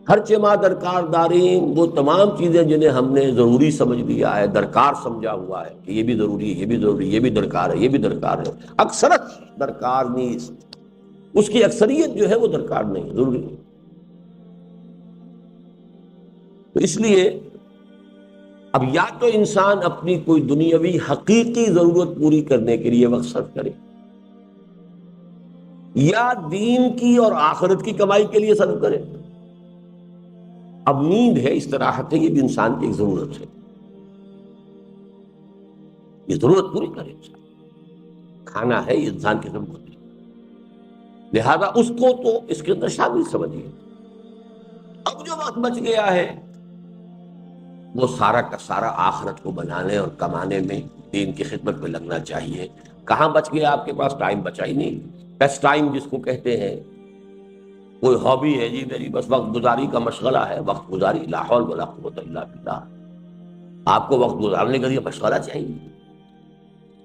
ہرچہ ما درکار دارین، وہ تمام چیزیں جنہیں ہم نے ضروری سمجھ لیا ہے، درکار سمجھا ہوا ہے کہ یہ بھی ضروری ہے، یہ بھی ضروری ہے، یہ بھی درکار ہے، یہ بھی درکار ہے، اکثرت درکار نہیں، اس کی اکثریت جو ہے وہ درکار نہیں، ضروری نہیں۔ تو اس لیے اب یا تو انسان اپنی کوئی دنیاوی حقیقی ضرورت پوری کرنے کے لیے وقت صرف کرے، یا دین کی اور آخرت کی کمائی کے لیے صرف کرے۔ اب نیند ہے، استراحت ہے، یہ بھی انسان کی ایک ضرورت ہے، یہ ضرورت پوری کرے انسان۔ کھانا ہے، یہ انسان کی ضرورت ہے، لہذا اس کو تو اس کے اندر شامل سمجھیے۔ اب جو وقت بچ گیا ہے وہ سارا کا سارا آخرت کو بنانے اور کمانے میں، دین کی خدمت میں لگنا چاہیے۔ کہاں بچ گیا آپ کے پاس؟ ٹائم بچا ہی نہیں۔ پیس ٹائم جس کو کہتے ہیں، کوئی ہابی ہے جی میری، بس وقت گزاری کا مشغلہ ہے، وقت گزاری، لا حول ولا قوت الا باللہ۔ آپ کو وقت گزارنے کا یہ مشغلہ چاہیے،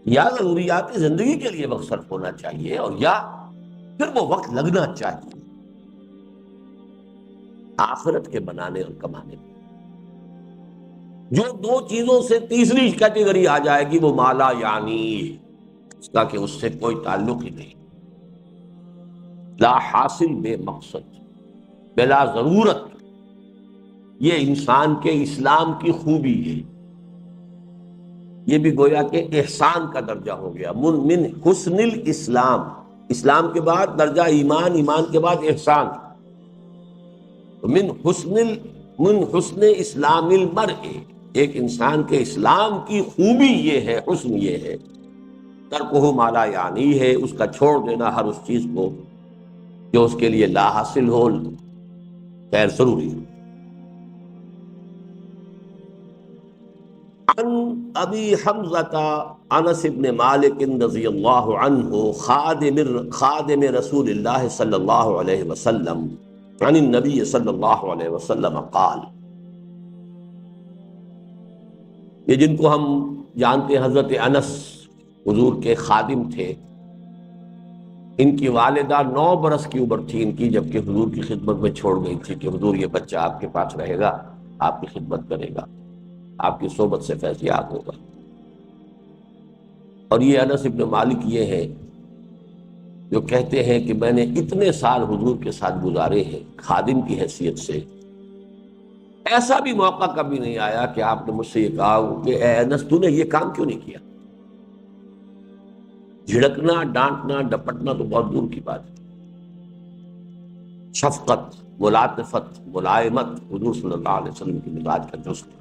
یا ضروریات زندگی کے لیے وقت صرف ہونا چاہیے، اور یا پھر وہ وقت لگنا چاہیے آخرت کے بنانے اور کمانے میں۔ جو دو چیزوں سے تیسری کیٹیگری آ جائے گی وہ مالا یعنی، اس کا کہ اس سے کوئی تعلق ہی نہیں، لا حاصل بے مقصد، بلا ضرورت۔ یہ انسان کے اسلام کی خوبی ہے، یہ بھی گویا کہ احسان کا درجہ ہو گیا، من حسن الاسلام، اسلام کے بعد درجہ ایمان، ایمان کے بعد احسان۔ من حسن اسلام المرء، ایک انسان کے اسلام کی خوبی یہ ہے، حسن یہ ہے، ترکہ ما لا یعنی ہے، اس کا چھوڑ دینا ہر اس چیز کو جو اس کے لیے لا حاصل ہو، غیر ضروری۔ عن ابی حمزہ انس بن مالک رضی اللہ عنہ خادم رسول اللہ صلی اللہ علیہ وسلم عن النبی صلی اللہ علیہ وسلم قال، یہ جن کو ہم جانتے ہیں حضرت انس حضور کے خادم تھے، ان کی والدہ 9 برس کی عمر تھی ان کی جبکہ حضور کی خدمت میں چھوڑ گئی تھی کہ حضور یہ بچہ آپ کے پاس رہے گا، آپ کی خدمت کرے گا، آپ کی صحبت سے فیض یاب ہوگا۔ اور یہ انس ابن مالک یہ ہے جو کہتے ہیں کہ میں نے اتنے سال حضور کے ساتھ گزارے ہیں خادم کی حیثیت سے، ایسا بھی موقع کبھی نہیں آیا کہ آپ نے مجھ سے یہ کہا کہ اے انس تو نے یہ کام کیوں نہیں کیا۔ جھڑکنا، ڈانٹنا، ڈپٹنا تو بہت دور کی بات ہے، شفقت، ملاطفت، ملائمت حضور صلی اللہ علیہ وسلم کی مزاج کا جز تھا۔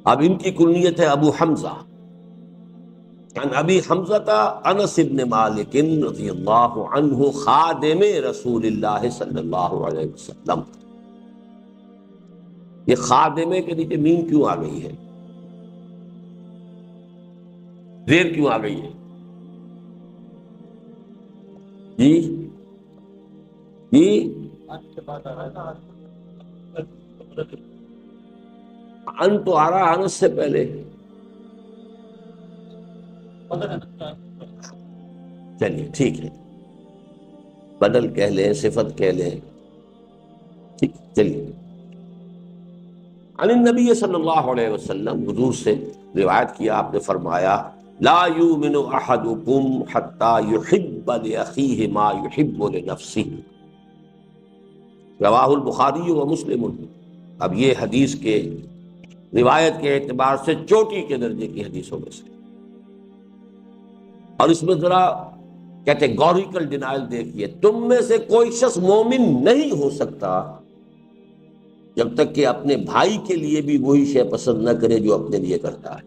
اب ان کی کنیت ہے ابو حمزہ، عن ابی حمزہ انس بن مالک رضی اللہ عنہ خادم رسول اللہ صلی اللہ علیہ وسلم۔ یہ خادمے کے نیچے میم کیوں آ گئی ہے، زیر کیوں آ گئی ہے؟ جی جی، ان تو آ رہا انس سے پہلے، چلیے ٹھیک ہے، بدل کہہ لیں، صفت کہہ لیں، ٹھیک، چلیے۔ عن النبی صلی اللہ علیہ وسلم، حضور سے روایت کیا، آپ نے فرمایا لا یؤمن احدکم حتی یحب لاخیہ ما یحب لنفسہ، رواہ البخاری و مسلم۔ اب یہ حدیث کے روایت کے اعتبار سے چوٹی کے درجے کی حدیثوں میں سے، اور اس میں ذرا کیٹیگوریکل ڈینائل دیکھیے، تم میں سے کوئی شخص مومن نہیں ہو سکتا جب تک کہ اپنے بھائی کے لیے بھی وہی شے پسند نہ کرے جو اپنے لیے کرتا ہے۔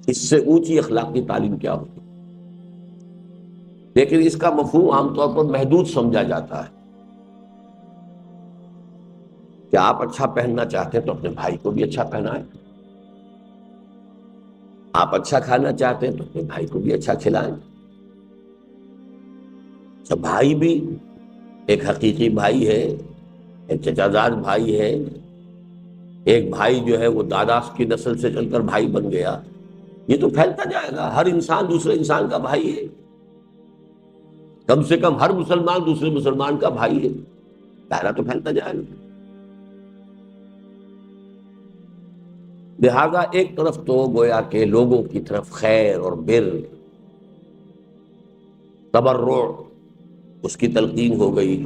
اس سے اونچی اخلاقی تعلیم کیا ہوگی؟ لیکن اس کا مفہوم عام طور پر محدود سمجھا جاتا ہے کہ آپ اچھا پہننا چاہتے ہیں تو اپنے بھائی کو بھی اچھا پہنائیں، آپ اچھا کھانا چاہتے ہیں تو اپنے بھائی کو بھی اچھا کھلائیں۔ سب بھائی بھی، ایک حقیقی بھائی ہے، ایک چچا زاد بھائی ہے، ایک بھائی جو ہے وہ دادا کی نسل سے چل کر بھائی بن گیا، یہ تو پھیلتا جائے گا، ہر انسان دوسرے انسان کا بھائی ہے۔ کم سے کم ہر مسلمان دوسرے مسلمان کا بھائی ہے، دائرہ تو پھیلتا جائے گا۔ لہذا ایک طرف تو گویا کہ لوگوں کی طرف خیر اور بر، تبرع، اس کی تلقین ہو گئی،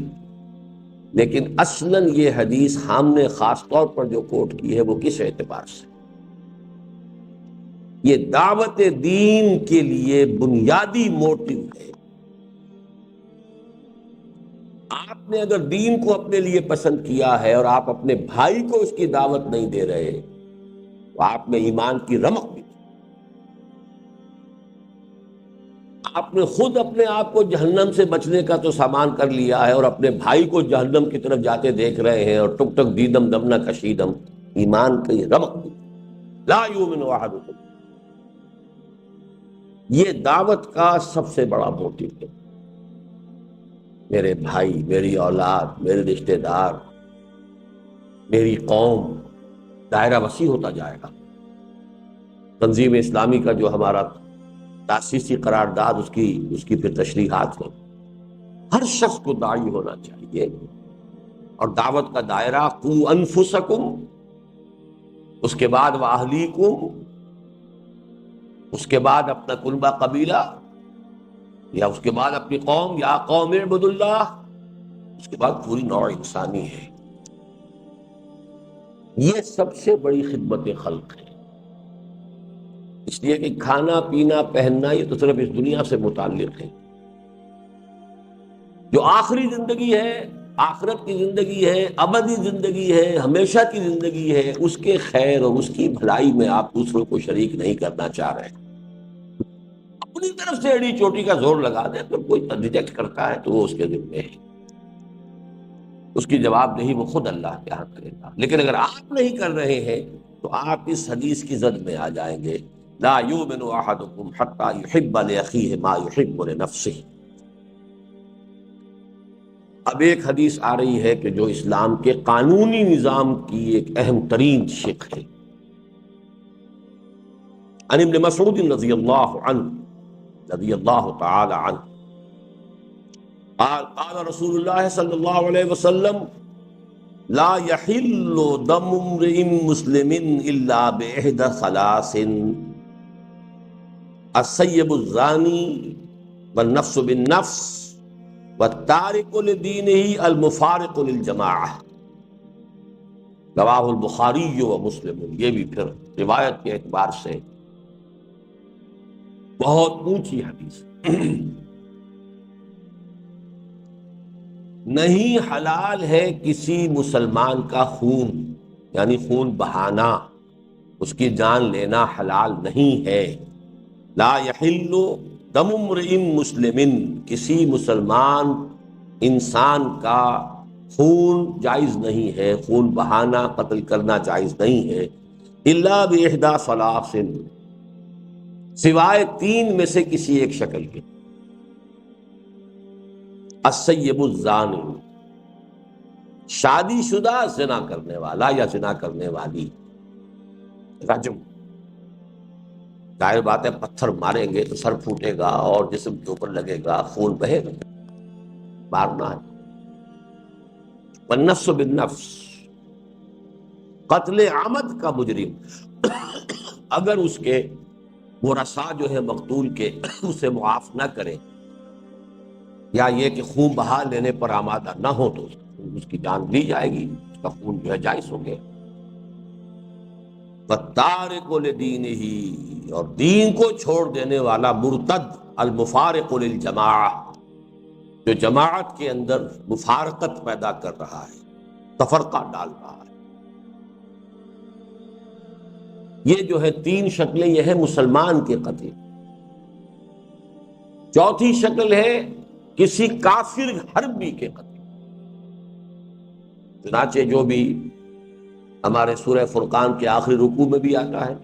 لیکن اصلاً یہ حدیث ہم نے خاص طور پر جو کوٹ کی ہے وہ کس اعتبار سے؟ یہ دعوت دین کے لیے بنیادی موٹو ہے۔ آپ نے اگر دین کو اپنے لیے پسند کیا ہے اور آپ اپنے بھائی کو اس کی دعوت نہیں دے رہے تو آپ میں ایمان کی رمق بھی، آپ نے خود اپنے آپ کو جہنم سے بچنے کا تو سامان کر لیا ہے اور اپنے بھائی کو جہنم کی طرف جاتے دیکھ رہے ہیں، اور ٹک ٹک دیدم دم نہ کشیدم، ایمان کی رمق بھی۔ لا یؤمن احدکم، یہ دعوت کا سب سے بڑا موٹو ہے۔ میرے بھائی، میری اولاد، میرے رشتہ دار، میری قوم، دائرہ وسیع ہوتا جائے گا۔ تنظیم اسلامی کا جو ہمارا تاسیسی قرارداد، اس کی پھر تشریحات ہیں، ہر شخص کو داعی ہونا چاہیے، اور دعوت کا دائرہ قو انفسکم، اس کے بعد واہلیکم، اس کے بعد اپنا کنبہ قبیلہ، یا اس کے بعد اپنی قوم، یا قوم اعبدوا اللہ، اس کے بعد پوری نوع انسانی ہے۔ یہ سب سے بڑی خدمت خلق ہے، اس لیے کہ کھانا پینا پہننا یہ تو صرف اس دنیا سے متعلق ہے۔ جو آخری زندگی ہے، آخرت کی زندگی ہے، ابدی زندگی ہے، ہمیشہ کی زندگی ہے، اس کے خیر اور اس کی بھلائی میں آپ دوسروں کو شریک نہیں کرنا چاہ رہے، اپنی طرف سے ایڑی چوٹی کا زور لگا دیں، پھر کوئی ریجیکٹ کرتا ہے تو وہ اس کے ذمہ ہے، اس کی جواب دہی وہ خود اللہ کے ہاں کرے گا۔ لیکن اگر آپ نہیں کر رہے ہیں تو آپ اس حدیث کی زد میں آ جائیں گے، لا یؤمن احدکم حتی یحب لاخیہ ما یحب لنفسہ۔ اب ایک حدیث آ رہی ہے کہ جو اسلام کے قانونی نظام کی ایک اہم ترین شق ہے۔ عن ابن مسعود رضی اللہ عنہ، رضی اللہ تعالی عنہ، قال قال رسول اللہ صلی اللہ علیہ وسلم لا يحل دم امرئ مسلم الا باحدى ثلاث، السیب الزانی والنفس بالنفس والتارک لدینہ المفارق للجماعہ، رواہ البخاری و مسلم۔ یہ بھی پھر روایت کے اعتبار سے بہت اونچی حدیث۔ نہیں حلال ہے کسی مسلمان کا خون، یعنی خون بہانا، اس کی جان لینا حلال نہیں ہے۔ لا یحل دم امرئ مسلم، کسی مسلمان انسان کا خون جائز نہیں ہے، خون بہانا، قتل کرنا جائز نہیں ہے، الا باحدى ثلاث، سوائے تین میں سے کسی ایک شکل کے۔ السیب الزانی، شادی شدہ زنا کرنے والا یا زنا کرنے والی، رجم، ظاہر بات ہے پتھر ماریں گے تو سر پھوٹے گا اور جسم کے اوپر لگے گا، خون بہے گا، مارنا ہے۔ والنفس بالنفس، قتل عمد کا مجرم اگر اس کے ورثاء جو ہے مقتول کے اسے معاف نہ کرے، یا یہ کہ خون بہا لینے پر آمادہ نہ ہو، تو اس کی جان لی جائے گی، اس کا خون جو ہے جائز ہو گیا۔ والتارک لدینہ، اور دین کو چھوڑ دینے والا مرتد، المفارق للجماعہ، جو جماعت کے اندر مفارقت پیدا کر رہا ہے، تفرقہ ڈال رہا ہے۔ یہ جو ہے تین شکلیں، یہ ہے مسلمان کے قتل۔ چوتھی شکل ہے کسی کافر حربی کے قتل، چنانچہ جو بھی ہمارے سورہ فرقان کے آخری رکوع میں بھی آتا ہے،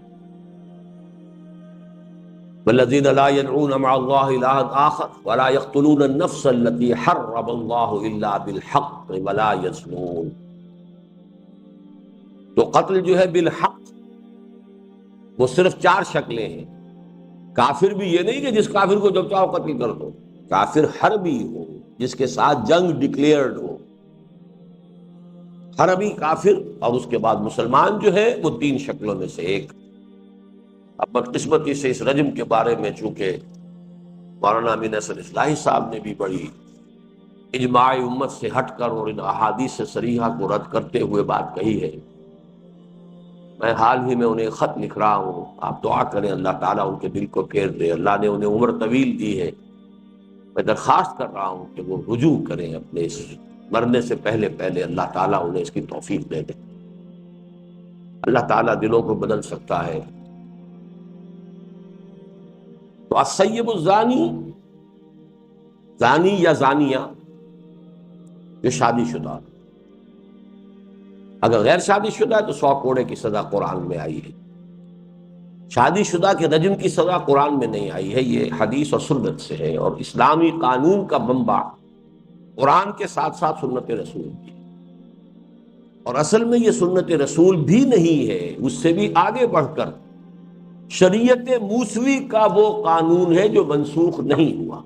والذین لا يدعون مع اللہ الہا آخر ولا يقتلون النفس التي حرم اللہ الا بالحق ولا يزنون۔ تو قتل جو ہے بالحق وہ صرف چار شکلیں ہیں۔ کافر بھی یہ نہیں کہ جس کافر کو جب چاہو قتل کر دو، کافر حربی ہو جس کے ساتھ جنگ ڈکلیئرڈ ہو، حربی کافر، اور اس کے بعد مسلمان جو ہے وہ تین شکلوں میں سے ایک۔ اب بدقسمتی سے اس رجم کے بارے میں چونکہ مولانا امین حسن اصلاحی صاحب نے بھی بڑی اجماع امت سے ہٹ کر اور ان احادیث صریحہ کو رد کرتے ہوئے بات کہی ہے، میں حال ہی میں انہیں خط لکھ رہا ہوں، آپ دعا کریں اللہ تعالیٰ ان کے دل کو پھیر دے، اللہ نے انہیں عمر طویل دی ہے، میں درخواست کر رہا ہوں کہ وہ رجوع کریں اپنے اس مرنے سے پہلے پہلے، اللہ تعالیٰ انہیں اس کی توفیق دے دے۔ اللہ تعالیٰ دلوں کو بدل سکتا ہے۔ تو السیب الزانی، زانی یا زانیہ جو شادی شدہ، اگر غیر شادی شدہ ہے تو 100 کوڑے کی سزا قرآن میں آئی ہے، شادی شدہ کے رجم کی سزا قرآن میں نہیں آئی ہے، یہ حدیث اور سنت سے ہے، اور اسلامی قانون کا منبع قرآن کے ساتھ ساتھ سنت رسول بھی ہے، اور اصل میں یہ سنت رسول بھی نہیں ہے، اس سے بھی آگے بڑھ کر شریعت موسوی کا وہ قانون ہے جو منسوخ نہیں ہوا۔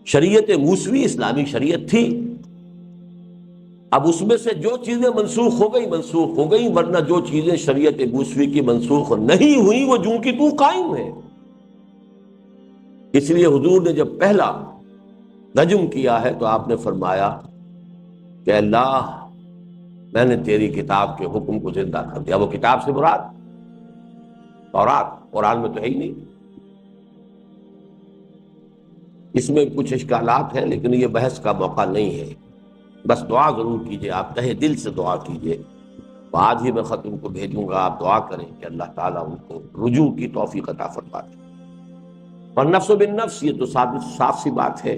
شریعت موسوی اسلامی شریعت تھی، اب اس میں سے جو چیزیں منسوخ ہو گئی، ورنہ جو چیزیں شریعت موسوی کی منسوخ نہیں ہوئی وہ جوں کی توں قائم ہے۔ اس لیے حضور نے جب پہلا رجم کیا ہے تو آپ نے فرمایا کہ اللہ میں نے تیری کتاب کے حکم کو زندہ کر دیا۔ وہ کتاب سے مراد تورات، قرآن میں تو ہے ہی نہیں۔ اس میں کچھ اشکالات ہیں لیکن یہ بحث کا موقع نہیں ہے، بس دعا ضرور کیجئے، آپ تہہ دل سے دعا کیجئے۔ آج ہی میں خط ان کو بھیجوں گا، آپ دعا کریں کہ اللہ تعالیٰ ان کو رجوع کی توفیق عطا فرما دے۔ اور نفس بالنفس، یہ تو صاف سی بات ہے۔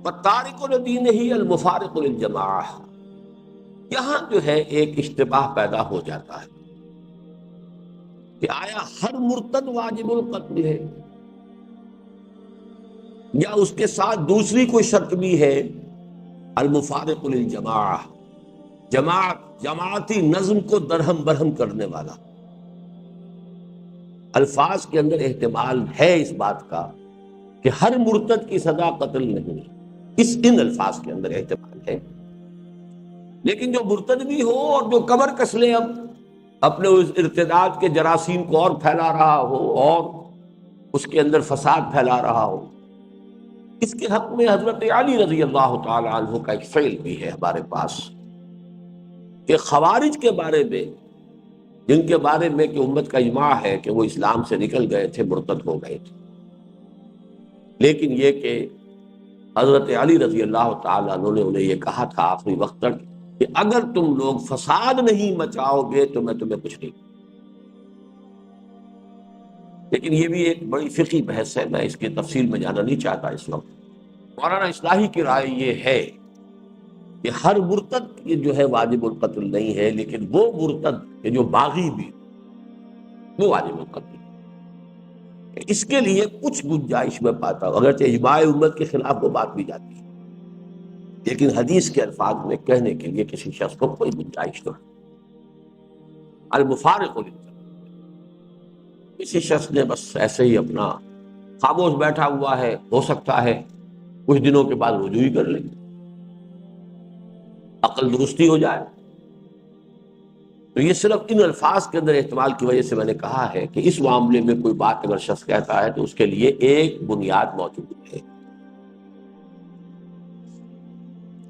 وَالتَّارِكُ لِدِينِهِ الْمُفَارِقُ لِلْجَمَاعَةِ، یہاں جو ہے ایک اشتباہ پیدا ہو جاتا ہے کہ آیا ہر مرتد واجب القتل ہے، یا اس کے ساتھ دوسری کوئی شرط بھی ہے، المفارق للجماعہ، جماعتی نظم کو درہم برہم کرنے والا۔ الفاظ کے اندر احتمال ہے اس بات کا کہ ہر مرتد کی سزا قتل نہیں، ان الفاظ کے اندر احتمال ہے، لیکن جو مرتد بھی ہو اور جو کمر کس لے اب اپنے اس ارتداد کے جراثیم کو اور پھیلا رہا ہو اور اس کے اندر فساد پھیلا رہا ہو، اس کے حق میں حضرت علی رضی اللہ تعالی عنہ کا ایک فعل بھی ہے ہمارے پاس، کہ خوارج کے بارے میں، جن کے بارے میں کہ امت کا اجماع ہے کہ وہ اسلام سے نکل گئے تھے، مرتد ہو گئے تھے، لیکن یہ کہ حضرت علی رضی اللہ تعالی عنہ نے انہیں یہ کہا تھا آخری وقت تک کہ اگر تم لوگ فساد نہیں مچاؤ گے تو میں تمہیں کچھ نہیں۔ لیکن یہ بھی ایک بڑی فقہی بحث ہے، میں اس کی تفصیل میں جانا نہیں چاہتا اس وقت۔ مولانا اصلاحی کی رائے یہ ہے کہ ہر مرتد یہ جو ہے واجب القتل نہیں ہے، لیکن وہ مرتد کہ جو باغی بھی وہ واجب القتل، اس کے لیے کچھ گنجائش میں پاتا ہوں، اگرچہ اجماع امت کے خلاف وہ بات بھی جاتی ہے، لیکن حدیث کے الفاظ میں کہنے کے لیے کسی شخص کو کوئی گنجائش نہیں۔ المفارق للجماعہ، کسی شخص نے بس ایسے ہی اپنا خاموش بیٹھا ہوا ہے، ہو سکتا ہے کچھ دنوں کے بعد رجوع ہی کر لے، عقل درستی ہو جائے، تو یہ صرف ان الفاظ کے اندر احتمال کی وجہ سے میں نے کہا ہے کہ اس معاملے میں کوئی بات اگر شخص کہتا ہے تو اس کے لیے ایک بنیاد موجود ہے۔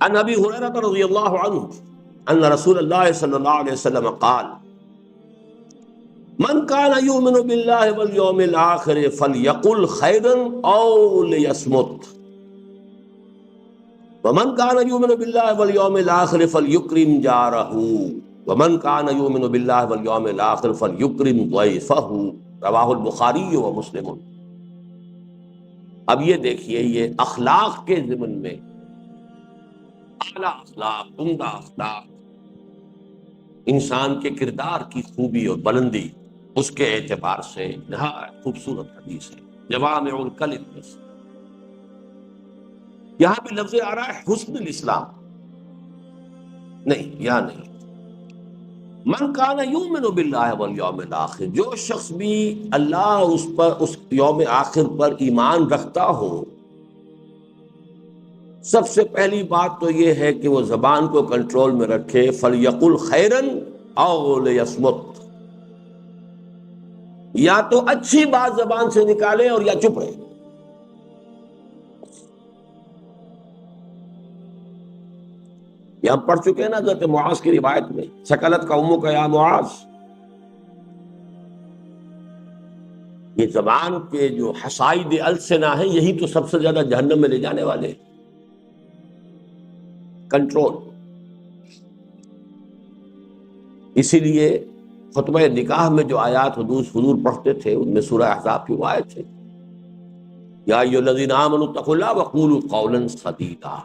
عن ابی ہریرہ رضی اللہ عنہ ان رسول اللہ صلی اللہ علیہ وسلم قال من کان یؤمن باللہ والیوم الآخر فلیقل خیرا او لیصمت ومن کان یؤمن باللہ والیوم الآخر فلیکرم جارہ ومن کان یؤمن باللہ والیوم الآخر فلیکرم ضیفہ، رواہ البخاری و مسلم۔ اب یہ دیکھیے، یہ اخلاق کے ضمن میں اعلیٰ اخلاق، عمدہ اخلاق، انسان کے کردار کی خوبی اور بلندی، اس کے اعتبار سے نہایت خوبصورت حدیث ہے، جوامع الکلم میں سے۔ یہاں بھی لفظ آ رہا ہے حسن الاسلام، نہیں، یہاں نہیں، من کان یؤمن باللہ والیوم الآخر، جو شخص بھی اللہ اور اس یوم آخر پر ایمان رکھتا ہو، سب سے پہلی بات تو یہ ہے کہ وہ زبان کو کنٹرول میں رکھے، فلیقل خیرا او لیصمت، یا تو اچھی بات زبان سے نکالے اور یا چپ رہے۔ یہ ہم پڑھ چکے ہیں نا حضرت معاذ کی روایت میں، سکلت کا امو کا یا معاذ، یہ زبان کے جو حصائد السنہ ہیں یہی تو سب سے زیادہ جہنم میں لے جانے والے ہیں۔ کنٹرول۔ اسی لیے خطبہ نکاح میں جو آیات حضور پڑھتے تھے ان میں سورہ احزاب کی وہ آیت ہے، یا ایھا الذین آمنوا اتقوا اللہ وقولوا قولا سدیدا،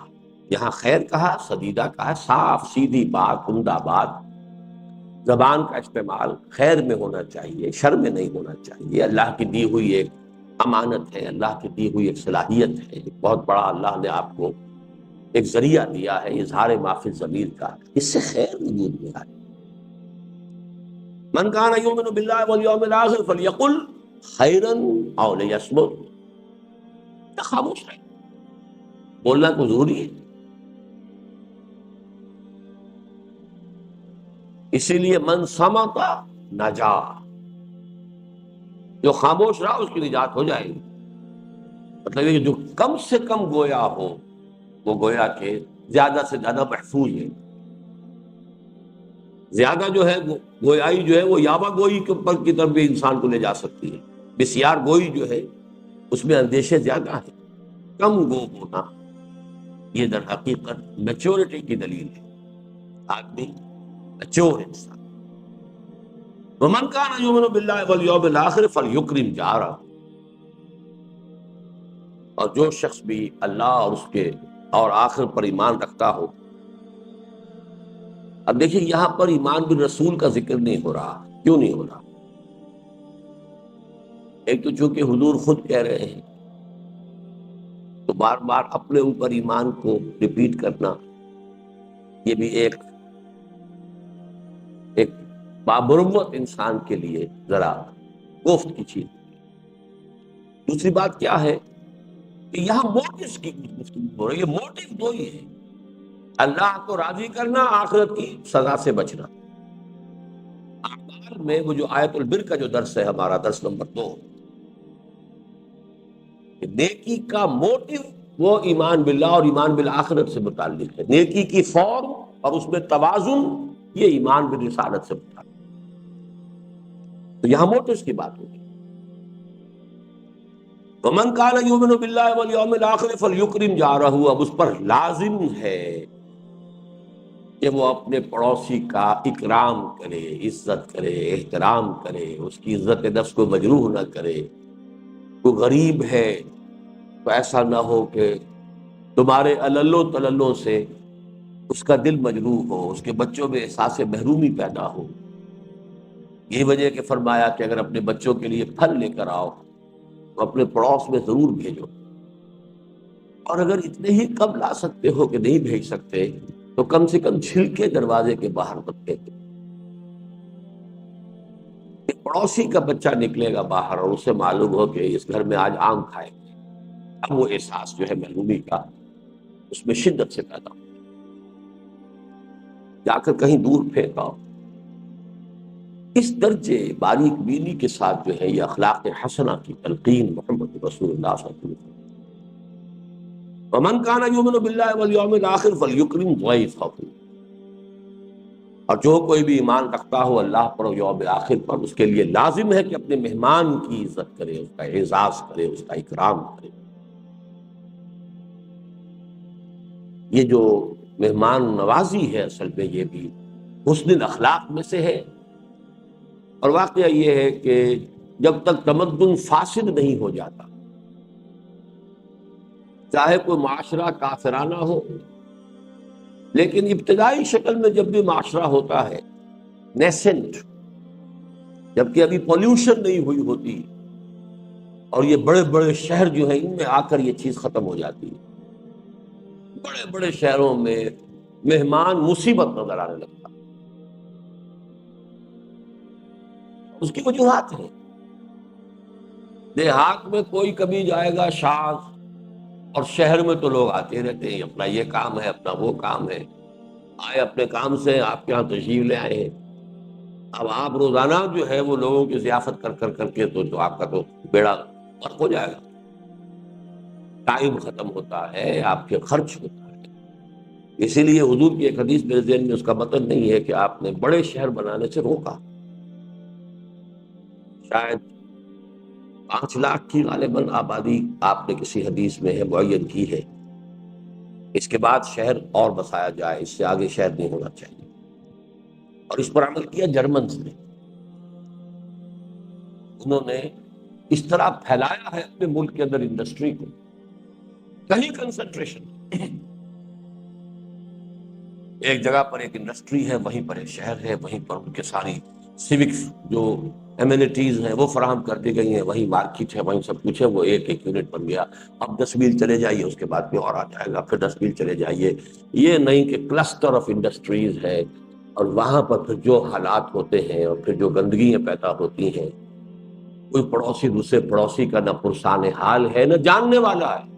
یہاں خیر کہا، سدیدہ کہا، صاف سیدھی بات، عمدہ بات۔ زبان کا استعمال خیر میں ہونا چاہیے، شر میں نہیں ہونا چاہیے۔ اللہ کی دی ہوئی ایک امانت ہے، اللہ کی دی ہوئی ایک صلاحیت ہے، ایک بہت بڑا اللہ نے آپ کو ایک ذریعہ دیا ہے اظہار ما فی الضمیر کا، اس سے خیر وجود میں آئے۔ من کان یؤمن باللہ والیوم الآخر فلیقل خیرا او لیصمت، خاموش رہے، بولنا کو ضروری ہے۔ اسی لیے من صمت نجا، جو خاموش رہا اس کی نجات ہو جائے گی۔ مطلب یہ کہ جو کم سے کم گویا ہو وہ گویا کہ زیادہ سے زیادہ محفوظ ہے۔ زیادہ جو ہے گویائی جو ہے وہ یابا گوئی کے اوپر کی طرف بھی انسان کو لے جا سکتی ہے۔ بسیار گوئی جو ہے اس میں اندیشے زیادہ ہیں۔ کم گو ہونا یہ در حقیقت میچورٹی کی دلیل ہے، آدمی میچور انسان۔ ومن کان یؤمن باللہ والیوم الآخر فلیکرم جارہ، اور جو شخص بھی اللہ اور اس کے اور آخر پر ایمان رکھتا ہو۔ اب دیکھیں یہاں پر ایمان بالرسول کا ذکر نہیں ہو رہا، کیوں نہیں ہو رہا؟ ایک تو چونکہ حضور خود کہہ رہے ہیں تو بار بار اپنے اوپر ایمان کو ریپیٹ کرنا یہ بھی ایک بامروت انسان کے لیے ذرا گفت کی چیز۔ دوسری بات کیا ہے کہ یہاں موٹیوز کی گفتگو ہو رہی ہے، موٹیو دو ہی ہے، اللہ کو راضی کرنا، آخرت کی سزا سے بچنا۔ اعمال میں وہ جو آیت البر کا جو درس ہے ہمارا درس نمبر 2، نیکی کا موٹیو وہ ایمان باللہ اور ایمان بالآخرت سے متعلق ہے، نیکی کی فارم اور اس میں توازن یہ ایمان بالرسالت سے متعلق ہے۔ تو یہاں موٹیوز کی بات ہوگی۔ ومن کان یؤمن باللہ والیوم الآخر فلیکرم جارہ، اب اس پر لازم ہے کہ وہ اپنے پڑوسی کا اکرام کرے، عزت کرے، احترام کرے، اس کی عزت نفس کو مجروح نہ کرے۔ کوئی غریب ہے تو ایسا نہ ہو کہ تمہارے عللوں تللوں سے اس کا دل مجروح ہو، اس کے بچوں میں احساس محرومی پیدا ہو۔ یہ وجہ کہ فرمایا کہ اگر اپنے بچوں کے لیے پھل لے کر آؤ تو اپنے پڑوس میں ضرور بھیجو، اور اگر اتنے ہی کم لا سکتے ہو کہ نہیں بھیج سکتے تو کم سے کم چھلکے دروازے کے باہر مت پھینکو۔ ایک پڑوسی کا بچہ نکلے گا باہر اور اسے معلوم ہو کہ اس گھر میں آج آم کھائے گے، اب وہ احساس جو ہے محرومی کا اس میں شدت سے پیدا ہو، جا کر کہیں دور پھینکاؤ۔ اس درجے باریک بینی کے ساتھ جو ہے یہ اخلاق حسنہ کی تلقین محمد رسول اللہ صلی اللہ علیہ وسلم۔ ومن کان یؤمن باللہ والیوم الآخر فلیکرم ضیفہ، اور جو کوئی بھی ایمان رکھتا ہو اللہ پر اور یوم آخر پر، اس کے لیے لازم ہے کہ اپنے مہمان کی عزت کرے، اس کا اعزاز کرے، اس کا اکرام کرے۔ یہ جو مہمان نوازی ہے اصل میں یہ بھی حسن الاخلاق میں سے ہے، اور واقعہ یہ ہے کہ جب تک تمدن فاسد نہیں ہو جاتا، چاہے کوئی معاشرہ کافرانہ ہو، لیکن ابتدائی شکل میں جب بھی معاشرہ ہوتا ہے نیسنٹ، جبکہ ابھی پولیوشن نہیں ہوئی ہوتی، اور یہ بڑے بڑے شہر جو ہیں ان میں آ کر یہ چیز ختم ہو جاتی ہے، بڑے بڑے شہروں میں مہمان مصیبت نظر آنے لگتا۔ اس کی وجوہات ہیں. دیہات میں کوئی کبھی جائے گا شاذ، اور شہر میں تو لوگ آتے رہتے ہیں، اپنا یہ کام ہے، اپنا وہ کام ہے، آئے اپنے کام سے آپ کے یہاں تشریف لے آئے ہیں. اب آپ روزانہ جو ہے وہ لوگوں کی ضیافت کر کر کر کے تو آپ کا تو بیڑا غرق ہو جائے گا. ٹائم ختم ہوتا ہے، آپ کے خرچ ہوتا ہے. اسی لیے حضور کی ایک حدیث میرے ذہن میں اس کا مطلب نہیں ہے کہ آپ نے بڑے شہر بنانے سے روکا. شاید 5 لاکھ کی غالباً آبادی آپ نے کسی حدیث میں ہے معین کی ہے. اس کے بعد شہر اور بسایا جائے، اس سے آگے شہر نہیں ہونا چاہیے. اور اس پر عمل کیا جرمنز نے. انہوں نے اس طرح پھیلایا ہے اپنے ملک کے اندر انڈسٹری کو، کہیں کنسنٹریشن. ایک جگہ پر ایک انڈسٹری ہے، وہیں پر ایک شہر ہے، وہیں پر ان کے ساری سیوکس جو ایمینٹیز ہیں وہ فراہم کر دی گئی ہیں، وہیں مارکیٹ ہے، وہیں سب کچھ ہے. وہ ایک ایک یونٹ بن گیا. اب 10 میل چلے جائیے، اس کے بعد میں اور آ جائے گا، پھر 10 میل چلے جائیے. یہ نہیں کہ کلسٹر آف انڈسٹریز ہے، اور وہاں پر پھر جو حالات ہوتے ہیں اور پھر جو گندگیاں پیدا ہوتی ہیں، کوئی پڑوسی دوسرے پڑوسی کا نہ پرسان حال ہے نہ جاننے والا ہے.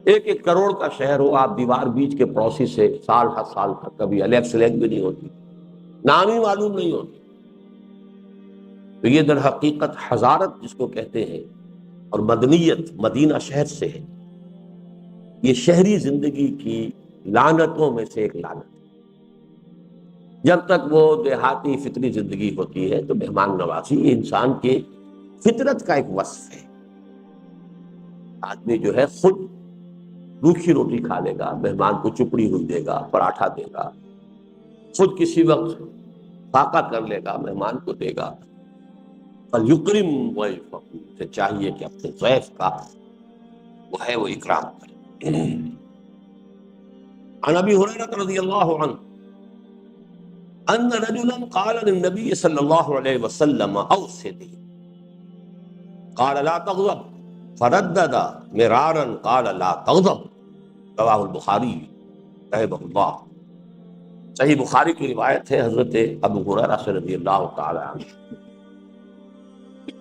1 1 کروڑ کا شہر ہو، آپ دیوار بیچ کے پڑوسی سے سال ہر سال تک کبھی الیگ سلیگ بھی نہیں ہوتی، نام ہی معلوم نہیں ہوتی. تو یہ در حقیقت حضارت جس کو کہتے ہیں اور مدنیت مدینہ شہر سے ہے. یہ شہری زندگی کی لعنتوں میں سے ایک لعنت ہے. جب تک وہ دیہاتی فطری زندگی ہوتی ہے تو مہمان نوازی یہ انسان کے فطرت کا ایک وصف ہے. آدمی جو ہے خود روکھی روٹی کھا لے گا، مہمان کو چپڑی ہوئی دے گا، پراٹھا دے گا، خود کسی وقت فاقہ کر لے گا، مہمان کو دے گا. فَلْيُكْرِمْ ضَيْفَهُ، سے چاہیے کہ اپنے ضیف کا وہ ہے وہ اکرام کرے. عن ابی ہریرہ رضی اللہ عنہ ان رجلا قال للنبي صلی اللہ علیہ وسلم اوصنی قال لا تغضب فردد مرارا قال لا تغضب. رواہ البخاری رحمہ اللہ. صحیح بخاری کی روایت ہے حضرت ابو ہریرہ سے رضی اللہ تعالی عنہ.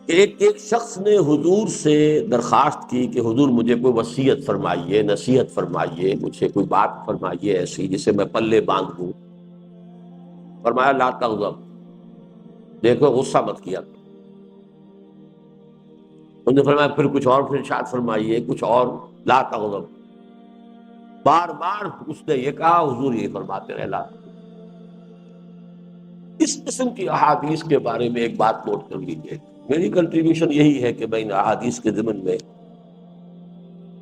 ایک شخص نے حضور سے درخواست کی کہ حضور مجھے کوئی وصیت فرمائیے، نصیحت فرمائیے، مجھے کوئی بات فرمائیے ایسی جسے میں پلے باندھ دوں. فرمایا لا تغضب، دیکھو غصہ مت کیا. انہوں نے فرمایا پھر کچھ اور، پھر ارشاد فرمائیے کچھ اور. لا تغضب، بار بار اس نے یہ کہا، حضور یہ فرماتے رہے لا تغضب. اس قسم کی احادیث کے بارے میں ایک بات نوٹ کر لیجیے. میری کنٹریبیوشن یہی ہے کہ میں ان احادیث کے ضمن میں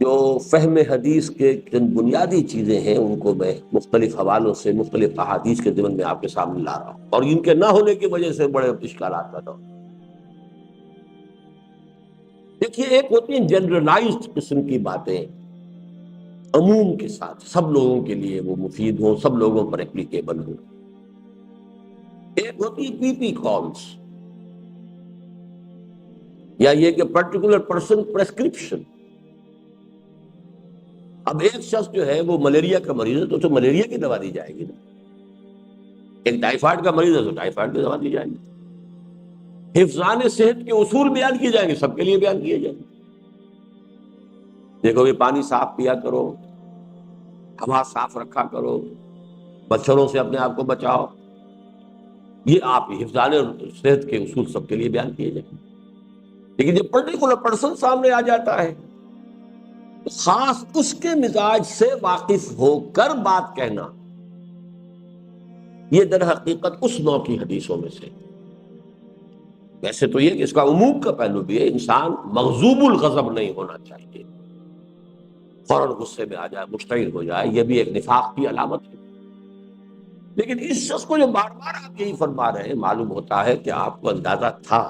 جو فہم حدیث کے چند بنیادی چیزیں ہیں ان کو میں مختلف حوالوں سے مختلف احادیث کے ضمن میں آپ کے سامنے لا رہا ہوں، اور ان کے نہ ہونے کی وجہ سے بڑے اشکالات پیدا ہوتے ہیں. دیکھیے، ایک ہوتی ہیں جنرلائزڈ قسم کی باتیں، عموم کے ساتھ سب لوگوں کے لیے وہ مفید ہوں، سب لوگوں پر اپلیکیبل ہوں. ایک ہوتی ہے پی پی کالز، یا یہ کہ پرٹیکولر پرسن پریسکرپشن. اب ایک شخص جو ہے وہ ملیریا کا مریض ہے تو اسے ملیریا کی دوا دی جائے گی نا. ایک ٹائیفائڈ کا مریض ہے تو ٹائیفائڈ کی دوا دی جائے گی. حفظان صحت کے اصول بیان کیے جائیں گے، سب کے لیے بیان کیے جائیں گے. دیکھو یہ پانی صاف پیا کرو، ہوا صاف رکھا کرو، مچھروں سے اپنے آپ کو بچاؤ. یہ آپ حفظان صحت کے اصول سب کے لیے بیان کیے جائیں گے. لیکن جب پرٹیکولر پرسن سامنے آ جاتا ہے، خاص اس کے مزاج سے واقف ہو کر بات کہنا، یہ در حقیقت اس نوع کی حدیثوں میں سے. ویسے تو یہ کہ اس کا عموم کا پہلو بھی ہے، انسان مغضوب الغضب نہیں ہونا چاہیے، فوراً غصے میں آ جائے، مشتعل ہو جائے، یہ بھی ایک نفاق کی علامت ہے. لیکن اس شخص کو جو بار بار آپ یہی فرما رہے ہیں، معلوم ہوتا ہے کہ آپ کو اندازہ تھا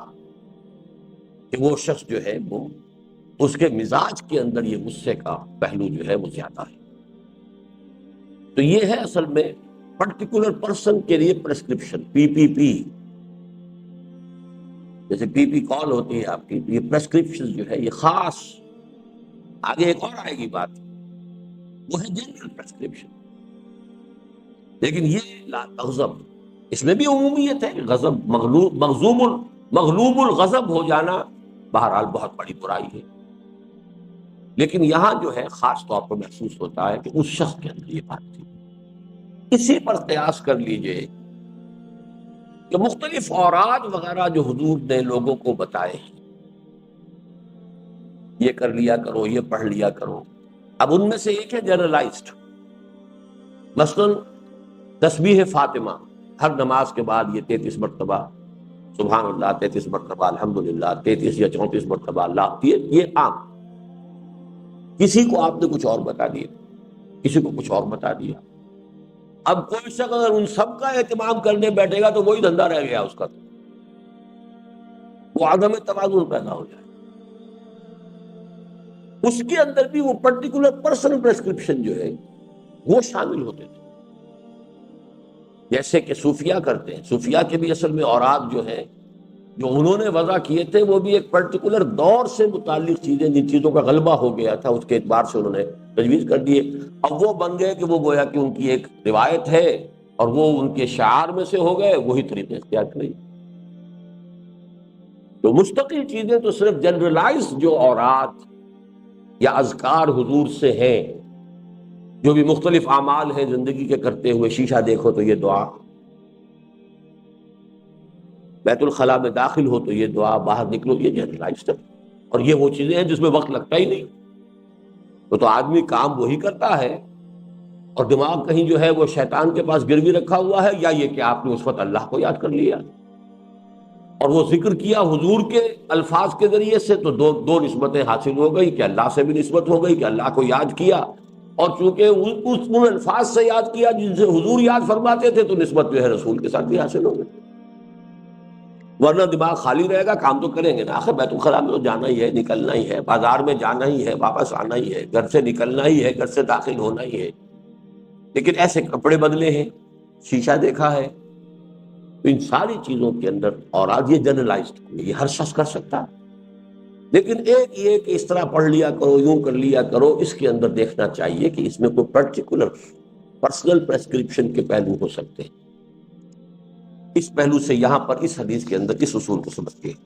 کہ وہ شخص جو ہے وہ اس کے مزاج کے اندر یہ غصے کا پہلو جو ہے وہ زیادہ ہے. تو یہ ہے اصل میں پرٹیکولر پرسن کے لیے پریسکرپشن، پی پی پی. جیسے پی پی کال ہوتی ہے آپ کی، یہ پریسکرپشن جو ہے یہ خاص، آگے ایک اور آئے گی بات، وہ ہے جنرل پریسکرپشن. لیکن یہ لا تغضب، اس میں بھی عمومیت ہے کہ غضب مغلوب الغضب ہو جانا بہرحال بہت بڑی برائی ہے، لیکن یہاں جو ہے خاص طور پر محسوس ہوتا ہے کہ اس شخص کے اندر یہ بات تھی۔ اسی پر قیاس کر لیجئے کہ مختلف اوراد وغیرہ جو حضور نے لوگوں کو بتائے، یہ کر لیا کرو، یہ پڑھ لیا کرو، اب ان میں سے ایک ہے جنرلائزڈ، مثلا تسبیح فاطمہ ہر نماز کے بعد یہ 33 مرتبہ سبحان اللہ، 33 مرتبہ الحمدللہ، 33 یا 34 مرتبہ اللہ، یہ عام۔ کسی کو آپ نے کچھ اور بتا دیا، کسی کو کچھ اور بتا دیا۔ اب کوئی شخص اگر ان سب کا اہتمام کرنے بیٹھے گا تو وہی دھندا رہ گیا اس کا، تو وہ عدم توازن پیدا ہو جائے۔ اس کے اندر بھی وہ پرٹیکولر پرسنل پرسکرپشن جو ہے وہ شامل ہوتے تھے، جیسے کہ صوفیہ کرتے ہیں۔ صوفیہ کے بھی اصل میں اوراد جو ہیں جو انہوں نے وضع کیے تھے وہ بھی ایک پرٹیکولر دور سے متعلق چیزیں، جن چیزوں کا غلبہ ہو گیا تھا اس کے اعتبار سے انہوں نے تجویز کر دیے۔ اب وہ بن گئے کہ وہ گویا کہ ان کی ایک روایت ہے اور وہ ان کے شعار میں سے ہو گئے، وہی طریقے اختیار کریں۔ تو مستقل چیزیں تو صرف جنرلائز جو اوراد یا اذکار حضور سے ہیں، جو بھی مختلف اعمال ہیں زندگی کے کرتے ہوئے، شیشہ دیکھو تو یہ دعا، بیت الخلاء میں داخل ہو تو یہ دعا، باہر نکلو یہ جنرلائزڈ ہے۔ اور یہ وہ چیزیں ہیں جس میں وقت لگتا ہی نہیں، تو آدمی کام وہی کرتا ہے اور دماغ کہیں جو ہے وہ شیطان کے پاس گروی رکھا ہوا ہے، یا یہ کہ آپ نے اس وقت اللہ کو یاد کر لیا اور وہ ذکر کیا حضور کے الفاظ کے ذریعے سے، تو دو نسبتیں حاصل ہو گئی کہ اللہ سے بھی نسبت ہو گئی کہ اللہ کو یاد کیا، اور چونکہ ان الفاظ سے یاد کیا جن سے حضور یاد فرماتے تھے، تو نسبت جو ہے رسول کے ساتھ بھی حاصل ہو گئی۔ ورنہ دماغ خالی رہے گا، کام تو کریں گے نا، آخر بیت الخلاء میں تو جانا ہی ہے، نکلنا ہی ہے، بازار میں جانا ہی ہے، واپس آنا ہی ہے، گھر سے نکلنا ہی ہے، گھر سے داخل ہونا ہی ہے، لیکن ایسے کپڑے بدلے ہیں، شیشہ دیکھا ہے، تو ان ساری چیزوں کے اندر، اور آج یہ جنرلائزڈ، یہ ہر شخص کر سکتا ہے، لیکن ایک یہ کہ اس طرح پڑھ لیا کرو، یوں کر لیا کرو، اس کے اندر دیکھنا چاہیے کہ اس میں کوئی پرٹیکولر پرسنل پریسکرپشن کے پہلو ہو سکتے ہیں۔ اس پہلو سے یہاں پر اس حدیث کے اندر اس اصول کو سمجھتے ہیں۔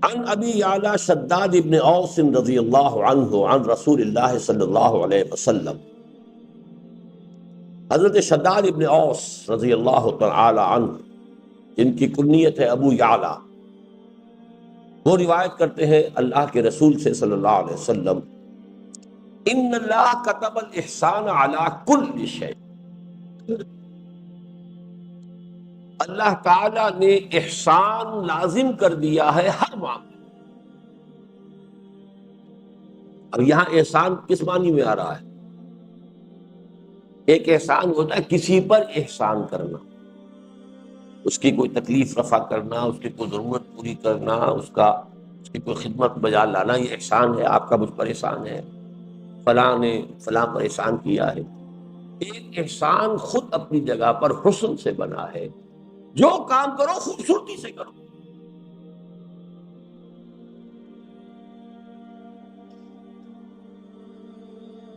عن ابی یعلا شداد ابن اوس رضی اللہ عنہ عن رسول اللہ صلی اللہ علیہ وسلم، حضرت شداد ابن اوس رضی اللہ تعالی عنہ جن کی کنیت ہے ابو یعلا، وہ روایت کرتے ہیں اللہ کے رسول سے صلی اللہ علیہ وسلم، ان اللہ کتب الاحسان علی کل شیء، اللہ تعالیٰ نے احسان لازم کر دیا ہے ہر معاملے۔ اب یہاں احسان کس معنی میں آ رہا ہے؟ ایک احسان ہوتا ہے کسی پر احسان کرنا، اس کی کوئی تکلیف رفع کرنا، اس کی کوئی ضرورت پوری کرنا، اس کی کوئی خدمت بجا لانا، یہ احسان ہے، آپ کا مجھ پر احسان ہے، فلاں نے فلاں پر احسان کیا ہے۔ ایک احسان خود اپنی جگہ پر حسن سے بنا ہے، جو کام کرو خوبصورتی سے کرو۔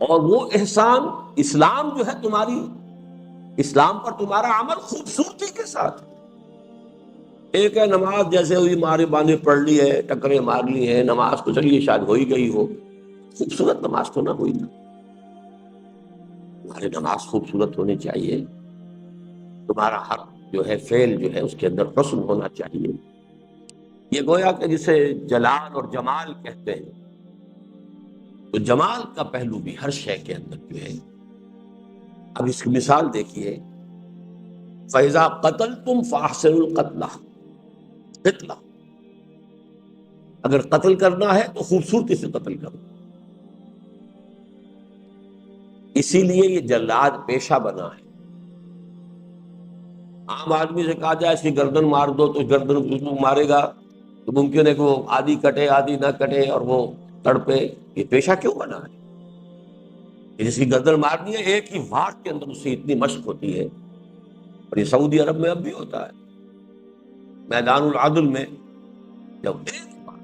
اور وہ احسان اسلام جو ہے تمہاری، اسلام پر تمہارا عمل خوبصورتی کے ساتھ۔ ایک ہے نماز جیسے ہوئی، مارے باندھے پڑھ لی ہے، ٹکرے مار لی ہے، نماز تو چلیے شاید ہو ہی گئی ہو، خوبصورت نماز تو نہ ہوئی نا۔ تمہاری نماز خوبصورت ہونی چاہیے، تمہارا ہر جو ہے فعل جو ہے اس کے اندر حسن ہونا چاہیے۔ یہ گویا کہ جسے جلال اور جمال کہتے ہیں، تو جمال کا پہلو بھی ہر شے کے اندر جو ہے۔ اب اس کی مثال دیکھیے، فَإِذَا قَتَلْتُمْ فَأَحْسِنُوا الْقَتْلَ، اگر قتل کرنا ہے تو خوبصورتی سے قتل کرو۔ اسی لیے یہ جلاد پیشہ بنا ہے۔ عام آدمی سے کہا جائے اس کی گردن مار دو، تو گردن مارے گا تو ممکن ہے کہ وہ آدھی کٹے آدھی نہ کٹے اور وہ تڑپے۔ یہ پیشہ کیوں بنا ہے؟ کہ جس کی گردن مارنی ہے، ایک ہی واٹ کے اندر اس سے اتنی مشق ہوتی ہے، اور یہ سعودی عرب میں اب بھی ہوتا ہے، میدان العدل میں جب ایک بار،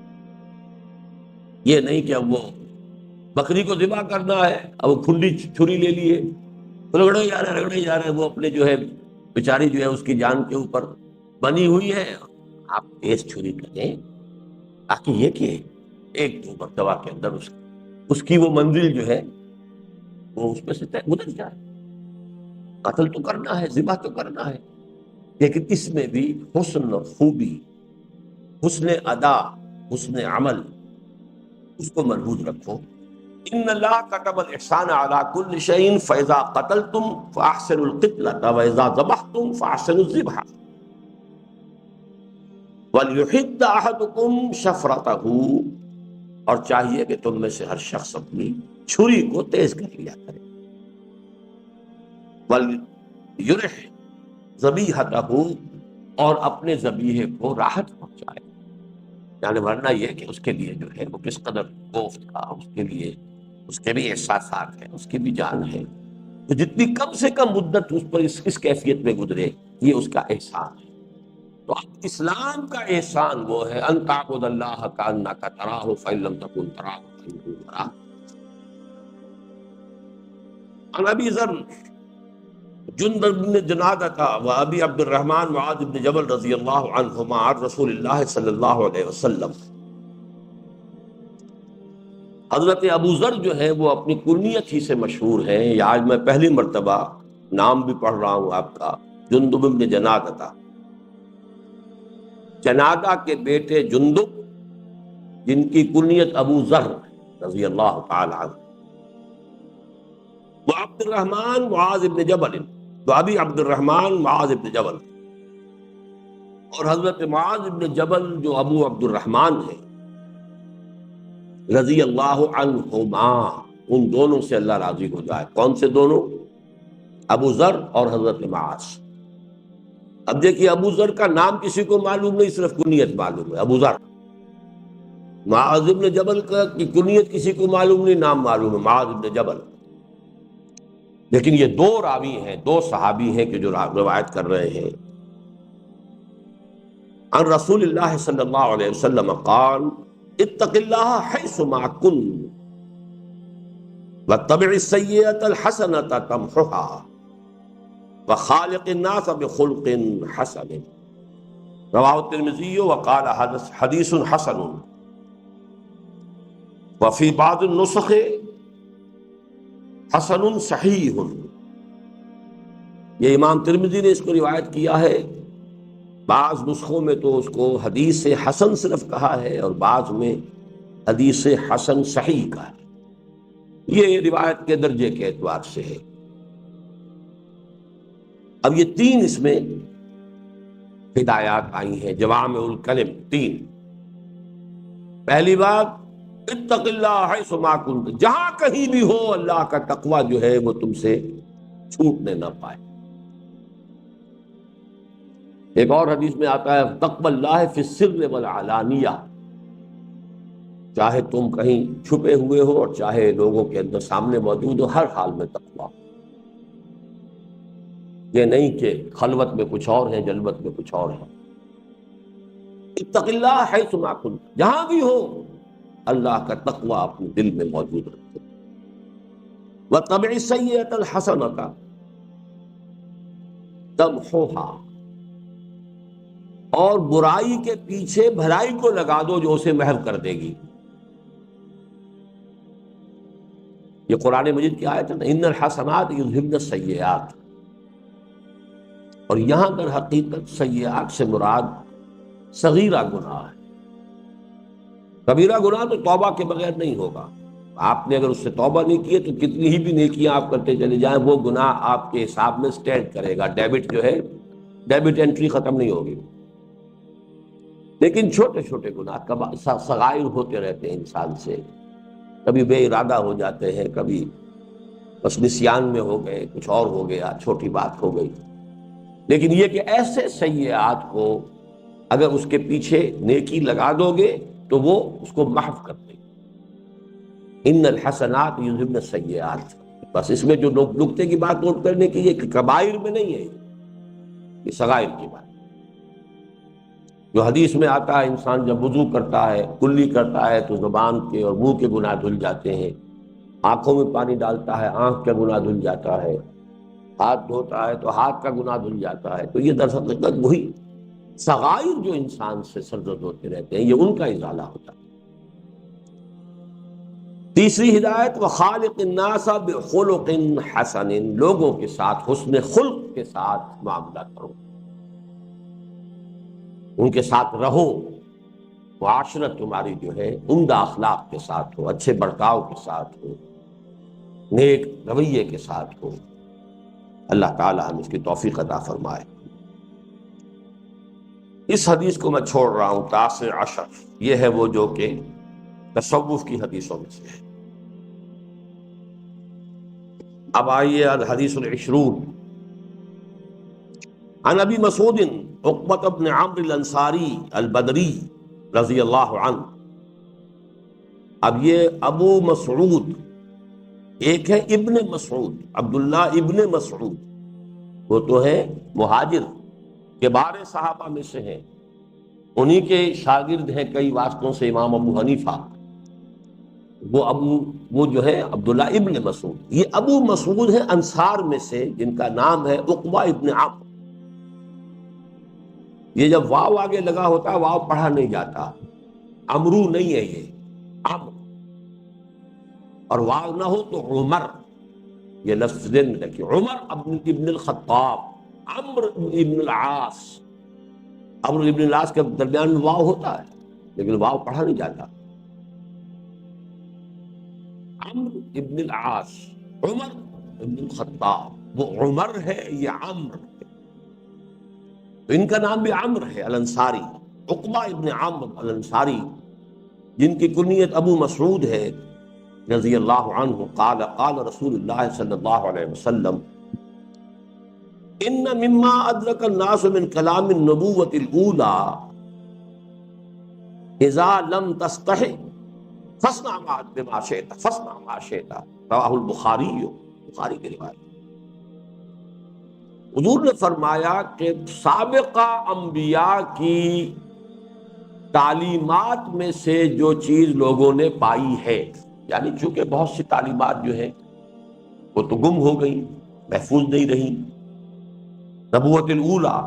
یہ نہیں کہ اب وہ بکری کو ذبح کرنا ہے، اب وہ کھنڈی چھری لے لیے، رگڑے جا رہے، وہ اپنے جو ہے بیچاری جو ہے اس کی جان کے اوپر بنی ہوئی ہے، آپ تیز چھری کریں تاکہ یہ کہ ایک دو مرتبہ کے اندر اس کی وہ منزل جو ہے وہ اس میں سے گزر جائے۔ قتل تو کرنا ہے، ذبح تو کرنا ہے، لیکن اس میں بھی حسن اور خوبی، حسن ادا، حسن عمل، اس کو مربوط رکھو۔ ان اللہ كتب الاحسان على كل شيء فاذا قتلتم فاحسنوا القتلة واذا ذبحتم فاحسنوا الذبح وليحد احدكم شفرته، اور چاہیے کہ تم میں سے ہر شخص اپنی چھری کو تیز کر لیا کرے، ولیرح ذبیحته، اور اپنے ذبیحے کو راحت پہنچائے، یعنی ورنہ یہ کہ اس کے لیے جو ہے وہ کس قدر گوفت کا، اس کے لیے اس کے بھی احساسات ہیں، اس کی بھی جان ہے، تو جتنی کم سے کم مدت اس پر اس کیفیت میں گزرے، یہ اس کا احسان ہے۔ تو اسلام کا احسان وہ ہے ان تعبد اللہ کانک تراہ فإن لم تکن تراہ فإنہ یراک۔ عن ابی ذر جندب بن جنادہ و ابی عبد الرحمن معاذ بن جبل رضی اللہ عنہما عن رسول اللہ صلی اللہ علیہ وسلم، حضرت ابو ذر جو ہے وہ اپنی کنیت ہی سے مشہور ہیں، یا آج میں پہلی مرتبہ نام بھی پڑھ رہا ہوں آپ کا، جندب بن جنادہ، جنادہ کے بیٹے جندب جن کی کنیت ابو ذر رضی اللہ تعالی عنہ، وہ عبد الرحمن معاذ بن جبل، تو ابھی عبد الرحمن معاذ بن جبل، اور حضرت معاذ بن جبل جو ابو عبد الرحمن ہیں رضی اللہ عنہما، ان دونوں سے اللہ راضی ہو جائے۔ کون سے دونوں؟ ابو ذر اور حضرت معاذ۔ اب دیکھیے ابو ذر کا نام کسی کو معلوم نہیں، صرف کنیت معلوم ہے ابو ذر۔ معاذ بن جبل کی کنیت کسی کو معلوم نہیں، نام معلوم ہے معاذ بن جبل۔ لیکن یہ دو راوی ہیں، دو صحابی ہیں کہ جو روایت کر رہے ہیں۔ عن رسول اللہ صلی اللہ علیہ وسلم قال اتق اللہ حیثما کن واتبع السیئۃ الحسنۃ تمحها وخالق الناس بخلق حسن، رواہ الترمذی وقال حدیث حسن، وفی بعض النسخ حسن صحیح۔ یہ امام ترمذی نے اس کو روایت کیا ہے، بعض نسخوں میں تو اس کو حدیث حسن صرف کہا ہے، اور بعض میں حدیث حسن صحیح کہا ہے۔ یہ روایت کے درجے کے اعتبار سے ہے۔ اب یہ تین اس میں ہدایات آئی ہیں، جوامع الکلم تین۔ پہلی بات اتق اللہ حیثما کنت، جہاں کہیں بھی ہو اللہ کا تقوی جو ہے وہ تم سے چھوٹنے نہ پائے۔ ایک اور حدیث میں آتا ہے تقوی اللہ فی السر والعلانیہ، چاہے تم کہیں چھپے ہوئے ہو اور چاہے لوگوں کے اندر سامنے موجود ہو، ہر حال میں تقوی۔ یہ نہیں کہ خلوت میں کچھ اور ہے، جلوت میں کچھ اور ہے۔ اتق اللہ حیثما کنت، جہاں بھی ہو اللہ کا تقوی اپنے دل میں موجود رکھو۔ واتبع السیئۃ الحسنۃ تمحوها، اور برائی کے پیچھے بھلائی کو لگا دو جو اسے محو کر دے گی۔ یہ قرآن مجید کی آیت ہے نا، ان الحسنات یذہبن السیئات، اور یہاں در حقیقت سیئات سے مراد صغیرہ گناہ ہے۔ کبیرہ گناہ تو توبہ کے بغیر نہیں ہوگا، آپ نے اگر اس سے توبہ نہیں کی ہے تو کتنی ہی بھی نیکیاں آپ کرتے چلے جائیں، وہ گناہ آپ کے حساب میں سٹینڈ کرے گا، ڈیبٹ جو ہے ڈیبٹ انٹری ختم نہیں ہوگی۔ لیکن چھوٹے چھوٹے گناہ صغائر ہوتے رہتے ہیں انسان سے، کبھی بے ارادہ ہو جاتے ہیں، کبھی بس نسیان میں ہو گئے، کچھ اور ہو گیا، چھوٹی بات ہو گئی۔ لیکن یہ کہ ایسے سیئات کو اگر اس کے پیچھے نیکی لگا دو گے تو وہ اس کو محو کر دے گی۔ ان الحسنات یذہبن السیئات، بس اس میں جو نکتے کی بات نوٹ کرنے کی، یہ کبائر میں نہیں ہے، یہ صغائر کی بات۔ جو حدیث میں آتا ہے انسان جب وضو کرتا ہے، کلی کرتا ہے، تو زبان کے اور منہ کے گناہ دھل جاتے ہیں، آنکھوں میں پانی ڈالتا ہے آنکھ کا گناہ دھل جاتا ہے، ہاتھ دھوتا ہے تو ہاتھ کا گناہ دھل جاتا ہے. تو یہ در حقیقت وہی صغائر جو انسان سے سرزد ہوتے رہتے ہیں، یہ ان کا ازالہ ہوتا ہے. تیسری ہدایت وخالق الناس بخلق حسن، لوگوں کے ساتھ حسن خلق کے ساتھ معاملہ کرو، ان کے ساتھ رہو، معاشرت تمہاری جو ہے عمدہ اخلاق کے ساتھ ہو، اچھے برتاؤ کے ساتھ ہو، نیک رویے کے ساتھ ہو. اللہ تعالی ہم اس کی توفیق عطا فرمائے. اس حدیث کو میں چھوڑ رہا ہوں، تاسع عشر، یہ ہے وہ جو کہ تصوف کی حدیثوں میں سے ہے. اب آئیے الحدیث العشرون عن ابی مسعود عقبۃ بن عمرو الانصاری البدری رضی اللہ عنہ. اب یہ ابو مسعود، ایک ہے ابن مسعود، عبداللہ ابن مسعود، وہ تو ہے مہاجر کبار صحابہ میں سے ہیں، انہی کے شاگرد ہیں کئی واسطوں سے امام ابو حنیفہ. وہ جو ہے عبداللہ ابن مسعود. یہ ابو مسعود ہے انصار میں سے جن کا نام ہے عقبہ ابن عمرو. یہ جب واو آگے لگا ہوتا ہے واو پڑھا نہیں جاتا، امرو نہیں ہے، یہ عمرو، اور واو نہ ہو تو عمر. یہ لفظ ذہن میں رکھیے، عمر ابن الخطاب، عمرو ابن العاص. عمرو ابن العاص کے درمیان میں واو ہوتا ہے لیکن واو پڑھا نہیں جاتا. عمرو ابن العاص، عمر ابن الخطاب، وہ عمر ہے یہ عمر ہے. تو ان کا نام بھی عمر ہے الانصاری، عقبہ ابن عمرو الانصاری، جن کی کنیت ابو مسعود ہے رضی اللہ عنہ. قال قال رسول اللہ صلی اللہ علیہ وسلم ان مما ادرک الناس من کلام النبوۃ الاولى اذا لم تستحِ فاصنع بما شئت فاصنع ما شئت، رواہ البخاری، بخاری کی روایت. حضور نے فرمایا کہ سابقہ انبیاء کی تعلیمات میں سے جو چیز لوگوں نے پائی ہے، یعنی چونکہ بہت سی تعلیمات جو ہیں وہ تو گم ہو گئی، محفوظ نہیں رہیں. نبوت الاولیٰ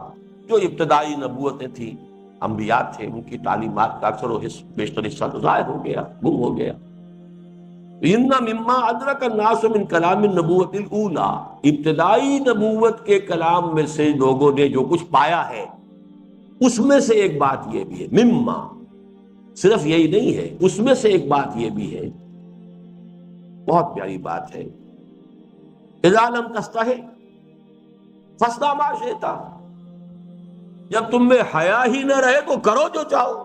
جو ابتدائی نبوتیں تھیں، انبیاء تھے، ان کی تعلیمات کا اکثر و بیشتر حصہ تو ضائع ہو گیا، گم ہو گیا. ان مما ادرک الناس من کلام النبوۃ الاولیٰ، ابتدائی نبوت کے کلام میں سے لوگوں نے جو کچھ پایا ہے، اس میں سے ایک بات یہ بھی ہے، مما صرف یہی نہیں ہے، اس میں سے ایک بات یہ بھی ہے، بہت پیاری بات ہے، اذا لم تستحِ فاصنع ما شئت، جب تم میں حیا ہی نہ رہے تو کرو جو چاہو.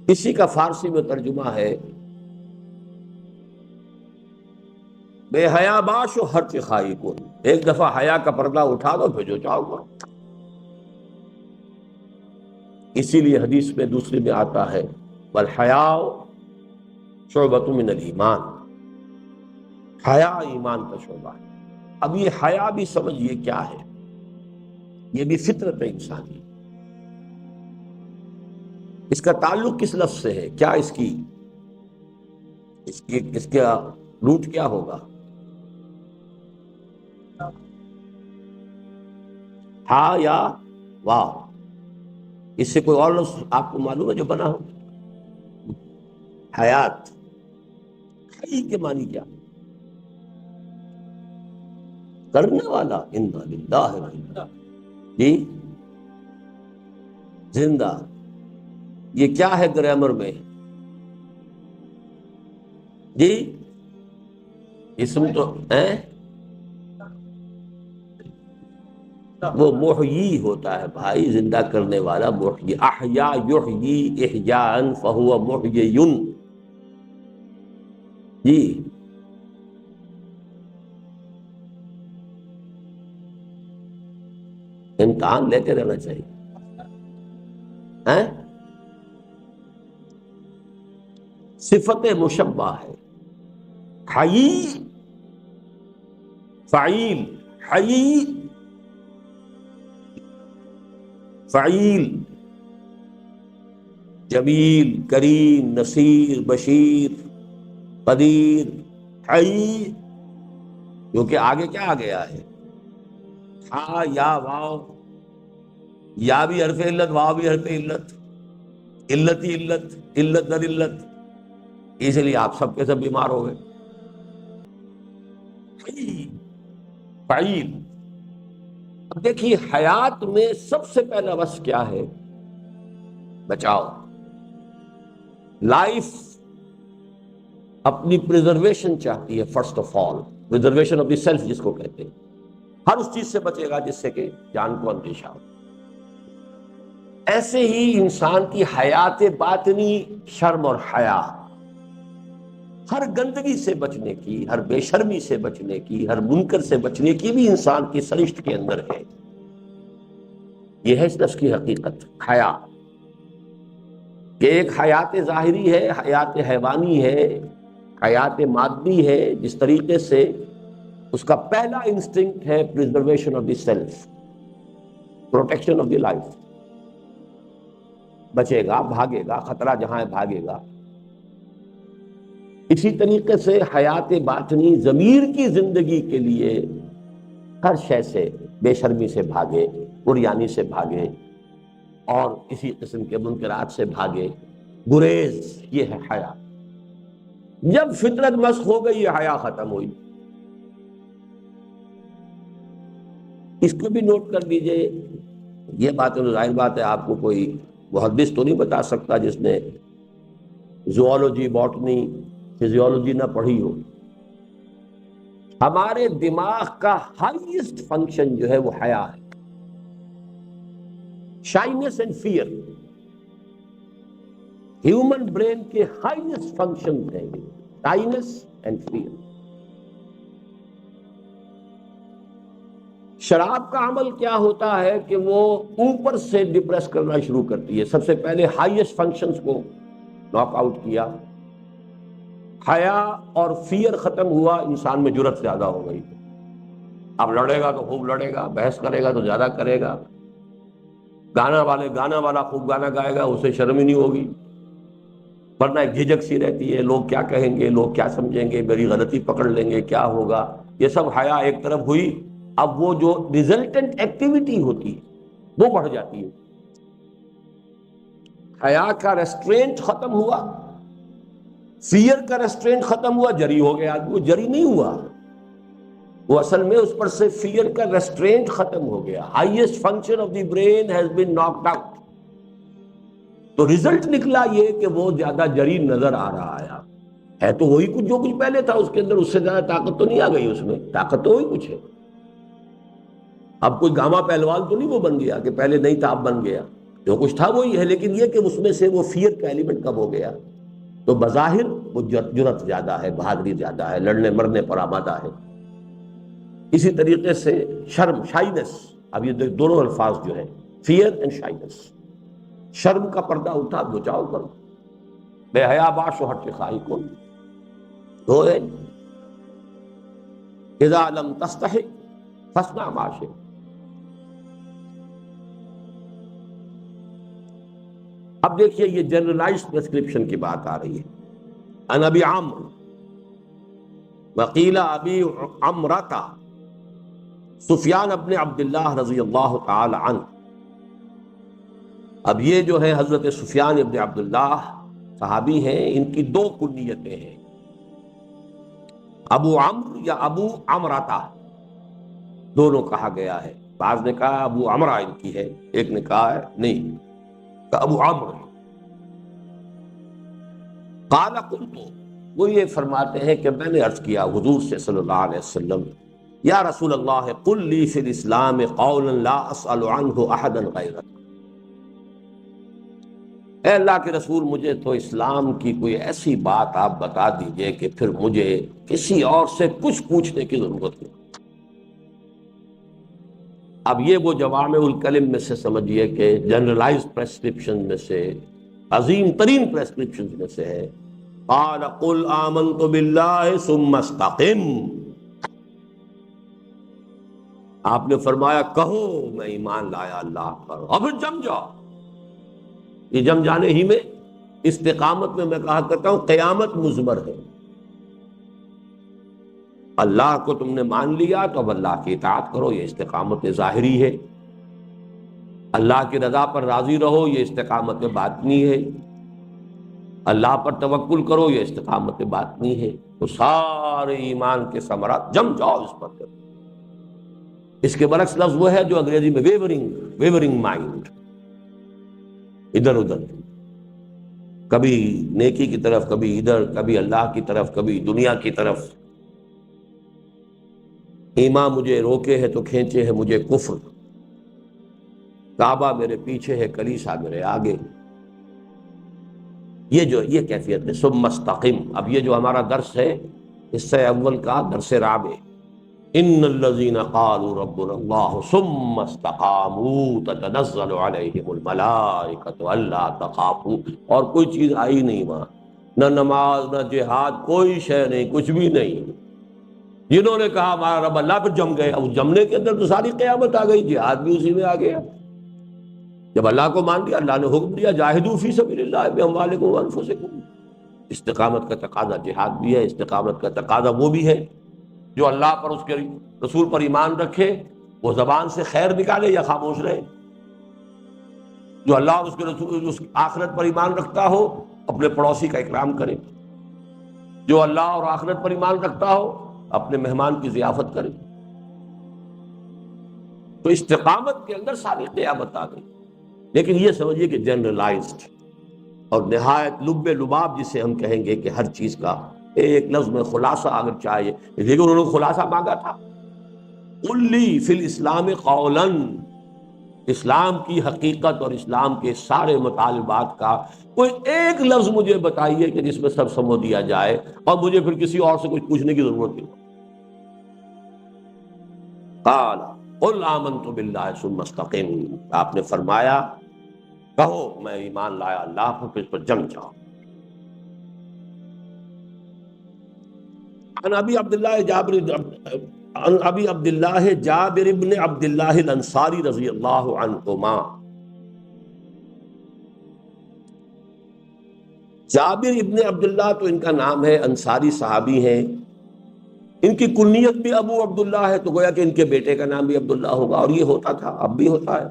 اسی کا فارسی میں ترجمہ ہے بے حیا باش و ہر چخائی کو، ایک دفعہ حیا کا پردہ اٹھا دو پھر جو چاہو کرو. اسی لیے حدیث میں دوسری میں آتا ہے والحیاء شعبۃ من الایمان، حیا ایمان کا شعبہ ہے. اب یہ حیا بھی سمجھیے کیا ہے، یہ بھی فطرت انسانی. اس کا تعلق کس لفظ سے ہے، کیا اس کا روٹ کیا ہوگا؟ ہا یا واو؟ اس سے کوئی اور لفظ آپ کو معلوم ہے جو بنا ہو؟ حیات، حی کے معنی کیا؟ کرنے والا، انا للہ و انا، جی زندہ. یہ کیا ہے گرامر میں؟ جی اسم تو وہ محیی ہوتا ہے بھائی، زندہ کرنے والا محیی. احیا یحیی احیاء فہو محیی. جی امتحان لیتے رہنا چاہیے. صفت مشبہ ہے، حی فعیل، حی فعیل، جمیل، کریم، نصیر، بشیر، قدیر، حی، جو کہ آگے کیا آ گیا ہے؟ ہا یا واو، یا بھی حرف علت، واو بھی حرف علت، علت ہی علت، علت در علت، اس لیے آپ سب کے سب بیمار ہو گئے۔ حی، فعیل۔ اب دیکھیے حیات میں سب سے پہلا وصف کیا ہے؟ بچاؤ، لائف اپنی پریزرویشن چاہتی ہے۔ First of all preservation of the self جس کو کہتے ہیں، ہر اس چیز سے بچے گا جس سے کہ جان کو اندیشہ ہو۔ ایسے ہی انسان کی حیات باطنی شرم اور حیا، ہر گندگی سے بچنے کی، ہر بے شرمی سے بچنے کی، ہر منکر سے بچنے کی بھی انسان کی سرشت کے اندر ہے۔ یہ ہے اس نفس کی حقیقت، حیا، کہ ایک حیات ظاہری ہے، حیات حیوانی ہے، حیات مادی ہے، جس طریقے سے اس کا پہلا انسٹنکٹ ہے preservation of the self, protection of the life, بچے گا، بھاگے گا، خطرہ جہاں ہے بھاگے گا۔ اسی طریقے سے حیات باطنی ضمیر کی زندگی کے لیے ہر شے سے، بے شرمی سے بھاگے، عریانی سے بھاگے، اور اسی قسم کے منکرات سے بھاگے، گریز، یہ ہے حیا۔ جب فطرت مسخ ہو گئی، یہ حیا ختم ہوئی۔ اس کو بھی نوٹ کر لیجئے، یہ بات ظاہر بات ہے آپ کو کوئی محدث تو نہیں بتا سکتا جس نے زوالوجی، باٹنی، فزیولوجی نہ پڑھی ہو۔ ہمارے دماغ کا ہائیسٹ فنکشن جو ہے وہ حیا ہے، shyness and fear. Human brain کے ہائیسٹ فنکشن ہیں شائنس اینڈ فیئر۔ شراب کا عمل کیا ہوتا ہے کہ وہ اوپر سے ڈپریس کرنا شروع کرتی ہے۔ سب سے پہلے ہائیسٹ فنکشنز کو ناک آؤٹ کیا، حیا اور فیئر ختم ہوا، انسان میں جرأت زیادہ ہو گئی۔ اب لڑے گا تو خوب لڑے گا، بحث کرے گا تو زیادہ کرے گا، گانا والا خوب گانا گائے گا، اسے شرم ہی نہیں ہوگی، ورنہ ایک جھجک سی رہتی ہے، لوگ کیا کہیں گے، لوگ کیا سمجھیں گے، میری غلطی پکڑ لیں گے، کیا ہوگا۔ یہ سب حیا ایک طرف ہوئی۔ اب وہ جو ریزلٹنٹ ایکٹیویٹی ہوتی ہے وہ بڑھ جاتی ہے۔ حیا کا ریسٹرینٹ ختم ہوا، فیئر کا ریسٹرینٹ ختم ہوا، جری ہو گیا۔ وہ جری نہیں ہوا، وہ اصل میں اس پر سے فیئر کا ریسٹرینٹ ختم ہو گیا۔ Highest function of the brain has been knocked out. تو ریزلٹ نکلا یہ کہ وہ زیادہ جری نظر آ رہا ہے تو وہی کچھ جو کچھ پہلے تھا اس کے اندر، اس سے زیادہ طاقت تو نہیں آ گئی، اس میں طاقت تو وہی کچھ ہے۔ اب کوئی گاما پہلوان تو نہیں وہ بن گیا کہ پہلے نہیں تھا اب بن گیا، جو کچھ تھا وہی ہے، لیکن یہ کہ اس میں سے وہ فیئر کا ایلیمنٹ کب ہو گیا، تو بظاہر وہ جرأت زیادہ ہے، بہادری زیادہ ہے، لڑنے مرنے پر آمادہ ہے۔ اسی طریقے سے شرم، شائنس، اب یہ دونوں الفاظ جو ہیں، فیئر اینڈ شائنس، شرم کا پردہ اٹھا، بچاؤ کرو، بے حیا باش و ہٹ خواہی کن تو ہے، اذا لم تستحی فاصنع ما شئت۔ اب دیکھیے یہ جنرلائزڈ پرسکرپشن کی بات آ رہی ہے۔ ان ابی عمرو وقیل ابی عمرتا، سفیان ابن عبداللہ رضی اللہ تعالی عنہ۔ اب یہ جو ہے حضرت سفیان ابن عبداللہ صحابی ہیں، ان کی دو کنیتیں ہیں، ابو عمرو یا ابو عمرتا، دونوں کہا گیا ہے۔ بعض نے کہا ابو عمرہ ان کی ہے، ایک نے کہا ہے نہیں، کہ ابو عمرو۔ قال قلت، وہ یہ فرماتے ہیں کہ میں نے عرض کیا حضور سے صلی اللہ علیہ وسلم، یا رسول اللہ قل لی فی الاسلام قولا لا اسأل عنہ احدا غیرک، اے اللہ کے رسول مجھے تو اسلام کی کوئی ایسی بات آپ بتا دیجئے کہ پھر مجھے کسی اور سے کچھ پوچھنے کی ضرورت نہیں۔ اب یہ وہ جوامع الکلم میں سے سمجھیے کہ جنرلائزڈ پریسکرپشن میں سے، عظیم ترین پریسکرپشن میں سے ہے، قال قل آمنت باللہ ثم استقم، آپ نے فرمایا کہو میں ایمان لایا اللہ پر، اور پھر جم جاؤ۔ یہ جم جانے ہی میں استقامت میں کہا کرتا ہوں قیامت مضمر ہے. اللہ کو تم نے مان لیا تو اب اللہ کی اطاعت کرو، یہ استقامت ظاہری ہے. اللہ کی رضا پر راضی رہو، یہ استقامت باطنی ہے. اللہ پر توکل کرو، یہ استقامت باطنی ہے. تو سارے ایمان کے ثمرات جم جاؤ اس پر کرو. اس کے برعکس لفظ وہ ہے جو انگریزی میں ویورنگ مائنڈ، ادھر ادھر، کبھی نیکی کی طرف، کبھی ادھر، کبھی اللہ کی طرف، کبھی دنیا کی طرف. ایمان مجھے روکے ہے تو کھینچے ہے مجھے کفر، کعبہ میرے پیچھے ہے کلیسا میرے آگے. یہ کیفیت ہے. ثم استقم. اب یہ جو ہمارا درس ہے حصہ اول کا درس رابع، ان الذین قالوا ربنا اللہ ثم استقاموا تتنزل علیہم الملائکۃ الا تخافوا. اور کوئی چیز آئی نہیں وہاں، نہ نماز، نہ جہاد، کوئی شے نہیں، کچھ بھی نہیں. جنہوں نے کہا ہمارا رب اللہ، پھر جم گئے. اب جمنے کے اندر تو ساری قیامت آ گئی، جہاد بھی اسی میں آ گیا. جب اللہ کو مان لیا، اللہ نے حکم دیا جاہدوا فی سبیل اللہ باموالکم وانفسکم. استقامت کا تقاضا جہاد بھی ہے، استقامت کا تقاضا وہ بھی ہے جو اللہ پر، اس کے رسول پر ایمان رکھے، وہ زبان سے خیر نکالے یا خاموش رہے. جو اللہ اور اس کے رسول، اس آخرت پر ایمان رکھتا ہو، اپنے پڑوسی کا اکرام کرے. جو اللہ اور آخرت پر ایمان رکھتا ہو، اپنے مہمان کی ضیافت کرے. تو استقامت کے اندر ساری قیامت آ گئی. لیکن یہ سمجھیے کہ جنرلائزڈ اور نہایت لب لباب، جسے ہم کہیں گے کہ ہر چیز کا ایک لفظ میں خلاصہ اگر چاہیے، لیکن انہوں نے خلاصہ مانگا تھا. قل لی فی الاسلام قولا، اسلام کی حقیقت اور اسلام کے سارے مطالبات کا کوئی ایک لفظ مجھے بتائیے کہ جس میں سب سمجھ دیا جائے اور مجھے پھر کسی اور سے کچھ پوچھنے کی ضرورت نہیں. قال قل آمنت باللہ ثم استقم. آپ نے فرمایا کہو میں ایمان لایا اللہ پر، پھر اس پر جم جاؤ. عن ابی عبداللہ جابر ابن عبداللہ الانصاری رضی اللہ عنہما. جابر ابن عبداللہ تو ان کا نام ہے، انصاری صحابی ہیں. ان کی کنیت بھی ابو عبداللہ ہے، تو گویا کہ ان کے بیٹے کا نام بھی عبداللہ ہوگا. اور یہ ہوتا تھا، اب بھی ہوتا ہے،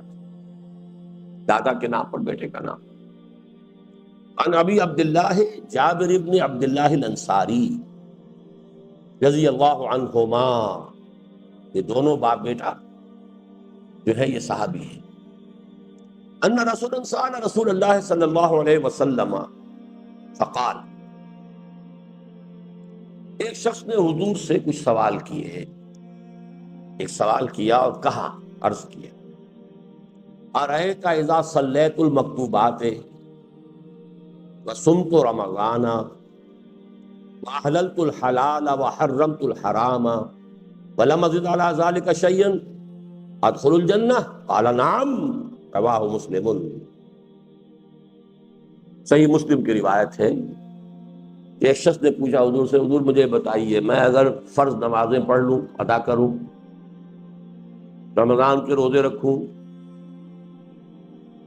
دادا کے نام پر بیٹے کا نام. عن ابی عبداللہ جابر ابن عبداللہ الانصاری رضی اللہ عنہما. یہ دونوں باپ بیٹا جو ہے یہ صحابی ہیں. ان رسول سأل رسول اللہ صلی اللہ علیہ وسلم فقال. ایک شخص نے حضور سے کچھ سوال کیے، ایک سوال کیا اور کہا، عرض کیا، ارأیت اذا صلیت المکتوبات وصمت رمضان واحللت الحلال وحرمت الحرام ولم ازد على ذلك شيئا ادخل الجنہ؟ قال نعم. رواہ مسلم. صحیح مسلم کی روایت ہے کہ ایک شخص نے پوچھا حضور سے، حضور مجھے بتائیے میں اگر فرض نمازیں پڑھ لوں، ادا کروں، رمضان کے روزے رکھوں،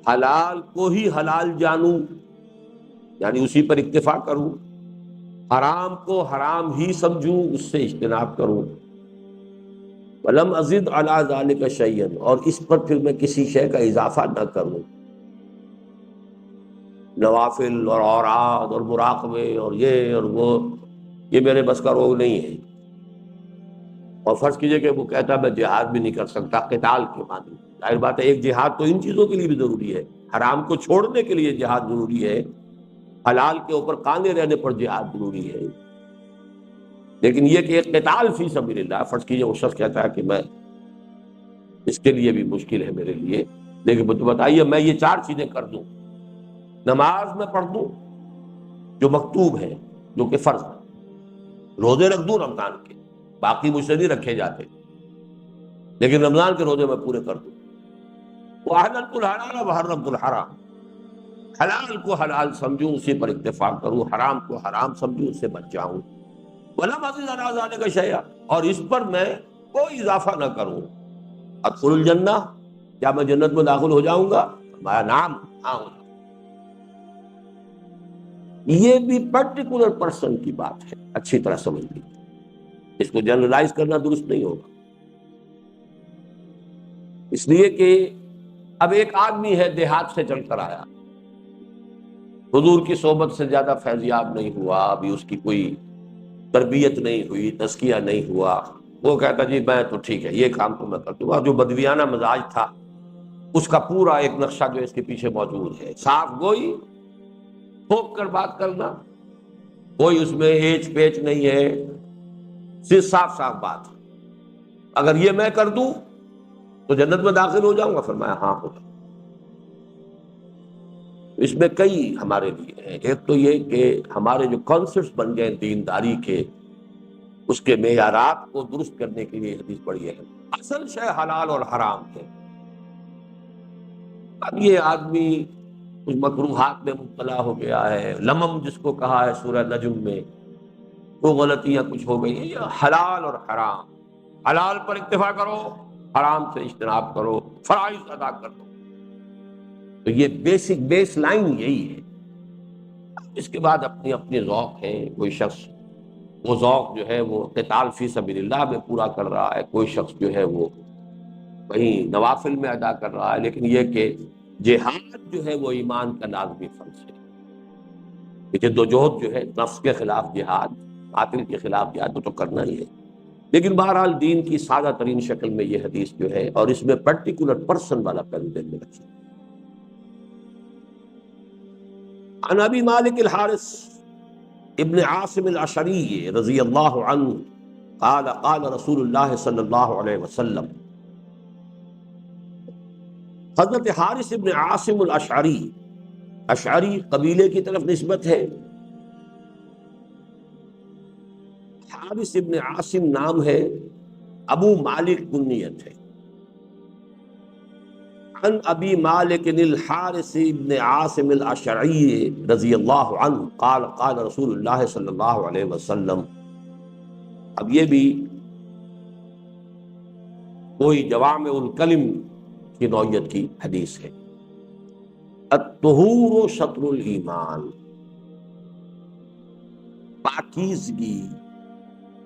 حلال کو ہی حلال جانوں، یعنی اسی پر اکتفا کروں، حرام کو حرام ہی سمجھوں، اس سے اجتناب کروں، ولم ازد علی ذلک شیئا، اور اس پر پھر میں کسی شے کا اضافہ نہ کروں، نوافل اور اوراد اور مراقبے اور یہ اور وہ، یہ میرے بس کا روگ نہیں ہے. اور فرض کیجئے کہ وہ کہتا میں جہاد بھی نہیں کر سکتا قتال کے معنی. ظاہر بات ہے ایک جہاد تو ان چیزوں کے لیے بھی ضروری ہے، حرام کو چھوڑنے کے لیے جہاد ضروری ہے، حلال کے اوپر قانے رہنے پر جہاد ضروری ہے. لیکن یہ کہ ایک قتال فی سبیل اللہ، فرض کیجئے وہ شخص کہتا ہے کہ میں اس کے لیے بھی مشکل ہے میرے لیے، لیکن بتائیے میں یہ 4 چیزیں کر دوں، نماز میں پڑھ دوں جو مکتوب ہے، جو کہ فرض ہے، روزے رکھ دوں رمضان کے، باقی مجھ سے نہیں رکھے جاتے لیکن رمضان کے روزے میں پورے کر دوں، وَأَحْلَلْتُ الْحَلَالَ وَحَرَّمْتُ الْحَرَامَ، حلال کو حلال سمجھوں اسی پر اکتفا کروں، حرام کو حرام سمجھوں اس سے بچ جاؤں، وَلَمْ أَزِدْ عَلَىٰ ذَلِكَ شَيْئًا، اور اس پر میں کوئی اضافہ نہ کروں. ادخل الجنہ، کیا میں جنت میں داخل ہو جاؤں گا؟ فرمایا نعم، ہاں ہو جاؤں. یہ بھی پرٹیکولر پرسن کی بات ہے، اچھی طرح سمجھ لیجیے، اس کو جنرلائز کرنا درست نہیں ہوگا۔ اس لیے کہ اب ایک آدمی ہے دیہات سے چل کر آیا، حضور کی صحبت سے زیادہ فیضیاب نہیں ہوا، ابھی اس کی کوئی تربیت نہیں ہوئی، تزکیہ نہیں ہوا، وہ کہتا جی میں تو ٹھیک ہے یہ کام تو میں کر دوں گا۔ جو بدویانہ مزاج تھا اس کا پورا ایک نقشہ جو اس کے پیچھے موجود ہے، صاف گوئی، ٹھوک کر بات کرنا، کوئی اس میں ایچ پیچ نہیں ہے، صرف صاف صاف بات ہے۔ اگر یہ میں کر دوں تو جنت میں داخل ہو جاؤں گا؟ فرمایا ہاں ہو جاؤں۔ اس میں کئی ہمارے لیے ہیں، ایک تو یہ کہ ہمارے جو کانسیپٹس بن گئے دینداری کے، اس کے معیارات کو درست کرنے کے لیے حدیث پڑھی ہے۔ اصل شے حلال اور حرام ہے۔ اب یہ آدمی کچھ مکروہات میں مبتلا ہو گیا ہے، لمم جس کو کہا ہے سورہ نجم میں، وہ غلطیاں کچھ ہو گئی ہیں۔ یہ حلال اور حرام، حلال پر اکتفا کرو، حرام سے اجتناب کرو، فرائض ادا کر دو، تو یہ بیسک بیس لائن یہی ہے۔ اس کے بعد اپنی اپنی ذوق ہیں، کوئی شخص وہ ذوق جو ہے وہ قتال فی سبیل اللہ میں پورا کر رہا ہے، کوئی شخص جو ہے وہ کہیں نوافل میں ادا کر رہا ہے، لیکن یہ کہ جہاد جو ہے وہ ایمان کا لازمی فرض ہے۔ کہ جدوجہد جو ہے نفس کے خلاف جہاد، باطل کے خلاف جہاد، وہ تو کرنا ہی ہے۔ لیکن بہرحال دین کی سادہ ترین شکل میں یہ حدیث جو ہے، اور اس میں پرٹیکولر پرسن والا پہلو دین میں رکھیں۔ عن ابی مالک الحارث ابن عاصم الاشعری رضی اللہ عنہ قال قال رسول اللہ صلی اللہ علیہ وسلم، حضرت حارث ابن عاصم الاشعری، اشعری قبیلے کی طرف نسبت ہے، حارث ابن عاصم نام ہے، ابو مالک کنیت ہے۔ عن ابی مالک الحارث ابن عاصم الاشعری رضی اللہ عنہ قال قال رسول اللہ صلی اللہ علیہ وسلم۔ اب یہ بھی کوئی جوامع الکلم کی نوعیت کی حدیث ہے۔ الطہور شطر الایمان، پاکیزگی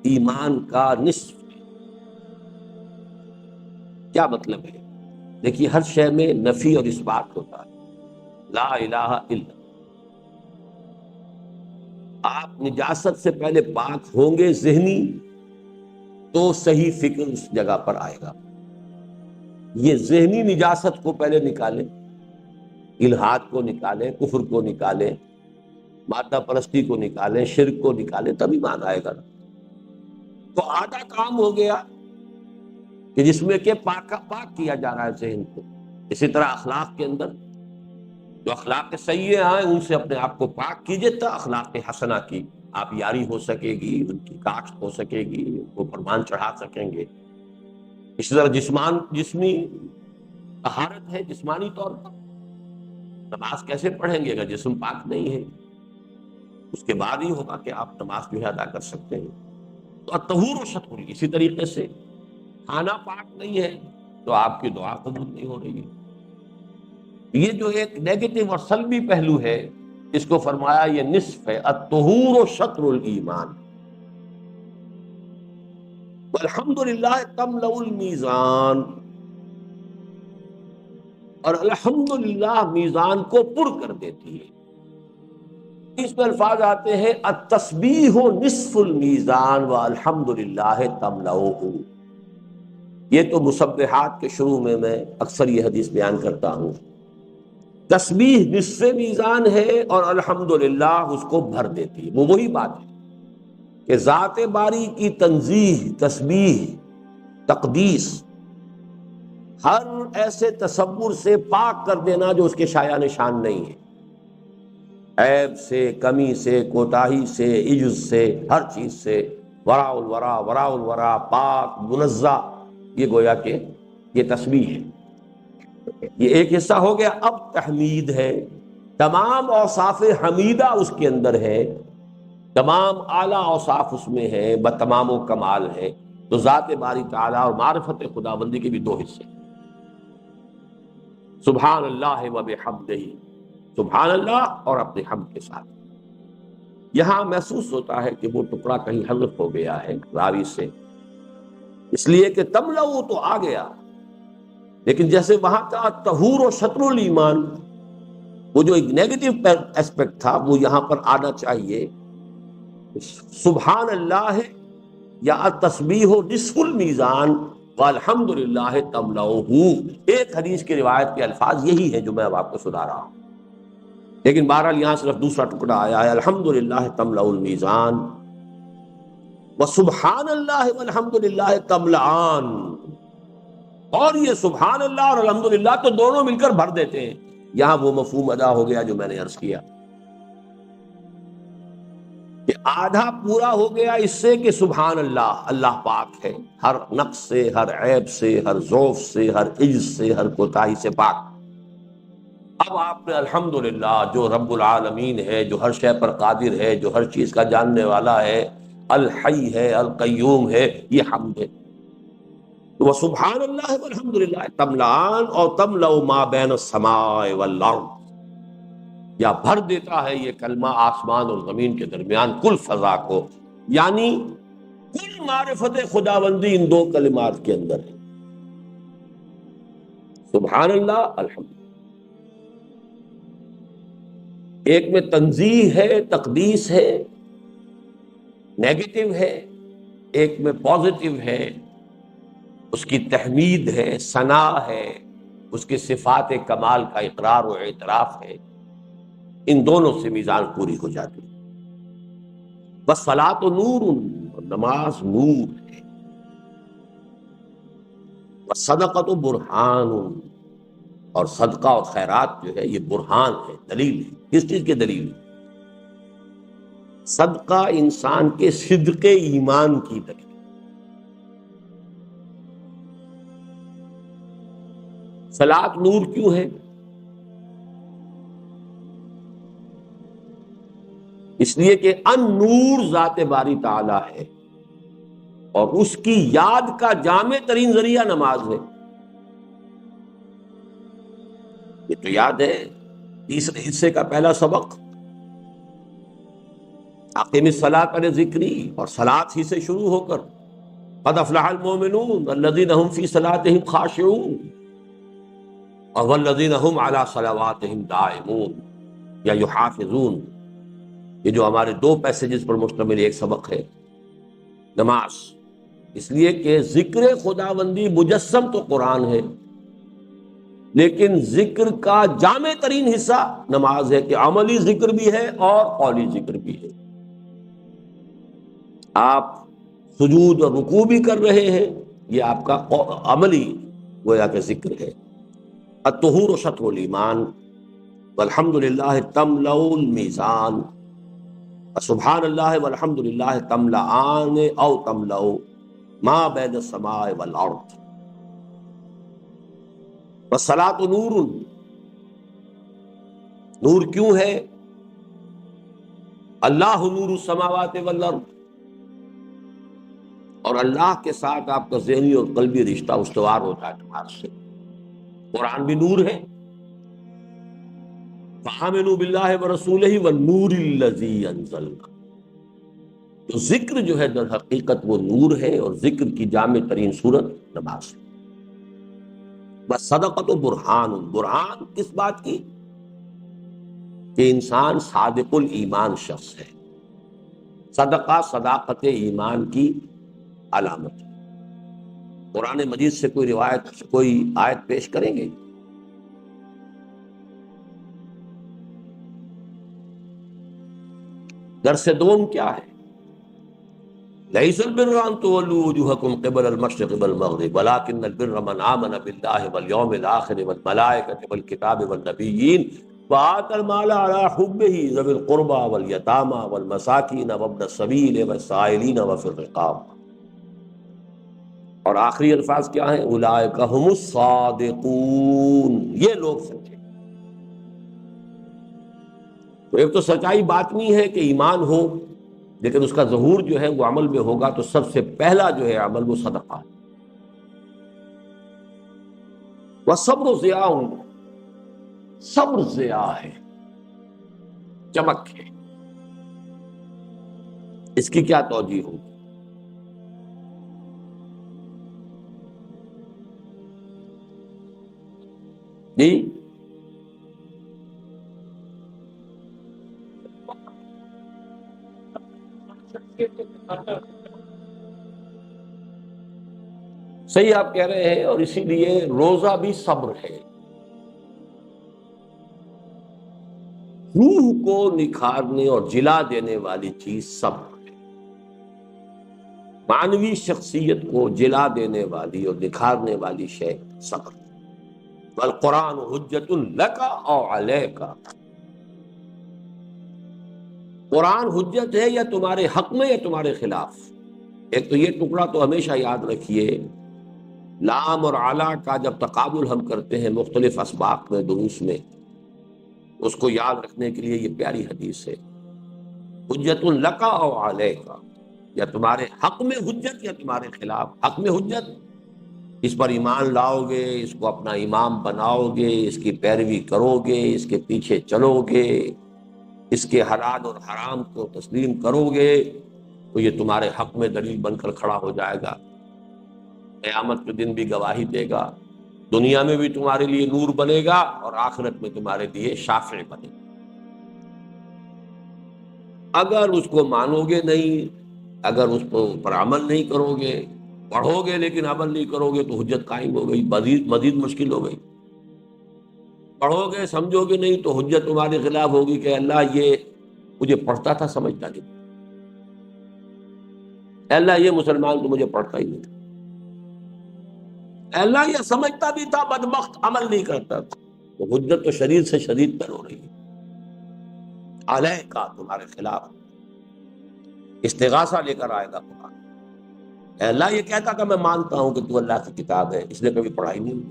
ایمان کا نصف ہے۔ کیا مطلب ہے؟ دیکھیے ہر شے میں نفی اور اثبات ہوتا ہے، لا الہ الا اللہ۔ آپ نجاست سے پہلے پاک ہوں گے ذہنی، تو صحیح فکر اس جگہ پر آئے گا۔ یہ ذہنی نجاست کو پہلے نکالیں، الحاد کو نکالیں، کفر کو نکالیں، مادہ پرستی کو نکالیں، شرک کو نکالیں، تب ایمان آئے گا۔ تو آدھا کام ہو گیا کہ جس میں کہ پاک کیا جا رہا ہے ذہن کو۔ اسی طرح اخلاق کے اندر جو اخلاق سیئے ہیں ان سے اپنے آپ کو پاک کیجئے، تو اخلاق حسنہ کی آپ یاری ہو سکے گی، ان کی کاشت ہو سکے گی، ان کو فرمان چڑھا سکیں گے۔ اسی طرح جسمی طہارت ہے، جسمانی طور پر نماز کیسے پڑھیں گے اگر جسم پاک نہیں ہے؟ اس کے بعد ہی ہوگا کہ آپ نماز جو ہے ادا کر سکتے ہیں۔ تو الطہور و شطر، اسی طریقے سے کھانا پاک نہیں ہے تو آپ کی دعا قبول نہیں ہو رہی ہے۔ یہ جو ایک نیگیٹو اور سلبی پہلو ہے، اس کو فرمایا یہ نصف ہے، الطہور و شطر الایمان۔ والحمدللہ تملأ المیزان، اور الحمدللہ میزان کو پر کر دیتی ہے۔ اس میں الفاظ آتے ہیں التسبیح نصف المیزان والحمدللہ تملأہ۔ یہ تو مسبحات کے شروع میں اکثر یہ حدیث بیان کرتا ہوں۔ تسبیح نصف میزان ہے اور الحمدللہ اس کو بھر دیتی ہے۔ وہ وہی بات ہے کہ ذات باری کی تنزیہ، تسبیح، تقدیس، ہر ایسے تصور سے پاک کر دینا جو اس کے شایع نشان نہیں ہے، عیب سے، کمی سے، کوتاہی سے، عجز سے، ہر چیز سے، وراء الورا، وراء الورا، پاک منزہ، یہ گویا کہ یہ تسبیح ہے۔ یہ ایک حصہ ہو گیا۔ اب تحمید ہے، تمام اوصاف حمیدہ اس کے اندر ہے، تمام اعلیٰ اوصاف اس میں ہے، بتمام و کمال ہے۔ تو ذات باری تعالیٰ اور معرفت خداوندی کے بھی دو حصے، سبحان اللہ و بحمدہ، سبحان اللہ اور اپنے حمد کے ساتھ۔ یہاں محسوس ہوتا ہے کہ وہ ٹکڑا کہیں حذف ہو گیا ہے راوی سے، اس لیے کہ تملؤ تو آ گیا، لیکن جیسے وہاں کا طہور و شطر الایمان، وہ جو ایک نیگیٹو ایسپیکٹ تھا، وہ یہاں پر آنا چاہیے۔ سبحان اللہ یا التسبیح نصف المیزان والحمد للہ تملؤہ، ایک حدیث کی روایت کے الفاظ یہی ہے جو میں اب آپ کو سنا رہا ہوں، لیکن بہرحال یہاں صرف دوسرا ٹکڑا آیا ہے، الحمد للہ تملأ المیزان وسبحان اللہ والحمد للہ تملأان، اور یہ سبحان اللہ اور الحمدللہ تو دونوں مل کر بھر دیتے ہیں۔ یہاں وہ مفہوم ادا ہو گیا جو میں نے عرض کیا کہ آدھا پورا ہو گیا اس سے کہ سبحان اللہ، اللہ پاک ہے ہر نقص سے، ہر عیب سے، ہر ضعف سے، ہر عجز سے، ہر کوتاہی سے پاک۔ اب آپ نے الحمدللہ جو رب العالمین ہے، جو ہر شے پر قادر ہے، جو ہر چیز کا جاننے والا ہے، الحی ہے، القیوم ہے، یہ حمد ہے۔ وہ سبحان اللہ والحمدللہ تملان، اور تملأ ما بین السماء والارض، یا بھر دیتا ہے یہ کلمہ آسمان اور زمین کے درمیان کل فضا کو، یعنی کل معرفت خداوندی ان دو کلمات کے اندر ہے، سبحان اللہ الحمد۔ ایک میں تنزیہ ہے، تقدیس ہے، نیگیٹو ہے، ایک میں پازیٹو ہے، اس کی تحمید ہے، ثنا ہے، اس کے صفات کمال کا اقرار و اعتراف ہے، ان دونوں سے میزان پوری ہو جاتی ہے۔ والصلاۃ نور، اور نماز نور ہے، والصدقۃ برہان، اور صدقہ اور خیرات جو ہے یہ برہان ہے، دلیل ہے۔ کس چیز کی دلیل ہے؟ صدقہ انسان کے صدق ایمان کی دلیل۔ صلاۃ نور کیوں ہے؟ اس لیے کہ ان نور ذات باری تعالی ہے، اور اس کی یاد کا جامع ترین ذریعہ نماز ہے۔ یہ تو یاد ہے تیسرے حصے کا پہلا سبق، اقیم الصلاۃ علی ذکری، اور صلاۃ ہی سے شروع ہو کر قد افلح المؤمنون الذین هم فی صلاتهم خاشعون، اور والذین هم علی صلواتهم دائمون یا یحافظون، یہ جو ہمارے دو پیسیجز پر مشتمل ایک سبق ہے نماز، اس لیے کہ ذکر خداوندی مجسم تو قرآن ہے، لیکن ذکر کا جامع ترین حصہ نماز ہے، کہ عملی ذکر بھی ہے اور قولی ذکر بھی ہے۔ آپ سجود اور رکوع بھی کر رہے ہیں، یہ آپ کا عملی گویا کہ ذکر ہے۔ الطہور شطر الایمان والحمد للہ تملأ المیزان، سبحان اللہ والحمد للہ تملأان او تملأ ما بین السماء والارض، والصلاۃ نور، نور کیوں ہے؟ اللہ نور السماوات والارض، اور اللہ کے ساتھ آپ کا ذہنی اور قلبی رشتہ استوار ہوتا ہے نماز سے۔ قرآن بھی نور ہے، فآمنوا باللہ ورسولہ والنور الذی انزلنا، تو ذکر جو ہے در حقیقت وہ نور ہے، اور ذکر کی جامع ترین صورت نماز ہے۔ والصدقۃ برہان، برہان کس بات کی؟ کہ انسان صادق الایمان شخص ہے، صدقہ صداقت ایمان کی علامت ہے۔ قرآن مجید سے کوئی روایت، کوئی آیت پیش کریں گے؟ درس دوم کیا ہے؟ لیس البر ان تولوا وجوہکم قبل المشرق والمغرب ولکن البر من آمن باللہ والیوم الآخر والملائکۃ والکتاب والنبیین وآتى المال على حبه ذوي القربى واليتامى والمساکین وابن السبیل والسائلین وفی الرقاب، اور آخری الفاظ کیا ہیں؟ اولئک هم الصادقون، یہ لوگ سچے۔ تو ایک تو سچائی باطنی ہے کہ ایمان ہو، لیکن اس کا ظہور جو ہے وہ عمل میں ہوگا، تو سب سے پہلا جو ہے عمل وہ صدقہ ہے۔ وَالصَّبْرُ ضِيَاءٌ، صبر ضیاء ہے، چمک ہے۔ اس کی کیا توجیہ ہوگی؟ جی صحیح آپ کہہ رہے ہیں، اور اسی لیے روزہ بھی صبر ہے. روح کو نکھارنے اور جلا دینے والی چیز صبر ہے. معنوی شخصیت کو جلا دینے والی اور نکھارنے والی شے صبر. والقرآن حجت لک او علیک، قرآن حجت ہے یا تمہارے حق میں یا تمہارے خلاف. ایک تو یہ ٹکڑا تو ہمیشہ یاد رکھیے، لام اور اعلیٰ کا جب تقابل ہم کرتے ہیں مختلف اسباق میں دروس میں، اس کو یاد رکھنے کے لیے یہ پیاری حدیث ہے، حجت لک او علیک، یا تمہارے حق میں حجت یا تمہارے خلاف. حق میں حجت، اس پر ایمان لاؤ گے، اس کو اپنا امام بناؤ گے، اس کی پیروی کرو گے، اس کے پیچھے چلو گے، اس کے حلال اور حرام کو تسلیم کرو گے، تو یہ تمہارے حق میں دلیل بن کر کھڑا ہو جائے گا. قیامت کے دن بھی گواہی دے گا، دنیا میں بھی تمہارے لیے نور بنے گا، اور آخرت میں تمہارے لیے شافع بنے گا. اگر اس کو مانو گے نہیں، اگر اس پر عمل نہیں کرو گے، پڑھو گے لیکن عمل نہیں کرو گے، تو حجت قائم ہو گئی، مزید مشکل ہو گئی. پڑھو گے سمجھو گے نہیں تو حجت تمہارے خلاف ہوگی کہ اللہ یہ مجھے پڑھتا تھا سمجھتا نہیں، اللہ یہ مسلمان تو مجھے پڑھتا ہی نہیں تھا، اللہ یہ سمجھتا بھی تھا بدبخت عمل نہیں کرتا تھا. تو حجت تو شدید سے شدید تر ہو رہی ہے، علیہ کا تمہارے خلاف استغاثہ لے کر آئے گا قرآن. اے اللہ یہ کہتا تھا میں مانتا ہوں کہ تو اللہ کی کتاب ہے، اس نے کبھی پڑھائی نہیں ہوئی.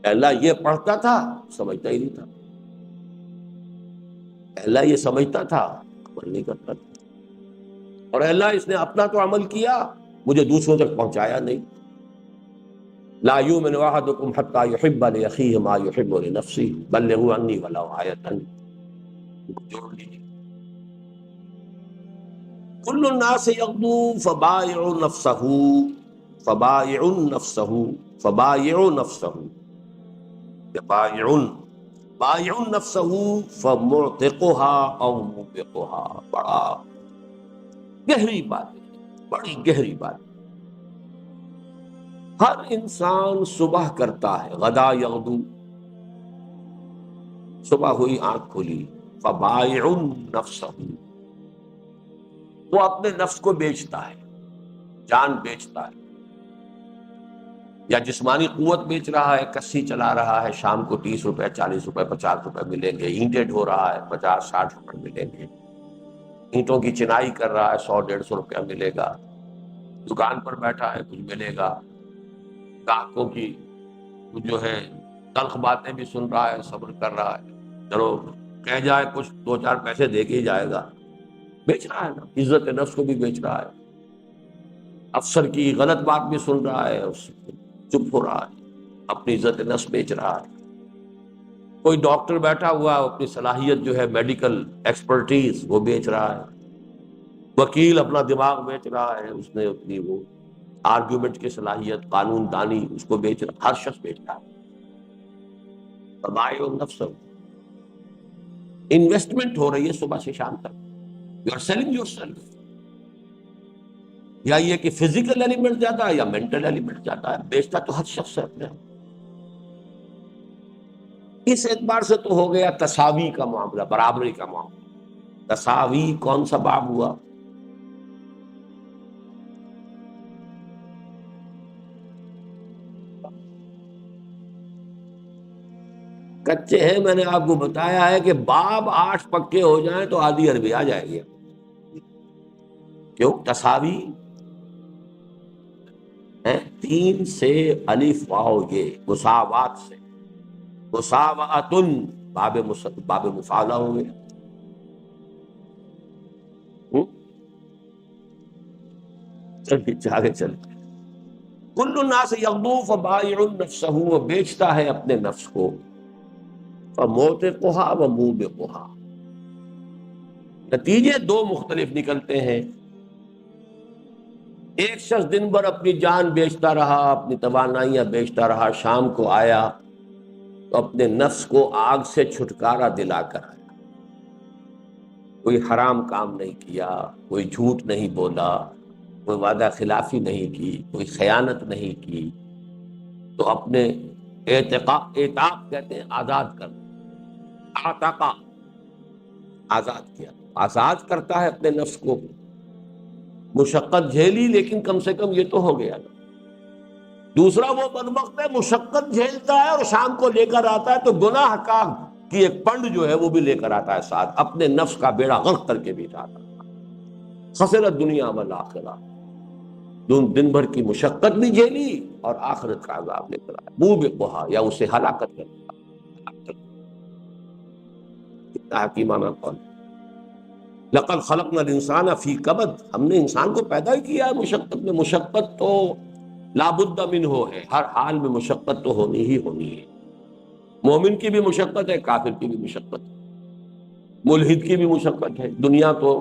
اے اللہ یہ پڑھتا تھا سمجھتا ہی نہیں تھا، اے اللہ یہ سمجھتا تھا عمل نہیں کرتا تھا، اور اے اللہ اس نے اپنا تو عمل کیا مجھے دوسروں تک پہنچایا نہیں. لا یؤمن احدکم حتی یحب لاخیہ ما یحب لنفسہ بلغوا عنی ولو آیۃ. جوڑ لیجیے، کل الناس یغدو فبائع نفسہ، فبائع نفسہ، فبائع نفسہ، بائع بائع نفسہ فمعتقها او موبقها. بڑا گہری بات ہے، بڑی گہری بات. ہر انسان صبح کرتا ہے، غدا یغدو، صبح ہوئی آنکھ کھولی، فبائع نفسہ، وہ اپنے نفس کو بیچتا ہے، جان بیچتا ہے، یا جسمانی قوت بیچ رہا ہے، کسی چلا رہا ہے، شام کو 30 روپے 40 روپے 50 روپے ملیں گے، اینٹیں ڈھو رہا ہے 50 60 روپے ملیں گے، اینٹوں کی چنائی کر رہا ہے 100 150 روپیہ ملے گا، دکان پر بیٹھا ہے کچھ ملے گا، گاہکوں کی جو ہے تلخ باتیں بھی سن رہا ہے، صبر کر رہا ہے، چلو کہہ جائے کچھ 2 4 پیسے دے کے ہی جائے گا. بیچ رہا ہے نا، عزت نفس کو بھی بیچ رہا ہے. افسر کی غلط بات بھی سن رہا ہے، چپ ہو رہا ہے، اپنی عزت نفس بیچ رہا ہے. کوئی ڈاکٹر بیٹھا ہوا اپنی صلاحیت جو ہے میڈیکل ایکسپرٹیز وہ بیچ رہا ہے. وکیل اپنا دماغ بیچ رہا ہے، اس نے اپنی وہ آرگیومنٹ کی صلاحیت، قانون دانی، اس کو بیچ رہا. ہر شخص بیچ رہا ہے. فرمائے نفس، انویسٹمنٹ ہو رہی ہے صبح سے شام تک. You are selling yourself. یا یہ کہ فزیکل ایلیمنٹ زیادہ ہے یا مینٹل ایلیمنٹ زیادہ ہے، بیچتا تو ہر شخص ہے اپنے. اس اعتبار سے تو ہو گیا تساوی کا معاملہ، برابری کا معاملہ. تساوی کون سا باب ہوا؟ کچے ہیں، میں نے آپ کو بتایا ہے کہ باب 8 پکے ہو جائیں تو آدھی عربی آ جائے گی. کیوں؟ تساوی ہے 3 سے الف واو، یہ مساوات سے، مساواتن باب مفاعلہ ہو گیا. چلیے آگے چلیں. کل الناس یغدو فبائع نفسہ، وہ بیچتا ہے اپنے نفس کو، فموتقها وموبقها، نتیجے دو مختلف نکلتے ہیں. ایک شخص دن بھر اپنی جان بیچتا رہا، اپنی توانائیاں بیچتا رہا، شام کو آیا تو اپنے نفس کو آگ سے چھٹکارا دلا کر آیا. کوئی حرام کام نہیں کیا، کوئی جھوٹ نہیں بولا، کوئی وعدہ خلافی نہیں کی، کوئی خیانت نہیں کی، تو اپنے اعتاق کہتے ہیں آزاد کر، آتاقا، آزاد کیا. آزاد کرتا ہے اپنے نفس کو، مشقت جھیلی لیکن کم سے کم یہ تو ہو گیا نا. دوسرا وہ بدبخت ہے مشقت جھیلتا ہے اور شام کو لے کر آتا ہے تو گناہ کا کی ایک پنڈ جو ہے وہ بھی لے کر آتا ہے ساتھ، اپنے نفس کا بیڑا غرق کر کے بھی جاتا ہے. خسرت دنیا والآخرہ، دن بھر کی مشقت بھی جھیلی اور آخرت کا عذاب لے کر آیا. منہ بے قہا، یا اسے ہلاکت کر دیا. کتنا حکیمانہ قول. لقد خلقنا الانسان فی کبد، ہم نے انسان کو پیدا ہی کیا ہے مشقت میں. مشقت تو لابد منہ ہے، ہر حال میں مشقت تو ہونی ہی ہونی ہے. مومن کی بھی مشقت ہے، کافر کی بھی مشقت ہے، ملحد کی بھی مشقت ہے. دنیا تو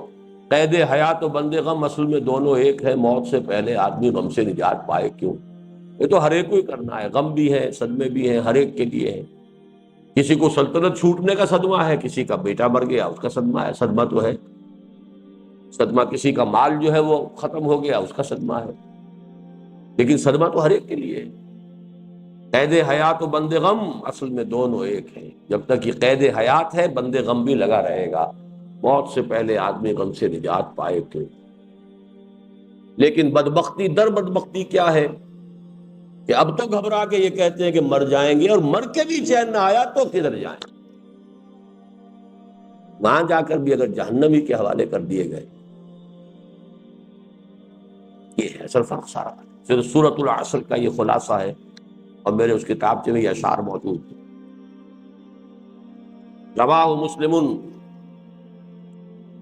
قید حیات و بند غم اصل میں دونوں ایک ہے. موت سے پہلے آدمی غم سے نجات پائے. کیوں؟ یہ تو ہر ایک کو ہی کرنا ہے. غم بھی ہے، صدمے بھی ہیں، ہر ایک کے لیے ہے. کسی کو سلطنت چھوٹنے کا صدمہ ہے، کسی کا بیٹا مر گیا اس کا صدمہ ہے. صدمہ تو ہے صدمہ، کسی کا مال جو ہے وہ ختم ہو گیا اس کا صدمہ ہے. لیکن صدمہ تو ہر ایک کے لیے ہے. قید حیات و بند غم اصل میں دونوں ایک ہیں. جب تک یہ قید حیات ہے بند غم بھی لگا رہے گا. موت سے پہلے آدمی غم سے نجات پائے. کیوں؟ لیکن بدبختی در بدبختی کیا ہے کہ اب تو گھبرا کے یہ کہتے ہیں کہ مر جائیں گے، اور مر کے بھی چین نہ آیا تو کدھر جائیں. وہاں جا کر بھی اگر جہنمی کے حوالے کر دیے گئے. یہ ہے اصل فرق سارا. پھر سورۃ العصر کا یہ خلاصہ ہے، اور میرے اس کتاب میں یہ اشعار موجود ہیں. رواہ مسلم،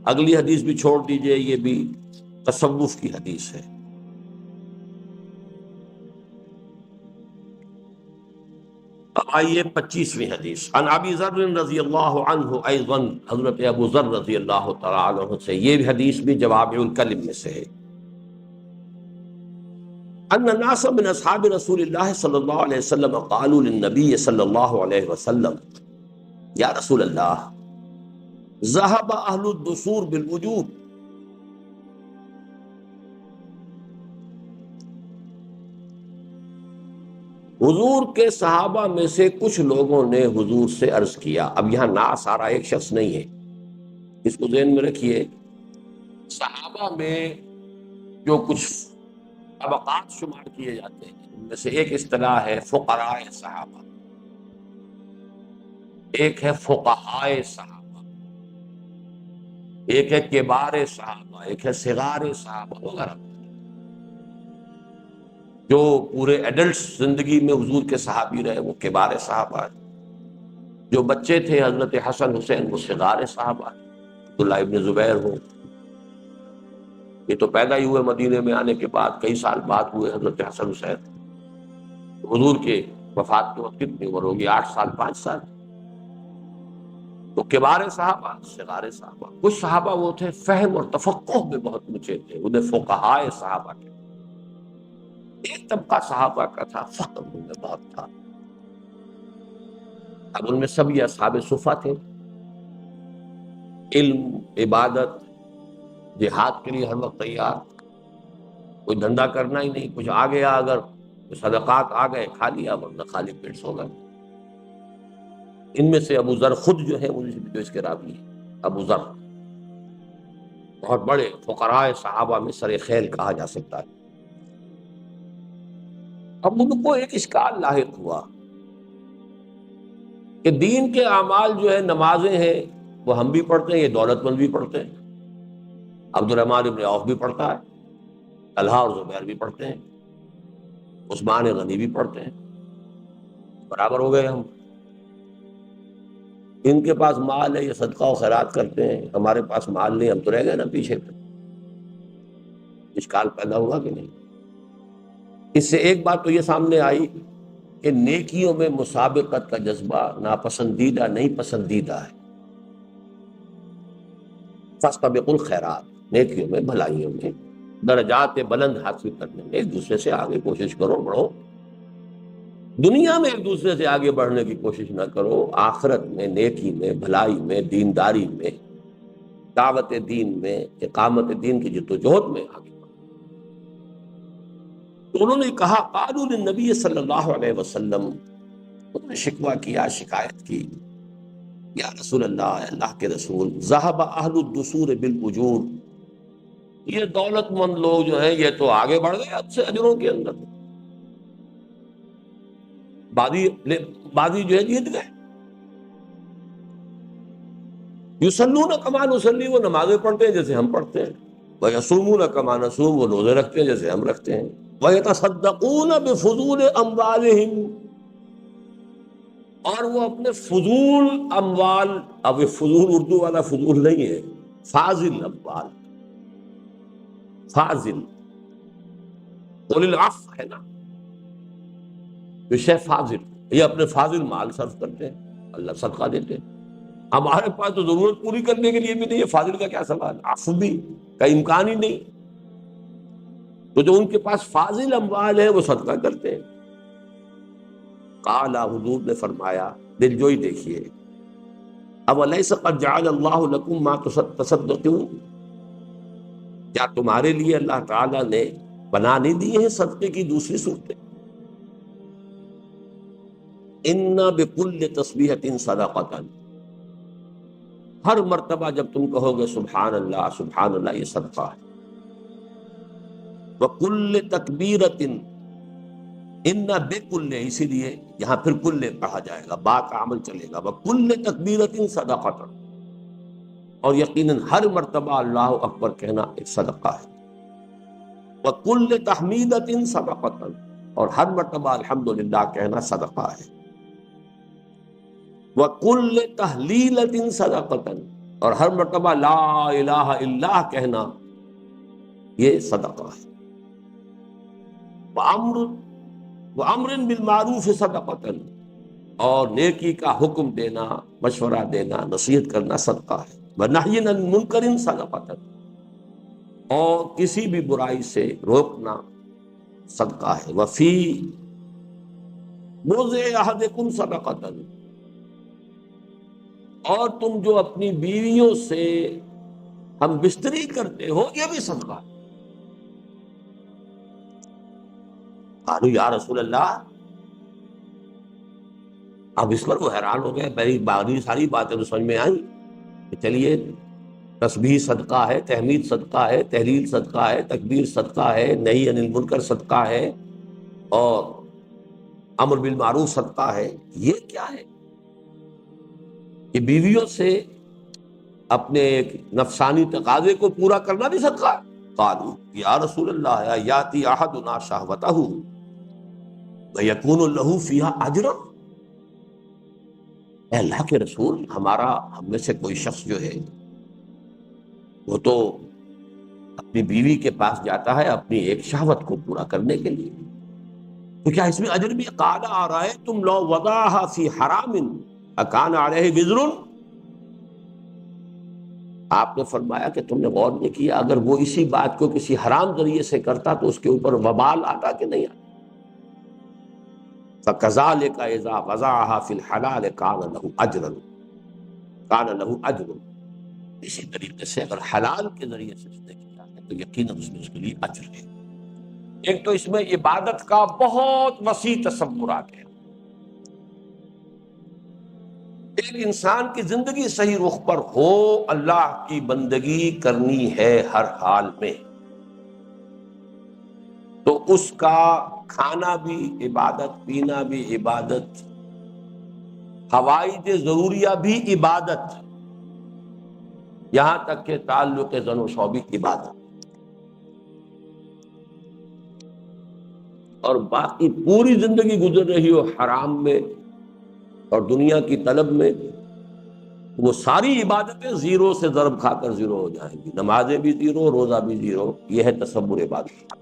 اگلی حدیث بھی چھوڑ دیجئے، یہ بھی تصوف کی حدیث ہے. اب آئیے 25ویں حدیث. عن ابی ذر رضی اللہ عنہ ایضا، حضرت ابو ذر رضی اللہ تعالی عنہ سے یہ حدیث بھی جوامع الکلم میں سے ہے. ان الناس من اصحاب رسول اللہ صلی اللہ علیہ وسلم قالوا للنبی صلی اللہ علیہ وسلم یا رسول اللہ ذهب اہل الدثور بالوجوب. حضور کے صحابہ میں سے کچھ لوگوں نے حضور سے عرض کیا. اب یہاں نا سارا ایک شخص نہیں ہے، اس کو ذہن میں رکھیے. صحابہ میں جو کچھ طبقات شمار کیے جاتے ہیں ان میں سے ایک اصطلاح ہے فقراء صحابہ، ایک ہے فقہائے صحابہ، ایک ہے کبار صحابہ، ایک ہے صغار صحابہ وغیرہ. جو پورے ایڈلٹس زندگی میں حضور کے صحابی رہے وہ کبار صحابہ ہیں. جو بچے تھے حضرت حسن حسین وہ صغار صحابہ ہیں. عبداللہ ابن زبیر ہو، یہ تو پیدا ہی ہوئے مدینے میں آنے کے بعد، کئی سال بعد ہوئے حضرت حسن حسین. حضور کے وفات کے وقت کتنی عمر ہوگی؟ 8 سال 5 سال. تو کبار صحابہ، صغار صحابہ. کچھ صحابہ وہ تھے فہم اور تفقہ میں بہت اونچے تھے، انہیں فقہائے صحابہ کہتے. ایک طبقہ صحابہ کا تھا فہم ان میں بہت تھا. اب ان میں سب یہ اصحاب صفہ تھے، علم، عبادت، جہاد کے لیے ہر وقت تیار. کوئی دھندا کرنا ہی نہیں، کچھ آ گیا اگر صدقات آ گئے کھا لیا، ورنہ خالی پیٹ سو گئے. ان میں سے ابو ذر خود جو ہے جو اس کے راوی ہیں، ابو ذر بہت بڑے فقراء صحابہ میں سر خیل کہا جا سکتا ہے. اب ان کو ایک اشکال لاحق ہوا کہ دین کے اعمال جو ہے، نمازیں ہیں وہ ہم بھی پڑھتے ہیں، یہ دولت مند بھی پڑھتے ہیں. عبد الرحمن ابن عوف بھی پڑھتا ہے، طلحہ اور زبیر بھی پڑھتے ہیں، عثمان غنی بھی پڑھتے ہیں. برابر ہو گئے ہم. ان کے پاس مال ہے، یہ صدقہ و خیرات کرتے ہیں، ہمارے پاس مال نہیں، ہم تو رہ گئے نا پیچھے. اشکال پیدا ہوا کہ نہیں؟ اس سے ایک بات تو یہ سامنے آئی کہ نیکیوں میں مسابقت کا جذبہ ناپسندیدہ نہیں، پسندیدہ ہے. فاستبقوا الخیرات، نیکیوں میں، بھلائیوں میں، درجات بلند حاصل کرنے میں ایک دوسرے سے آگے کوشش کرو، بڑھو۔ دنیا میں ایک دوسرے سے آگے بڑھنے کی کوشش نہ کرو، آخرت میں، نیکی میں، بھلائی میں، دینداری میں، دعوت دین میں، اقامت دین کی جدوجہد میں آگے بڑھو۔ تو انہوں نے کہا، قالوا للنبی صلی اللہ علیہ وسلم، انہوں نے شکوہ کیا، شکایت کی، یا رسول اللہ، اللہ کے رسول، ذہب اہل الدثور بالاجور، یہ دولت مند لوگ جو ہیں یہ تو آگے بڑھ گئے اب سے اجروں کے اندر، بازی جو ہے جیت گئے۔ یصلون کما نصلی، وہ نمازیں پڑھتے ہیں جیسے ہم پڑھتے ہیں، ویصومون کما نصوم، وہ روزے رکھتے ہیں جیسے ہم رکھتے ہیں، ویتصدقون بفضول اموالہم، اور وہ اپنے فضول اموال، اب یہ فضول اردو والا فضول نہیں ہے، فاضل اموال، فاضل، قول العفو ہے نا، یہ شے فاضل، یہ اپنے فاضل مال صرف کرتے ہیں، اللہ صدقہ دیتے ہیں۔ ہمارے پاس تو ضرورت پوری کرنے کے لیے بھی نہیں ہے، فاضل کا کیا سوال، عفو بھی کا امکان ہی نہیں، تو جو ان کے پاس فاضل اموال ہے وہ صدقہ کرتے ہیں۔ قال، حضور نے فرمایا، دل جوئی دیکھیے، اولیس قد جعل اللہ لکم ما تصدقون، کیا تمہارے لیے اللہ تعالیٰ نے بنا نہیں دی ہیں صدقے کی دوسری صورتیں؟ ان بکل تسبیحۃ صدقۃ، ہر مرتبہ جب تم کہو گے سبحان اللہ سبحان اللہ، یہ صدقہ ہے۔ وکل تکبیرۃ، ان بکل، اسی لیے یہاں پھر کل کہا جائے گا، با کا عمل چلے گا، وکل تکبیرۃ صدقۃ، اور یقیناً ہر مرتبہ اللہ اکبر کہنا ایک صدقہ ہے، وکل تحمیدۃ صدقۃ، اور ہر مرتبہ الحمدللہ کہنا صدقہ ہے، وکل تہلیلۃ صدقۃ، اور ہر مرتبہ لا الہ الا اللہ کہنا یہ صدقہ ہے، وَأَمْرٍ بِالْمَعْرُوفِ صَدَقَةً، اور نیکی کا حکم دینا، مشورہ دینا، نصیحت کرنا صدقہ ہے، وَنَهْيٍ عَنِ مُنْكَرٍ صَدَقَةً، اور کسی بھی برائی سے روکنا صدقہ ہے، وَفِي بُضْعِ أَحَدِكُمْ صَدَقَةً، اور تم جو اپنی بیویوں سے ہم بستری کرتے ہو یہ بھی صدقہ ہے۔ قالوا یا رسول اللہ، اب اس پر وہ حیران ہو گئے، میری باقی ساری باتیں تو سمجھ میں آئیں کہ چلیے تسبیح صدقہ ہے، تحمید صدقہ ہے، تحلیل صدقہ ہے، تکبیر صدقہ ہے، نہی عن المنکر صدقہ ہے، اور امر بالمعروف صدقہ ہے، یہ کیا ہے کہ بیویوں سے اپنے ایک نفسانی تقاضے کو پورا کرنا بھی صدقہ ہے؟ قالوا یا رسول اللہ، یاتی احدنا شہوتہ ویکون لہ فیہا اجر، اے اللہ کے رسول، ہم میں سے کوئی شخص جو ہے وہ تو اپنی بیوی کے پاس جاتا ہے اپنی ایک شہوت کو پورا کرنے کے لیے، تو کیا اس میں اجر بھی؟ قال ارأیتم لو وضعها فی حرام اکان علیہ وزر، آپ نے فرمایا کہ تم نے غور نہیں کیا، اگر وہ اسی بات کو کسی حرام ذریعے سے کرتا تو اس کے اوپر وبال آتا کہ نہیں آتا؟ فَكَذَلِكَ إِذَا وَضَعَهَا فِي الْحَلَالِ كَانَ لَهُ أَجْرٌ، اسی طریقے سے اگر حلال کے ذریعے سے اس نے کیا ہے تو یقیناً اس میں اس کے لیے اجر ہے۔ ایک تو اس میں عبادت کا بہت وسیع تصورات ہیں، ایک انسان کی زندگی صحیح رخ پر ہو، اللہ کی بندگی کرنی ہے ہر حال میں، تو اس کا کھانا بھی عبادت، پینا بھی عبادت، حوائج ضروریہ بھی عبادت، یہاں تک کہ تعلق زن و شوع بھی عبادت، اور باقی پوری زندگی گزر رہی ہو حرام میں اور دنیا کی طلب میں، وہ ساری عبادتیں زیرو سے ضرب کھا کر زیرو ہو جائیں گی، نمازیں بھی زیرو، روزہ بھی زیرو۔ یہ ہے تصور عبادت،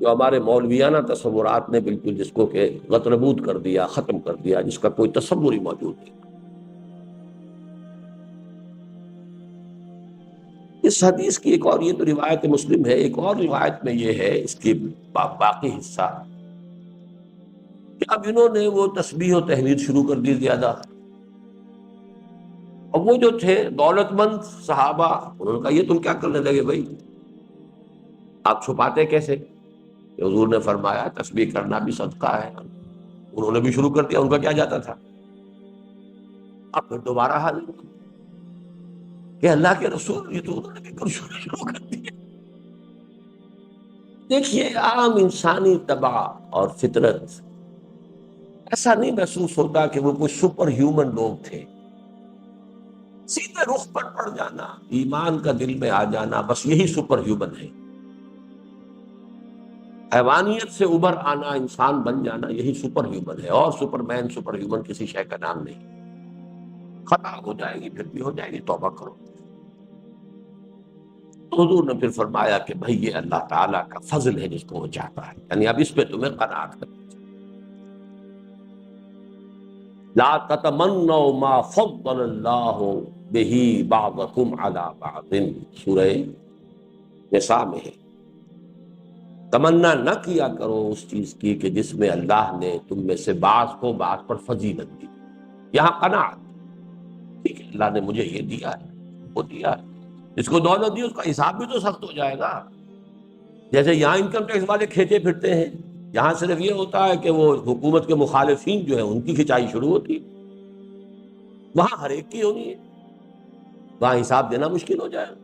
جو ہمارے مولویانہ تصورات نے بالکل جس کو کہ غتربود کر دیا، ختم کر دیا، جس کا کوئی تصور ہی موجود نہیں۔ اس حدیث کی ایک اور، یہ تو روایت مسلم ہے، ایک اور روایت میں یہ ہے اس کی باقی حصہ کہ اب انہوں نے وہ تسبیح و تحمید شروع کر دی زیادہ، اور وہ جو تھے دولت مند صحابہ، انہوں نے کہا یہ تم کیا کرنے لگے بھائی، آپ چھپاتے کیسے؟ کہ حضور نے فرمایا تسبیح کرنا بھی صدقہ ہے، انہوں نے بھی شروع کر دیا، ان کا کیا جاتا تھا؟ اب پھر دوبارہ حال کہ اللہ کے رسول، یہ تو انہوں نے بھی شروع کر دیا۔ دیکھیے عام انسانی طبع اور فطرت، ایسا نہیں محسوس ہوتا کہ وہ کوئی سپر ہیومن لوگ تھے، سیدھے رخ پر پڑ جانا، ایمان کا دل میں آ جانا، بس یہی سپر ہیومن ہے۔ حیوانیت سے ابھر آنا، انسان بن جانا، یہی سپر ہیومن ہے، اور سپر مین سپر ہیومن کسی شے کا نام نہیں۔ خطا ہو جائے گی، پھر بھی ہو جائے گی، توبہ کرو۔ تو حضور نے پھر فرمایا کہ بھئی یہ اللہ تعالیٰ کا فضل ہے جس کو وہ چاہتا ہے، یعنی اب اس پہ تمہیں قناعت کرنی چاہیے۔ لا تتمنوا ما فضل اللہ بہ بعضکم علی بعض، سورہ نساء میں ہے۔ تمنا نہ کیا کرو اس چیز کی کہ جس میں اللہ نے تم میں سے بعض کو بعض پر فضیلت دی۔ یہاں قناعت، ٹھیک ہے اللہ نے مجھے یہ دیا ہے، وہ دیا ہے، جس کو دولت دی اس کا حساب بھی تو سخت ہو جائے گا۔ جیسے یہاں انکم ٹیکس والے کھینچے پھرتے ہیں، یہاں صرف یہ ہوتا ہے کہ وہ حکومت کے مخالفین جو ہیں ان کی کھچائی شروع ہوتی ہے، وہاں ہر ایک کی ہونی ہے، وہاں حساب دینا مشکل ہو جائے گا۔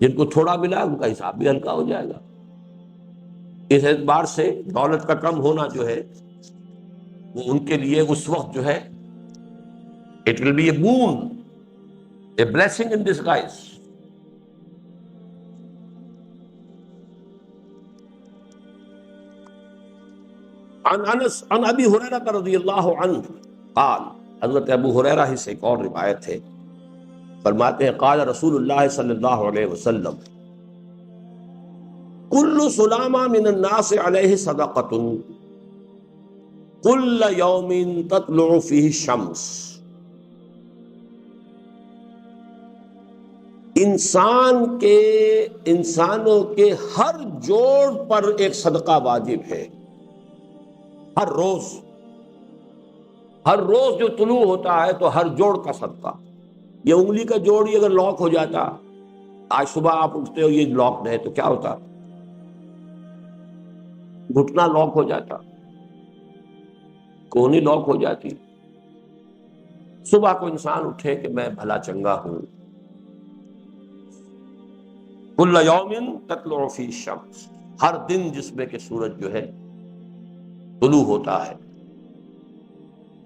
جن کو تھوڑا ملا ان کا حساب بھی ہلکا ہو جائے گا۔ اس اعتبار سے دولت کا کم ہونا جو ہے وہ ان کے لیے اس وقت جو ہے it will be a boon, a blessing in disguise۔ عن ابی ہریرہ رضی اللہ عنہ قال، حضرت ابو ہریرہ ہی سے ایک اور روایت ہے، فرماتے ہیں قال رسول اللہ صلی اللہ علیہ وسلم کل سلامہ من الناس علیہ صدقۃ کل یوم تطلع فیہ الشمس، انسانوں کے ہر جوڑ پر ایک صدقہ واجب ہے، ہر روز جو طلوع ہوتا ہے تو ہر جوڑ کا صدقہ۔ یہ انگلی کا جوڑ ہی اگر لاک ہو جاتا، آج صبح آپ اٹھتے ہو یہ لاک ہے تو کیا ہوتا؟ گھٹنا لاک ہو جاتا، کونی لاک ہو جاتی۔ صبح کو انسان اٹھے کہ میں بھلا چنگا ہوں، کل یوم تطلع فیہ الشمس، ہر دن جس میں کہ سورج جو ہے طلوع ہوتا ہے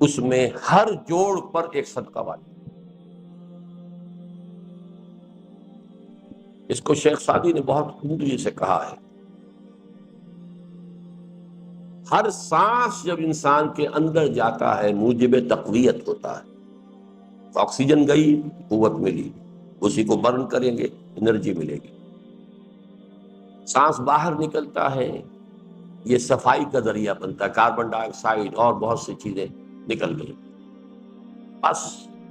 اس میں ہر جوڑ پر ایک صدقہ واجب۔ اس کو شیخ سعدی نے بہت عمدگی سے کہا ہے، ہر سانس جب انسان کے اندر جاتا ہے موجب تقویت ہوتا ہے، آکسیجن گئی قوت ملی، اسی کو برن کریں گے انرجی ملے گی۔ سانس باہر نکلتا ہے یہ صفائی کا ذریعہ بنتا ہے، کاربن ڈائی آکسائڈ اور بہت سی چیزیں نکل گئی۔ بس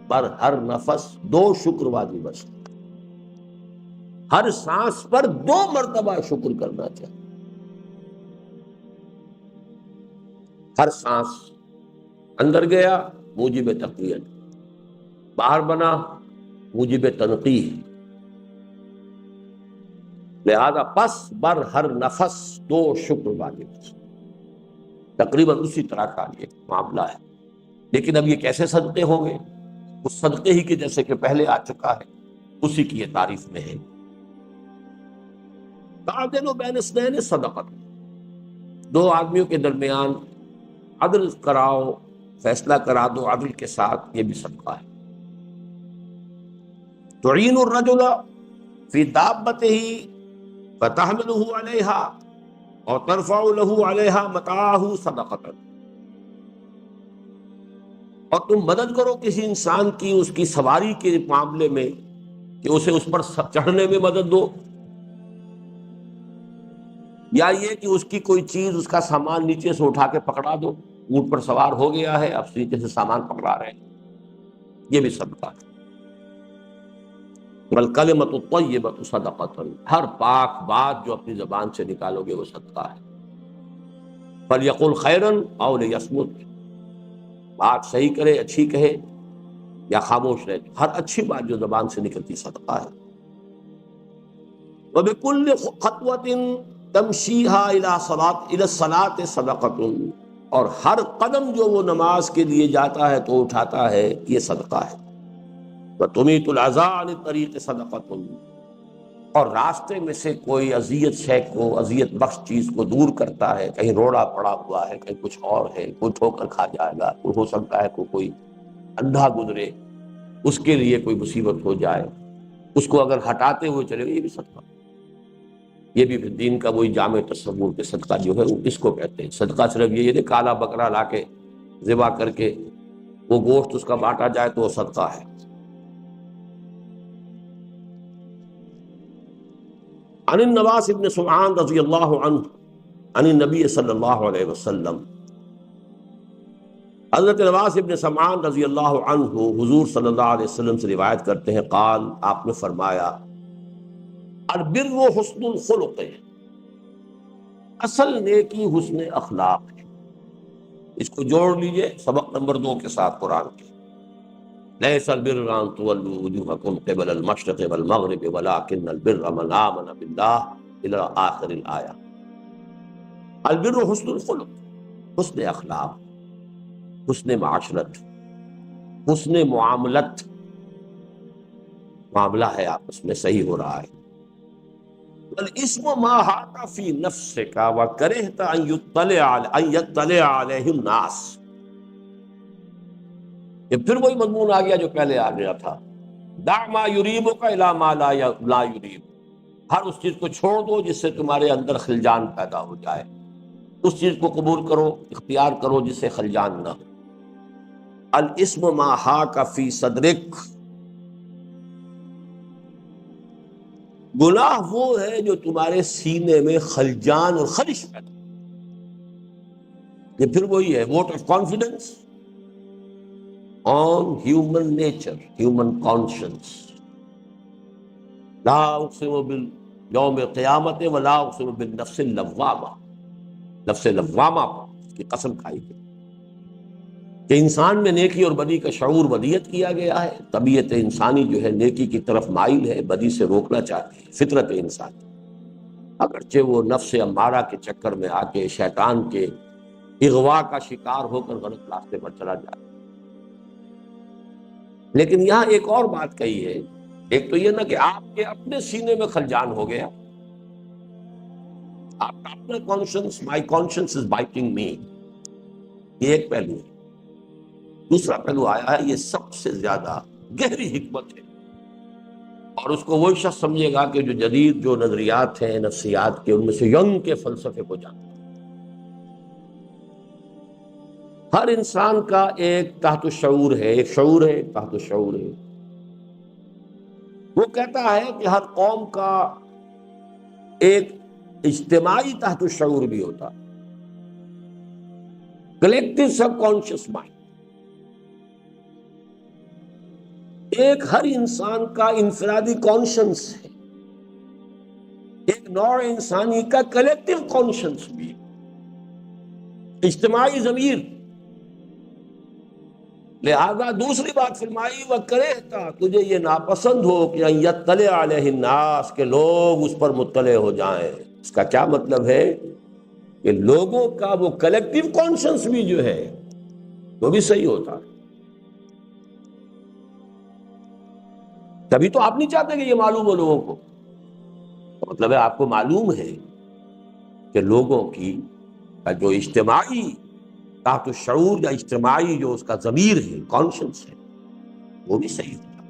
پر ہر نفس 2 شکر واجب بس، ہر سانس پر 2 مرتبہ شکر کرنا چاہیے۔ ہر سانس اندر گیا موجب تقویت، باہر بنا موجب تنقیح، لہذا پس بر ہر نفس 2 شکر واجب۔ تقریباً اسی طرح کا یہ معاملہ ہے، لیکن اب یہ کیسے صدقے ہوں گے؟ اس صدقے ہی کے جیسے کہ پہلے آ چکا ہے، اسی کی یہ تعریف میں ہے۔ تعدل بین اثنین صدقۃ، 2 آدمیوں کے درمیان عدل کراؤ، فیصلہ کرا دو عدل کے ساتھ، یہ بھی صدقہ ہے۔ تعین الرجل فی دابتہ فتحملہ علیہا اور ترفع لہ علیہا متاعہ صدقۃ، اور تم مدد کرو کسی انسان کی اس کی سواری کے معاملے میں کہ اسے اس پر چڑھنے میں مدد دو، یا یہ کہ اس کی کوئی چیز، اس کا سامان نیچے سے اٹھا کے پکڑا دو، اونٹ پر سوار ہو گیا ہے اب نیچے سے سامان پکڑا رہے ہیں، یہ بھی صدقہ ہے۔ والکلمۃ الطیبۃ صدقۃ، ہر پاک بات جو اپنی زبان سے نکالو گے وہ صدقہ ہے. فلیقل خیرا او لیصمت، بات صحیح کرے، اچھی کہے یا خاموش رہے. ہر اچھی بات جو زبان سے نکلتی صدقہ ہے. وبکل خطوۃ تمشیھا الی الصلاۃ صدقۃ، اور ہر قدم جو وہ نماز کے لیے جاتا ہے تو اٹھاتا ہے یہ صدقہ ہے. وتمیت الاذی عن الطریق صدقۃ، اور راستے میں سے کوئی اذیت شے کو، اذیت بخش چیز کو دور کرتا ہے، کہیں روڑا پڑا ہوا ہے، کہیں کچھ اور ہے، کوئی ٹھوکر کھا جائے گا، کوئی ہو سکتا ہے کوئی اندھا گزرے، اس کے لیے کوئی مصیبت ہو جائے، اس کو اگر ہٹاتے ہوئے چلے گا یہ بھی صدقہ. یہ بھی پھر دین کا وہی جامع تصور کے صدقہ جو ہے اس کو کہتے ہیں. صدقہ صرف یہ ہے کالا بکرا لا کے ذبح کر کے وہ گوشت اس کا بانٹا جائے تو وہ صدقہ ہے. عن النواس بن سمعان رضی اللہ عنہ عن النبی صلی اللہ علیہ وسلم، حضرت نواس ابن سمعان رضی اللہ عنہ حضور صلی اللہ علیہ وسلم سے روایت کرتے ہیں، قال، آپ نے فرمایا، البر حسن الخلق، اصل نیکی حسن اخلاق ہے. اس کو جوڑ لیجئے سبق نمبر 2 کے ساتھ قرآن کے. لیس البر ان تولوا وجوہکم قبل المشرق والمغرب ولکن البر من آمن باللہ الی آخر الآیہ. البر حسن الخلق، حسن اخلاق، حسن معاشرت، حسن معاملت، معاملہ ہے آپس میں صحیح ہو رہا ہے. والاسم ما حاک فی نفسک وکرہت ان یطلع علیہ الناس. یہ پھر وہی مضمون آ گیا جو پہلے آ گیا تھا. دع ما یریبک الی ما لا یریب، ہر اس چیز کو چھوڑ دو جس سے تمہارے اندر خلجان پیدا ہو جائے، اس چیز کو قبول کرو، اختیار کرو جس سے خلجان نہ ہو. الاسم ما حاک فی صدرک، گناہ وہ ہے جو تمہارے سینے میں خلجان اور خلش پیدا. یہ پھر وہی ہے vote of confidence on human nature, human conscience. لا اقسم بالیوم القیامت ولا اقسم بالنفس اللوامہ، نفس لوامہ کی قسم کھائی گئی کہ انسان میں نیکی اور بدی کا شعور ودیت کیا گیا ہے. طبیعت انسانی جو ہے نیکی کی طرف مائل ہے، بدی سے روکنا چاہتی ہے، فطرت انسانی، اگرچہ وہ نفس امارہ کے چکر میں آ کے شیطان کے اغوا کا شکار ہو کر غلط راستے پر چلا جائے. لیکن یہاں ایک اور بات کہی ہے. ایک تو یہ نا کہ آپ کے اپنے سینے میں خلجان ہو گیا، آپ کا اپنا کانشنس، مائی کانشنس از بائٹنگ می، یہ ایک پہلو ہے. دوسرا پہلو آیا ہے، یہ سب سے زیادہ گہری حکمت ہے، اور اس کو وہی شخص سمجھے گا کہ جو جدید جو نظریات ہیں نفسیات کے، ان میں سے ینگ کے فلسفے کو جانتا ہے. ہر انسان کا ایک تحت الشعور ہے، ایک شعور ہے، ایک تحت الشعور ہے. وہ کہتا ہے کہ ہر قوم کا ایک اجتماعی تحت الشعور بھی ہوتا، کلیکٹو سب کانشیس مائنڈ. ایک ہر انسان کا انفرادی کانشنس ہے، ایک نوع انسانی کا کلیکٹو کانشنس بھی، اجتماعی ضمیر. لہذا دوسری بات فرمائی، وَكَرِهْتَ، تجھے یہ ناپسند ہو کہ أَن يَطَّلِعَ عَلَيْهِ النَّاسُ، کہ لوگ اس پر مطلع ہو جائیں. اس کا کیا مطلب ہے کہ لوگوں کا وہ کلیکٹو کانشنس بھی جو ہے وہ بھی صحیح ہوتا ہے. تبھی تو آپ نہیں چاہتے کہ یہ معلوم ہو لوگوں کو. مطلب ہے آپ کو معلوم ہے کہ لوگوں کی جو اجتماعی تحت الشعور یا اجتماعی جو اس کا ضمیر ہے، کانشنس ہے، وہ بھی صحیح ہوتا.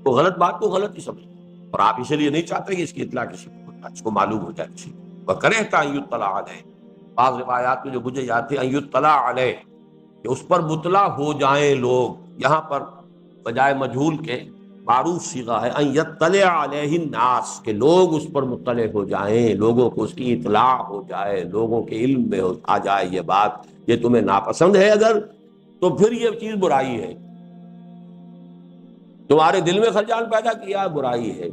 وہ غلط بات کو غلط ہی سمجھے، اور آپ اسی لیے نہیں چاہتے کہ اس کی اطلاع کسی کو ہوتا، اس کو معلوم ہو جائے کسی کو. وَكَرِهْتَ أَن يُطَّلَعَ عَلَيْهِ، بعض روایات میں جو مجھے یاد تھی، أَن يُطَّلَعَ عَلَيْهِ، کہ اس پر مطلع ہو جائیں لوگ. یہاں پر بجائے مجہول کے معروف صیغہ ہے ان یطلع علیہ الناس، کہ لوگ اس پر مطلع ہو جائیں، لوگوں کو اس کی اطلاع ہو جائے، لوگوں کے علم میں آ جائے یہ بات. یہ تمہیں ناپسند ہے اگر، تو پھر یہ چیز برائی ہے. تمہارے دل میں خلجان پیدا کیا برائی ہے۔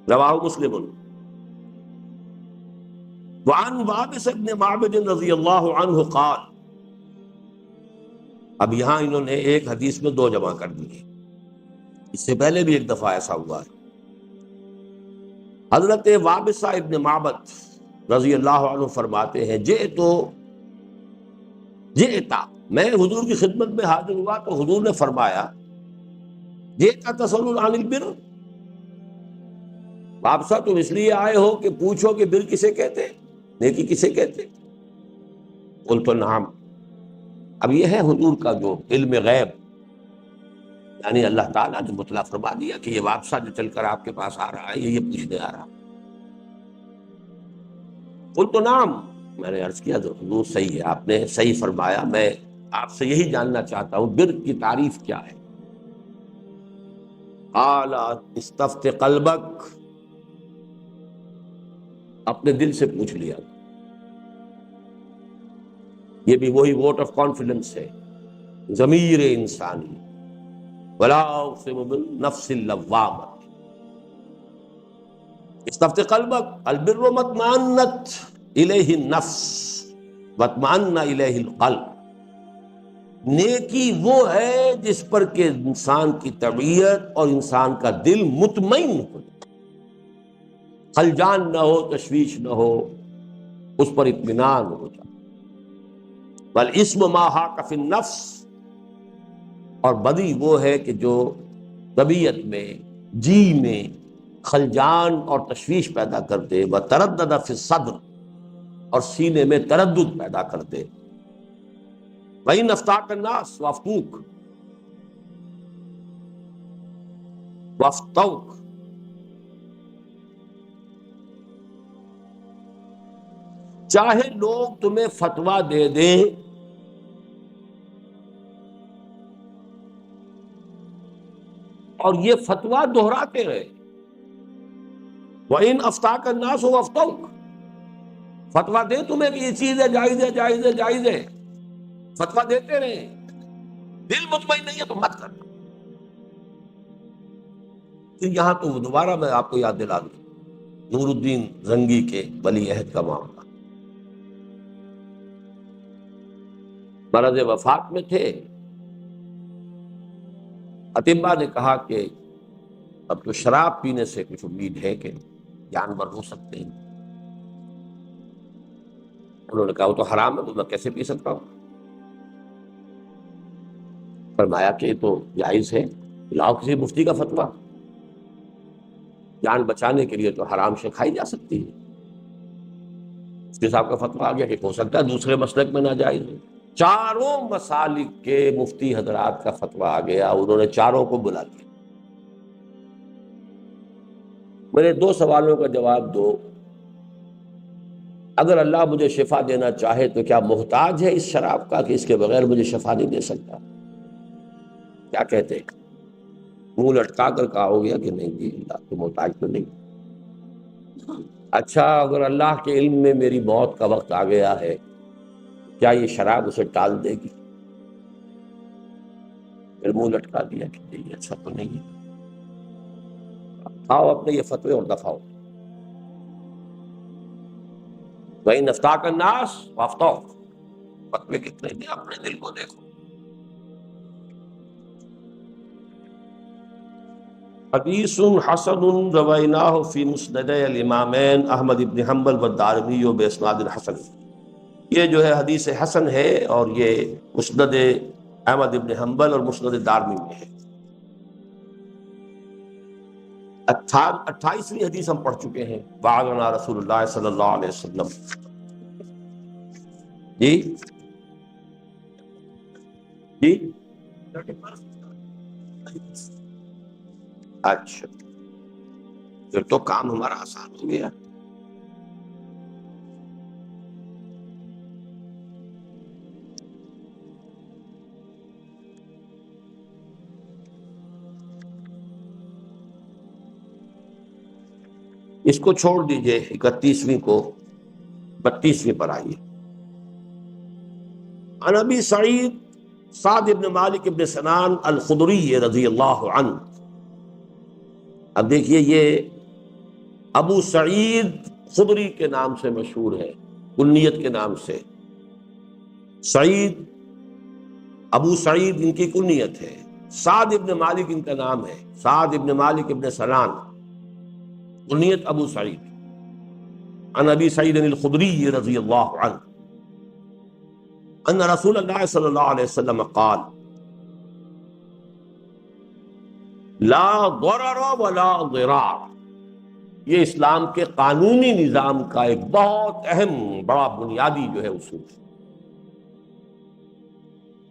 رواہ مسلم۔ وعن وابس بن معبد رضی اللہ عنہ قال، اب یہاں انہوں نے ایک حدیث میں دو جمع کر دی، اس سے پہلے بھی ایک دفعہ ایسا ہوا ہے۔ حضرت وابسہ ابن معبد رضی اللہ عنہ فرماتے ہیں جئتا، میں حضور کی خدمت میں حاضر ہوا تو حضور نے فرمایا جئتا تسأل عن البر، وابسہ تم اس لیے آئے ہو کہ پوچھو کہ بر کسے کہتے، نیکی کسے کہتے؟ قلت نعم۔ اب یہ ہے حضور کا جو علم غیب، یعنی اللہ تعالیٰ نے مطلع فرما دیا کہ یہ وابسہ جو چل کر آپ کے پاس آ رہا ہے یہ پوچھنے آ رہا۔ قلت نعم، میں نے عرض کیا تو حضور صحیح ہے، آپ نے صحیح فرمایا، میں آپ سے یہی جاننا چاہتا ہوں بر کی تعریف کیا ہے۔ قال استفت قلبک، اپنے دل سے پوچھ لیا۔ یہ بھی وہی ووٹ آف کانفیڈنس ہے، ضمیر انسانی، ولا اقسم بالنفس اللوامہ۔ استفت قلبک، البر ما اطمأنت الیہ النفس واطمأن الیہ القلب، نیکی وہ ہے جس پر کہ انسان کی طبیعت اور انسان کا دل مطمئن ہو، خلجان نہ ہو، تشویش نہ ہو، اس پر اطمینان ہو جائے۔ والاسم ما حاک فی النفس، اور بدی وہ ہے کہ جو طبیعت میں، جی میں خلجان اور تشویش پیدا کر دے، وتردد فی الصدر، اور سینے میں تردد پیدا کر دے۔ وَإِنْ أَفْتَاكَ النَّاسُ وَأَفْتُوكَ وَأَفْتَوْكَ، چاہے لوگ تمہیں فتویٰ دے دیں اور یہ فتویٰ دہراتے رہے، وَإِنْ أَفْتَاكَ النَّاسُ وَأَفْتَوْكَ، فتویٰ دے تمہیں کہ یہ چیز ہے، جائز ہے، جائز ہے، جائز ہے، فتویٰ دیتے رہے، دل مطمئن نہیں ہے تو مت کرنا۔ پھر یہاں تو دوبارہ میں آپ کو یاد دلا دوں نور الدین زنگی کے ولی عہد کا معاملہ۔ مرض وفات میں تھے، اطباء نے کہا کہ اب تو شراب پینے سے کچھ امید ہے کہ جانور ہو سکتے ہیں۔ انہوں نے کہا وہ تو حرام ہے، تو میں کیسے پی سکتا ہوں؟ فرمایا کہ یہ تو جائز ہے، لاؤ کسی مفتی کا فتویٰ، جان بچانے کے لیے تو حرام سے کھائی جا سکتی ہے۔ مفتی صاحب کا فتویٰ آ گیا کہ ہو سکتا ہے دوسرے مسلک میں ناجائز ہے۔ چاروں مسالک کے مفتی حضرات کا فتویٰ آ گیا، انہوں نے چاروں کو بلا لیا۔ میرے دو سوالوں کا جواب دو، اگر اللہ مجھے شفا دینا چاہے تو کیا محتاج ہے اس شراب کا کہ اس کے بغیر مجھے شفا نہیں دے سکتا؟ کیا کہتے ہیں؟ منہ لٹکا کر کہا ہو گیا کہ نہیں جی اللہ تو محتاج تو نہیں۔ اچھا اگر اللہ کے علم میں میری موت کا وقت آ گیا ہے، کیا یہ شراب اسے ٹال دے گی؟ پھر منہ لٹکا دیا کہ نہیں اچھا تو نہیں ہے، کھاؤ اپنے یہ فتوے اور دفاع۔ وَإِنْ أَفْتَاكَ النَّاسُ وَأَفْتَوْكَ، فتوے کتنے دیں، اپنے دل کو دیکھو۔ حدیث حسن رویناہ فی مسند الامامین احمد بن حنبل والدارمی باسناد حسن، یہ جو ہے حدیث حسن ہے اور یہ مسند احمد بن حنبل اور مسند دارمی میں ہے۔ 28ویں حدیث ہم پڑھ چکے ہیں، وعظنا رسول اللہ صلی اللہ علیہ وسلم۔ جی جی اچھا، پھر تو کام ہمارا آسان ہو گیا۔ اس کو چھوڑ دیجئے، 31ویں کو 32ویں پر آئیے۔ عن ابی سعید سعد ابن مالک ابن سنان الخدری رضی اللہ عنہ. اب دیکھیے یہ ابو سعید خدری کے نام سے مشہور ہے، کنیت کے نام سے. سعید، ابو سعید ان کی کنیت ہے. سعد ابن مالک ان کا نام ہے، سعد ابن مالک ابن سنان، کنیت ابو سعید. عن ابی سعید الخدری رضی اللہ عنہ ان رسول اللہ صلی اللہ علیہ وسلم قال لا ضرر ولا ضرار. یہ اسلام کے قانونی نظام کا ایک بہت اہم بڑا بنیادی جو ہے اصول ہے.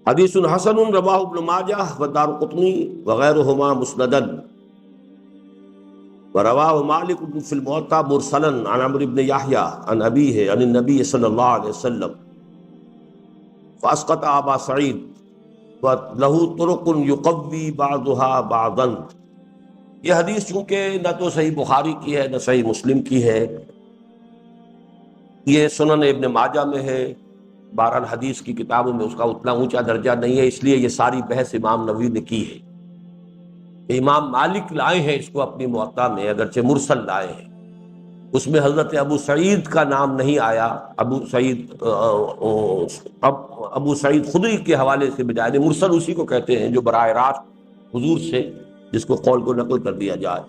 حدیث حسن رواہ ابن ماجہ والدارقطنی وغیرہما مسندا ورواہ مالک فی الموطا مرسلا عن عمرو بن یحییٰ عن ابیہ عن النبی صلی اللہ علیہ وسلم فاسقط ابا سعید وله طرق یقوی بعضها بعضا. یہ حدیث چونکہ نہ تو صحیح بخاری کی ہے نہ صحیح مسلم کی ہے، یہ سنن ابن ماجہ میں ہے. بہرحال حدیث کی کتابوں میں اس کا اتنا اونچا درجہ نہیں ہے، اس لیے یہ ساری بحث امام نووی نے کی ہے. امام مالک لائے ہیں اس کو اپنی موطا میں، اگرچہ مرسل لائے ہیں. اس میں حضرت ابو سعید کا نام نہیں آیا. ابو سعید خدری کے حوالے سے بجائے مرسل اسی کو کہتے ہیں جو براہ راست حضور سے جس کو قول کو نقل کر دیا جائے.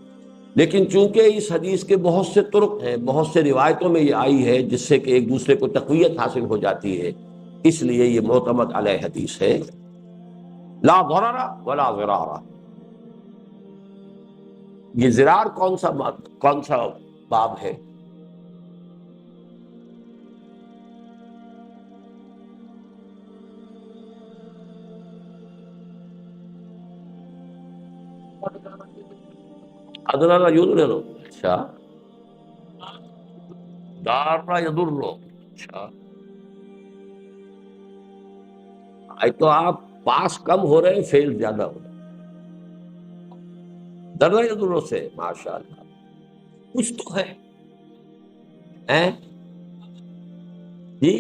لیکن چونکہ اس حدیث کے بہت سے طرق ہیں، بہت سے روایتوں میں یہ آئی ہے جس سے کہ ایک دوسرے کو تقویت حاصل ہو جاتی ہے، اس لیے یہ معتمد علیہ حدیث ہے. لا ضرر ولا ضرار. یہ ضرار کون سا باب ہے؟ ادرا یضر. اچھا، دار یضر. اچھا، تو آپ پاس کم ہو رہے ہیں، فیل زیادہ ہو رہے ہیں. درہ یضر سے ماشاء اللہ کچھ تو ہے. جی،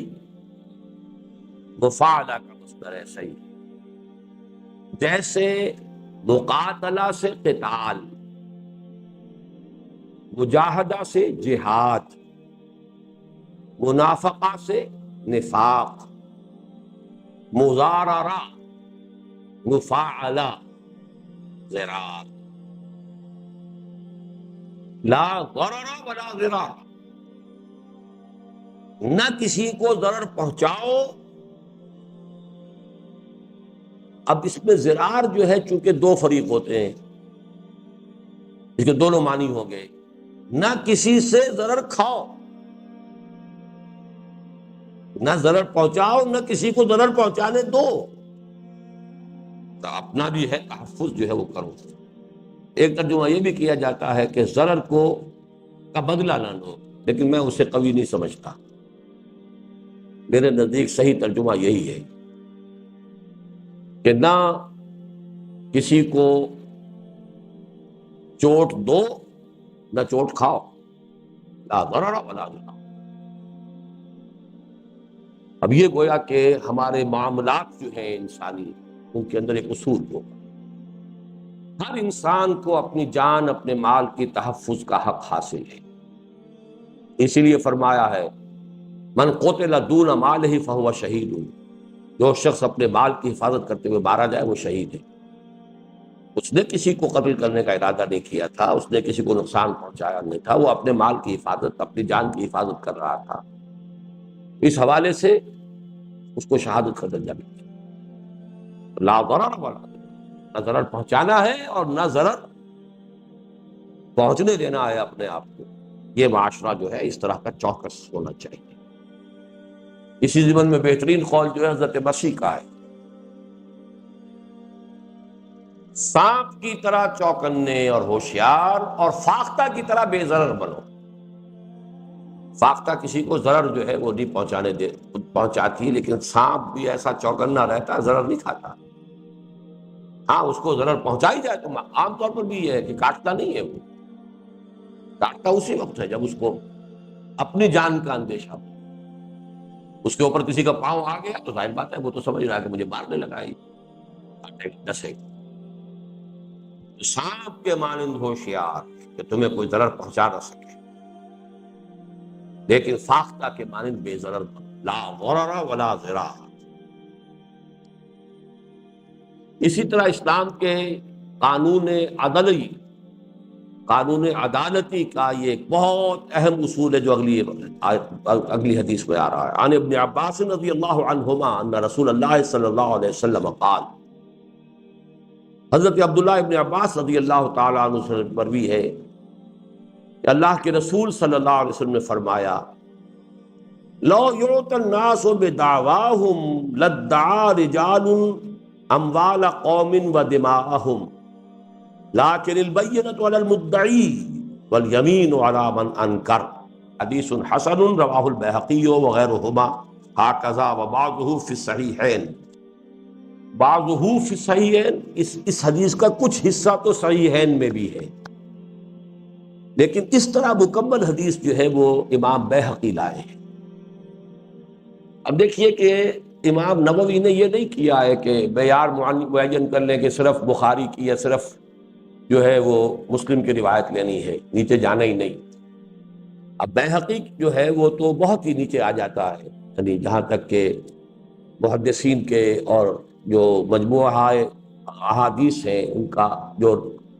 مفاعلہ کا مصدر ہے. صحیح. جیسے مقاتلہ سے قتال، مجاہدہ سے جہاد، منافقہ سے نفاق، مضاررہ مفاعلہ ضرار. لا ضرر ولا ضرار، نہ کسی کو ضرر پہنچاؤ. اب اس میں ضرار جو ہے چونکہ دو فریق ہوتے ہیں، اس کے دونوں معنی ہوں گے. نہ کسی سے ضرر کھاؤ، نہ ضرر پہنچاؤ، نہ کسی کو ضرر پہنچانے دو. تو اپنا بھی ہے تحفظ جو ہے وہ کرو. ایک ترجمہ یہ بھی کیا جاتا ہے کہ ضرر کا بدلہ نہ لو، لیکن میں اسے قوی نہیں سمجھتا. میرے نزدیک صحیح ترجمہ یہی ہے کہ نہ کسی کو چوٹ دو نہ چوٹ کھاؤ. لا ضرر ولا ضرار. اب یہ گویا کہ ہمارے معاملات جو ہیں انسانی، ان کے اندر ایک اصول ہوگا. ہر انسان کو اپنی جان اپنے مال کی تحفظ کا حق حاصل ہے. اسی لیے فرمایا ہے من قتل دون مالہ فہو شہید. جو شخص اپنے مال کی حفاظت کرتے ہوئے مارا جائے وہ شہید ہے. اس نے کسی کو قتل کرنے کا ارادہ نہیں کیا تھا، اس نے کسی کو نقصان پہنچایا نہیں تھا، وہ اپنے مال کی حفاظت، اپنی جان کی حفاظت کر رہا تھا. اس حوالے سے اس کو شہادت کا درجہ ملتا ہے. لا ضرر ولا ضرار، نہ ضرر پہنچانا ہے اور نہ ضرر پہنچنے دینا ہے اپنے آپ کو. یہ معاشرہ جو ہے اس طرح کا چوکس ہونا چاہیے. اسی ضمن میں بہترین قول جو ہے حضرت مسیح کا ہے، سانپ کی طرح چوکنے اور ہوشیار، اور فاختہ کی طرح بے ضرر بنو. فاختہ کسی کو ضرر جو ہے وہ نہیں پہنچاتی، لیکن سانپ بھی ایسا چوکنا رہتا، ضرر نہیں کھاتا. ہاں اس کو ضرر پہنچائی جائے تو عام طور پر بھی یہ ہے کہ کاٹتا نہیں ہے. وہ کاٹتا اسی وقت ہے جب اس کو اپنی جان کا اندیشہ ہو. اس کے اوپر کسی کا پاؤں آ گیا تو ظاہر بات ہے وہ تو سمجھ رہا ہے کہ مجھے مارنے لگا ہے، ڈسے سانپ کے مانند ہوشیار کہ تمہیں کوئی ضرر پہنچا نہ سکے، لیکن فاختہ کے مانند بے ضرر بنو، لا غرر ولا ضرار۔ اسی طرح اسلام کے قانون عدلی، قانون عدالتی کا یہ ایک بہت اہم اصول ہے جو اگلی حدیث میں آ رہا ہے۔ عن ابن عباس رضی اللہ عنہما ان رسول اللہ صلی اللہ علیہ وسلم قال، حضرت عبداللہ ابن عباس رضی اللہ تعالیٰ عنہ سے مروی ہے کہ اللہ کے رسول صلی اللہ علیہ وسلم نے فرمایا، لو یعطى الناس بدعواهم لادعى رجال اموال قوم ودماءهم لیکن البینۃ علی المدعی والیمین علی من انکر۔ حدیث حسن رواہ البیہقی وغیرہما ہکذا وبعضہ فی الصحیحین۔ بعضہ فی الصحیحین، اس حدیث کا کچھ حصہ تو صحیحین میں بھی ہے، لیکن اس طرح مکمل حدیث جو ہے وہ امام بیہقی لائے ہیں۔ اب دیکھیے کہ امام نووی نے یہ نہیں کیا ہے کہ معیار معین کر لیں کہ صرف بخاری کی یا صرف جو ہے وہ مسلم کی روایت لینی ہے، نیچے جانا ہی نہیں۔ اب بیہقی جو ہے وہ تو بہت ہی نیچے آ جاتا ہے، یعنی جہاں تک کہ محدثین کے اور جو مجموعہ احادیث ہیں ان کا جو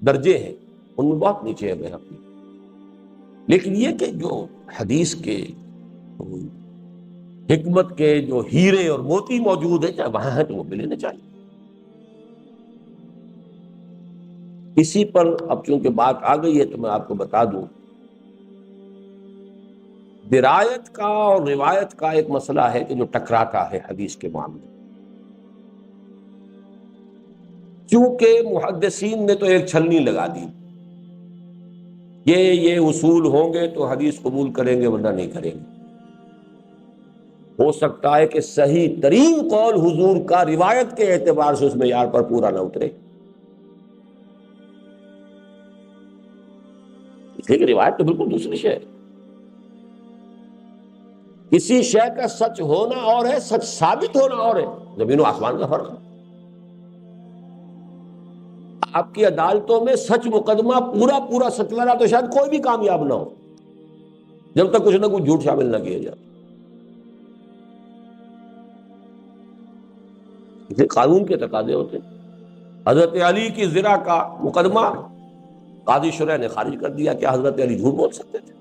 درجے ہیں ان میں بہت نیچے ہے بیہقی۔ لیکن یہ کہ جو حدیث کے حکمت کے جو ہیرے اور موتی موجود ہیں چاہے وہاں ہیں تو وہ ملنے چاہیے۔ اسی پر اب چونکہ بات آ گئی ہے تو میں آپ کو بتا دوں، درایت کا اور روایت کا ایک مسئلہ ہے کہ جو ٹکراتا ہے حدیث کے معاملے، چونکہ محدثین نے تو ایک چھلنی لگا دی، یہ اصول ہوں گے تو حدیث قبول کریں گے ورنہ نہیں کریں گے۔ ہو سکتا ہے کہ صحیح ترین قول حضور کا روایت کے اعتبار سے اس معیار پر پورا نہ اترے، اس لیے کہ روایت تو بالکل دوسری شے ہے۔ کسی شے کا سچ ہونا اور ہے، سچ ثابت ہونا اور ہے، زمین و آسمان کا فرق ہے۔ آپ کی عدالتوں میں سچ مقدمہ پورا سچ لڑا تو شاید کوئی بھی کامیاب نہ ہو جب تک کچھ نہ کچھ جھوٹ شامل نہ کیا جائے۔ اسے قانون کے تقاضے ہوتے ہیں۔ حضرت علی کی زنا کا مقدمہ قاضی شرح نے خارج کر دیا، کیا حضرت علی جھوٹ بول سکتے تھے؟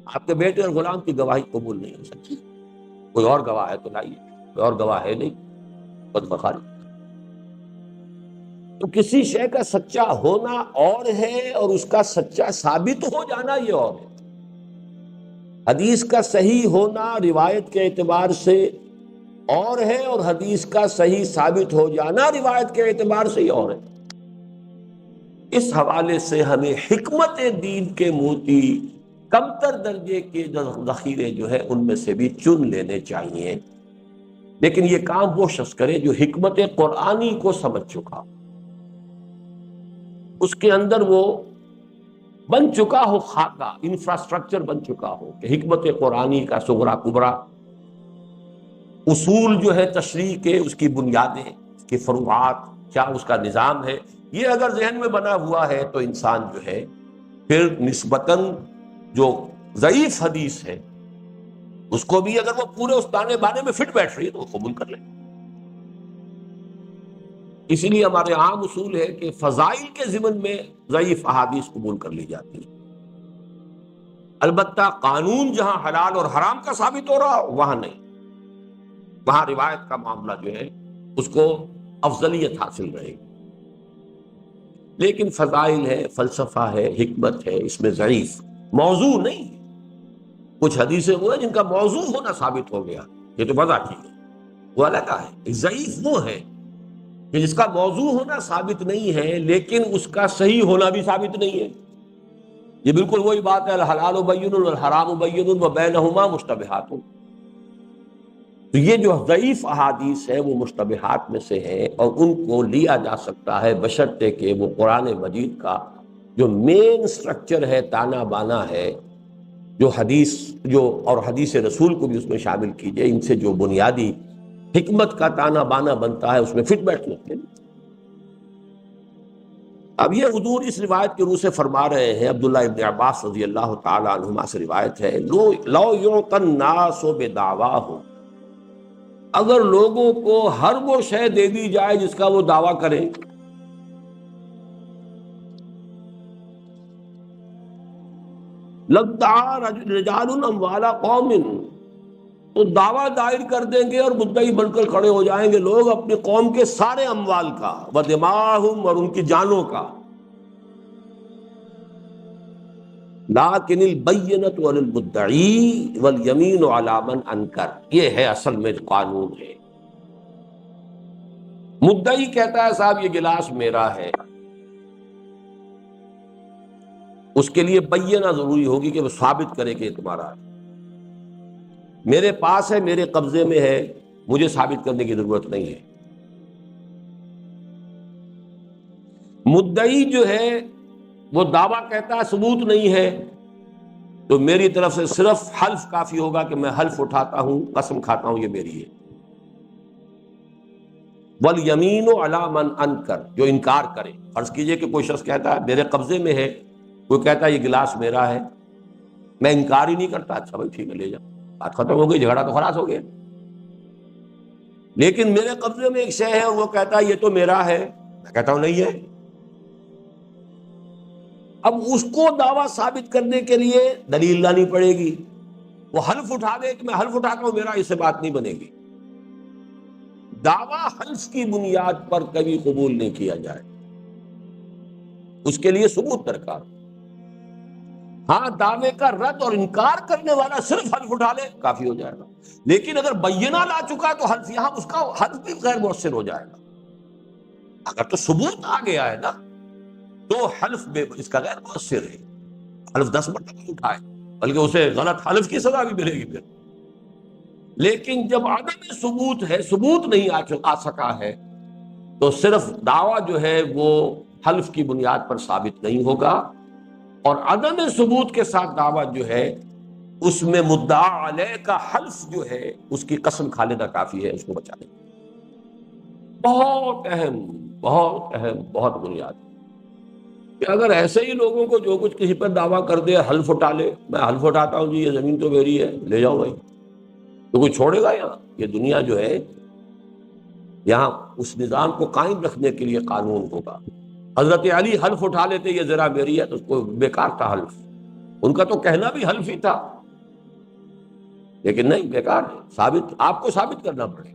آپ کے بیٹے اور غلام کی گواہی قبول نہیں ہو سکتی، کوئی اور گواہ ہے تو لائیے، کوئی اور گواہ ہے نہیں، مقدمہ خارج۔ تو کسی شے کا سچا ہونا اور ہے اور اس کا سچا ثابت ہو جانا یہ اور ہے۔ حدیث کا صحیح ہونا روایت کے اعتبار سے اور ہے، اور حدیث کا صحیح ثابت ہو جانا روایت کے اعتبار سے ہی اور ہے۔ اس حوالے سے ہمیں حکمت دین کے موتی کمتر درجے کے ذخیرے جو ہے ان میں سے بھی چن لینے چاہیے، لیکن یہ کام وہ شخص کرے جو حکمت قرآنی کو سمجھ چکا، اس کے اندر وہ بن چکا ہو، خاکہ انفراسٹرکچر بن چکا ہو کہ حکمت قرآنی کا صغرا کبرا، اصول جو ہے تشریح کے، اس کی بنیادیں، اس کی فروعات، کیا اس کا نظام ہے، یہ اگر ذہن میں بنا ہوا ہے تو انسان جو ہے پھر نسبتاً جو ضعیف حدیث ہے اس کو بھی اگر وہ پورے اس تانے بانے میں فٹ بیٹھ رہی ہے تو وہ قبول کر لے۔ اسی لیے ہمارے عام اصول ہے کہ فضائل کے ضمن میں ضعیف احادیث قبول کر لی جاتی ہے، البتہ قانون جہاں حلال اور حرام کا ثابت ہو رہا وہاں نہیں، وہاں روایت کا معاملہ جو ہے اس کو افضلیت حاصل رہے گی۔ لیکن فضائل ہے، فلسفہ ہے، حکمت ہے، اس میں ضعیف موضوع نہیں۔ کچھ حدیثیں وہ ہیں جن کا موضوع ہونا ثابت ہو گیا، یہ تو وضع کی ہے، وہ الگ ہے۔ ضعیف وہ ہے کہ جس کا موضوع ہونا ثابت نہیں ہے لیکن اس کا صحیح ہونا بھی ثابت نہیں ہے۔ یہ بالکل وہی بات ہے، الحلال بین والحرام بین وبینہما مشتبہات۔ تو یہ جو ضعیف احادیث ہے وہ مشتبہات میں سے ہیں، اور ان کو لیا جا سکتا ہے بشرطے کہ وہ قرآن مجید کا جو مین سٹرکچر ہے، تانا بانا ہے، جو حدیث اور حدیث رسول کو بھی اس میں شامل کیجئے، ان سے جو بنیادی حکمت کا تانا بانا بنتا ہے اس میں فٹ بیٹھ لیتے ہیں۔ اب یہ حضور اس روایت کے روح سے فرما رہے ہیں، عبداللہ ابن عباس رضی اللہ تعالی عنہما سے روایت ہے، لو یعطى الناس بدعواہم، اگر لوگوں کو ہر وہ شے دے دی جائے جس کا وہ دعویٰ کریں، لَادَّعَىٰ رِجَالٌ أَمْوَالَ قَوْمٍ، تو دعویٰ دائر کر دیں گے اور مدعی بن کر کھڑے ہو جائیں گے لوگ اپنی قوم کے سارے اموال کا، وَدِمَاءَهُمْ، اور ان کی جانوں کا، لَٰكِنِ الْبَيِّنَةُ عَلَى الْمُدَّعِي وَالْيَمِينُ عَلَىٰ مَنْ أَنكَرَ۔ یہ ہے اصل میں قانون ہے۔ مدعی کہتا ہے صاحب یہ گلاس میرا ہے، اس کے لیے بینہ ضروری ہوگی کہ وہ ثابت کرے کہ یہ تمہارا ہے، میرے پاس ہے، میرے قبضے میں ہے، مجھے ثابت کرنے کی ضرورت نہیں ہے۔ مدعی جو ہے وہ دعویٰ کہتا ہے ثبوت نہیں ہے، تو میری طرف سے صرف حلف کافی ہوگا کہ میں حلف اٹھاتا ہوں، قسم کھاتا ہوں یہ میری ہے۔ وَالْيَمِينُ عَلَىٰ مَنْ أَنكَرَ، جو انکار کرے، فرض کیجئے کہ کوئی شخص کہتا ہے میرے قبضے میں ہے، کوئی کہتا ہے یہ گلاس میرا ہے، میں انکار ہی نہیں کرتا، اچھا بھائی ٹھیک ہے لے جاؤ، بات ختم ہو گئی، جھگڑا تو خلاص ہو گیا۔ لیکن میرے قبضے میں ایک شے ہے اور وہ کہتا ہے یہ تو میرا ہے، میں کہتا ہوں نہیں ہے، اب اس کو دعویٰ ثابت کرنے کے لیے دلیل لانی پڑے گی، وہ حلف اٹھا دے کہ میں حلف اٹھاتا ہوں میرا، اس سے بات نہیں بنے گی۔ دعویٰ حلف کی بنیاد پر کبھی قبول نہیں کیا جائے، اس کے لیے ثبوت درکار۔ ہاں دعوے کا رد اور انکار کرنے والا صرف حلف اٹھا لے کافی ہو جائے گا، لیکن اگر بینہ لا چکا ہے تو حلف، یہاں اس کا حلف بھی غیر مؤثر ہو جائے گا۔ اگر تو ثبوت آ گیا ہے نا تو حلف اس کا غیر مؤثر ہے، حلف 10 مرتبہ اٹھائے بلکہ اسے غلط حلف کی سزا بھی ملے گی پھر۔ لیکن جب عدم ثبوت ہے، ثبوت نہیں آ سکا ہے، تو صرف دعویٰ جو ہے وہ حلف کی بنیاد پر ثابت نہیں ہوگا، اور عدم ثبوت کے ساتھ دعویٰ جو ہے اس میں مدعا علیہ کا حلف جو ہے اس کی قسم کھا لینا کافی ہے اس کو بچانے۔ بہت اہم، بہت اہم، بہت بنیاد کہ اگر ایسے ہی لوگوں کو جو کچھ کسی پر دعویٰ کر دے، حلف اٹھا لے، میں حلف اٹھاتا ہوں جی یہ زمین تو میری ہے، لے جاؤ بھائی، تو کوئی چھوڑے گا یہاں؟ یہ دنیا جو ہے یہاں اس نظام کو قائم رکھنے کے لیے قانون ہوگا۔ حضرت علی حلف اٹھا لیتے یہ ذرا میری ہے، تو اس کو بیکار تھا حلف، ان کا تو کہنا بھی حلف ہی تھا، لیکن نہیں، بیکار ہے، ثابت آپ کو ثابت کرنا پڑے،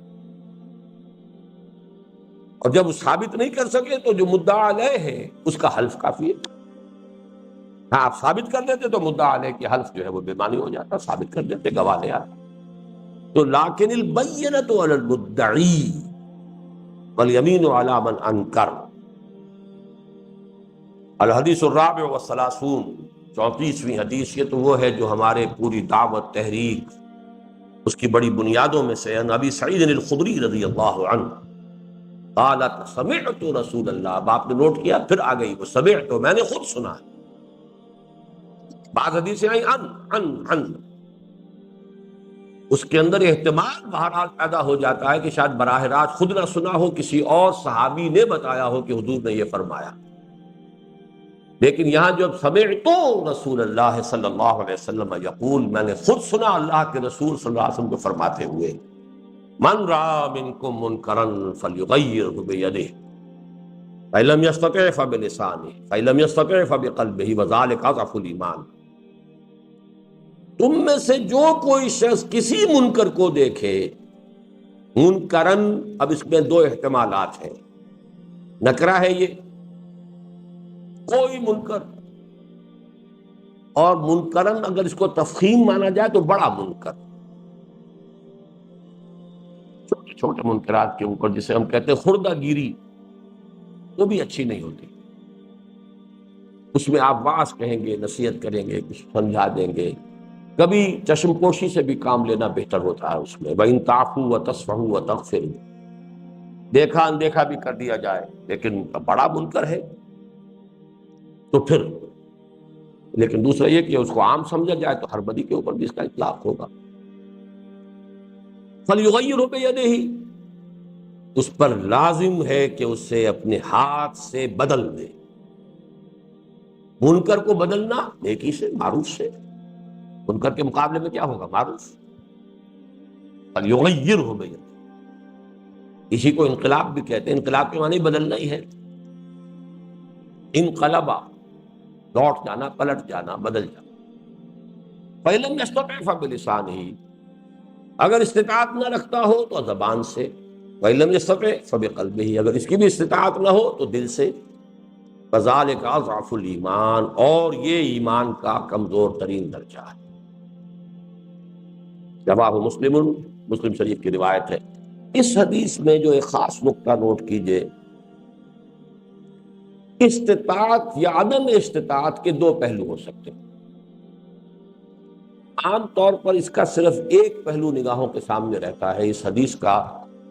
اور جب وہ ثابت نہیں کر سکے تو جو مدعا علیہ ہے اس کا حلف کافی ہے۔ ہاں آپ ثابت کر دیتے تو مدعا علیہ کی حلف جو ہے وہ بے معنی ہو جاتا، ثابت کر دیتے، گواہ لے آتا۔ تو لیکن البینۃ علی المدعی والیمین علی من انکر۔ الحدیث الرابع والثلاثون، 34ویں حدیث، یہ تو وہ ہے جو ہمارے پوری دعوت تحریک اس کی بڑی بنیادوں میں سے۔ ان ابی سعید الخدری رضی اللہ عنہ قالت سمعت رسول اللہ، اب آپ نے نوٹ کیا، پھر آ گئی وہ سمعت، میں نے خود سنا۔ بعض حدیثیں آئی ان اس کے اندر احتمال بہرحال پیدا ہو جاتا ہے کہ شاید براہ راست خود نہ سنا ہو، کسی اور صحابی نے بتایا ہو کہ حضور نے یہ فرمایا، لیکن یہاں جب سمعت رسول اللہ صلی اللہ علیہ وسلم یقول، میں نے خود سنا اللہ کے رسول صلی اللہ علیہ وسلم کو فرماتے ہوئے، من رأى منکم منکرا فلیغیرہ بیدہ فإن لم یستطع فبلسانہ فإن لم یستطع فبقلبہ وذلک اضعف الایمان۔ تم میں سے جو کوئی شخص کسی منکر کو دیکھے، منکرن، اب اس میں دو احتمالات ہیں، نکرہ ہے یہ، کوئی منکر، اور منکرن اگر اس کو تفخیم مانا جائے تو بڑا منکر، چھوٹے چھوٹے منکرات کے اوپر جسے ہم کہتے ہیں خوردہ گیری، وہ بھی اچھی نہیں ہوتی، اس میں آپ واعظ کہیں گے، نصیحت کریں گے، کچھ سمجھا دیں گے، کبھی چشم پوشی سے بھی کام لینا بہتر ہوتا ہے اس میں۔ وَإِن تَعْفُوا وَتَصْفَحُوا وَتَغْفِرُوا، دیکھا اندیکھا بھی کر دیا جائے، لیکن بڑا منکر ہے تو پھر لیکن دوسرا یہ کہ اس کو عام سمجھا جائے تو ہر بدی کے اوپر بھی اس کا اطلاق ہوگا. فَلْيُغَيِّرْهُ بِيَدِهِ، اس پر لازم ہے کہ اسے اپنے ہاتھ سے بدل دے. منکر کو بدلنا نیکی سے، معروف سے. منکر کے مقابلے میں کیا ہوگا؟ معروف. فَلْيُغَيِّرْهُ بِيَدِهِ، اسی کو انقلاب بھی کہتے ہیں. انقلاب کے معنی بدلنا ہی ہے. انقلبا، لوٹ جانا، پلٹ جانا، بدل جانا. فَإِن لَمْ يَسْتَطِعْ فَبِلِسَانِهِ، اگر استطاعت نہ رکھتا ہو تو زبان سے. وَإِن لَمْ يَسْتَطِعْ فَبِقَلْبِهِ، اگر اس کی بھی استطاعت نہ ہو تو دل سے. فَذَلِكَ أَضْعَفُ الْإِيمَانِ، اور یہ ایمان کا کمزور ترین درجہ ہے. رواه مسلم، مسلم شریف کی روایت ہے. اس حدیث میں جو ایک خاص نقطہ نوٹ کیجئے، استطاعت یا عدم استطاعت کے دو پہلو ہو سکتے ہیں. عام طور پر اس کا صرف ایک پہلو نگاہوں کے سامنے رہتا ہے. اس حدیث کا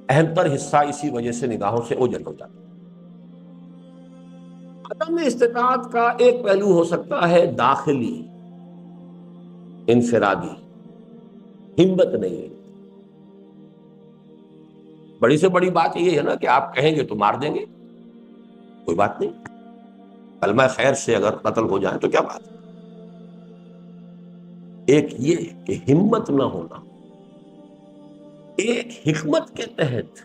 اہم تر حصہ اسی وجہ سے نگاہوں سے اوجھل ہو جاتا ہے. عدم استطاعت کا ایک پہلو ہو سکتا ہے داخلی، انفرادی. ہمت نہیں ہے. بڑی سے بڑی بات یہ ہے نا کہ آپ کہیں گے تو مار دیں گے، کوئی بات نہیں. کلمہ خیر سے اگر قتل ہو جائے تو کیا بات ہے. ایک یہ کہ ہمت نہ ہونا، ایک حکمت کے تحت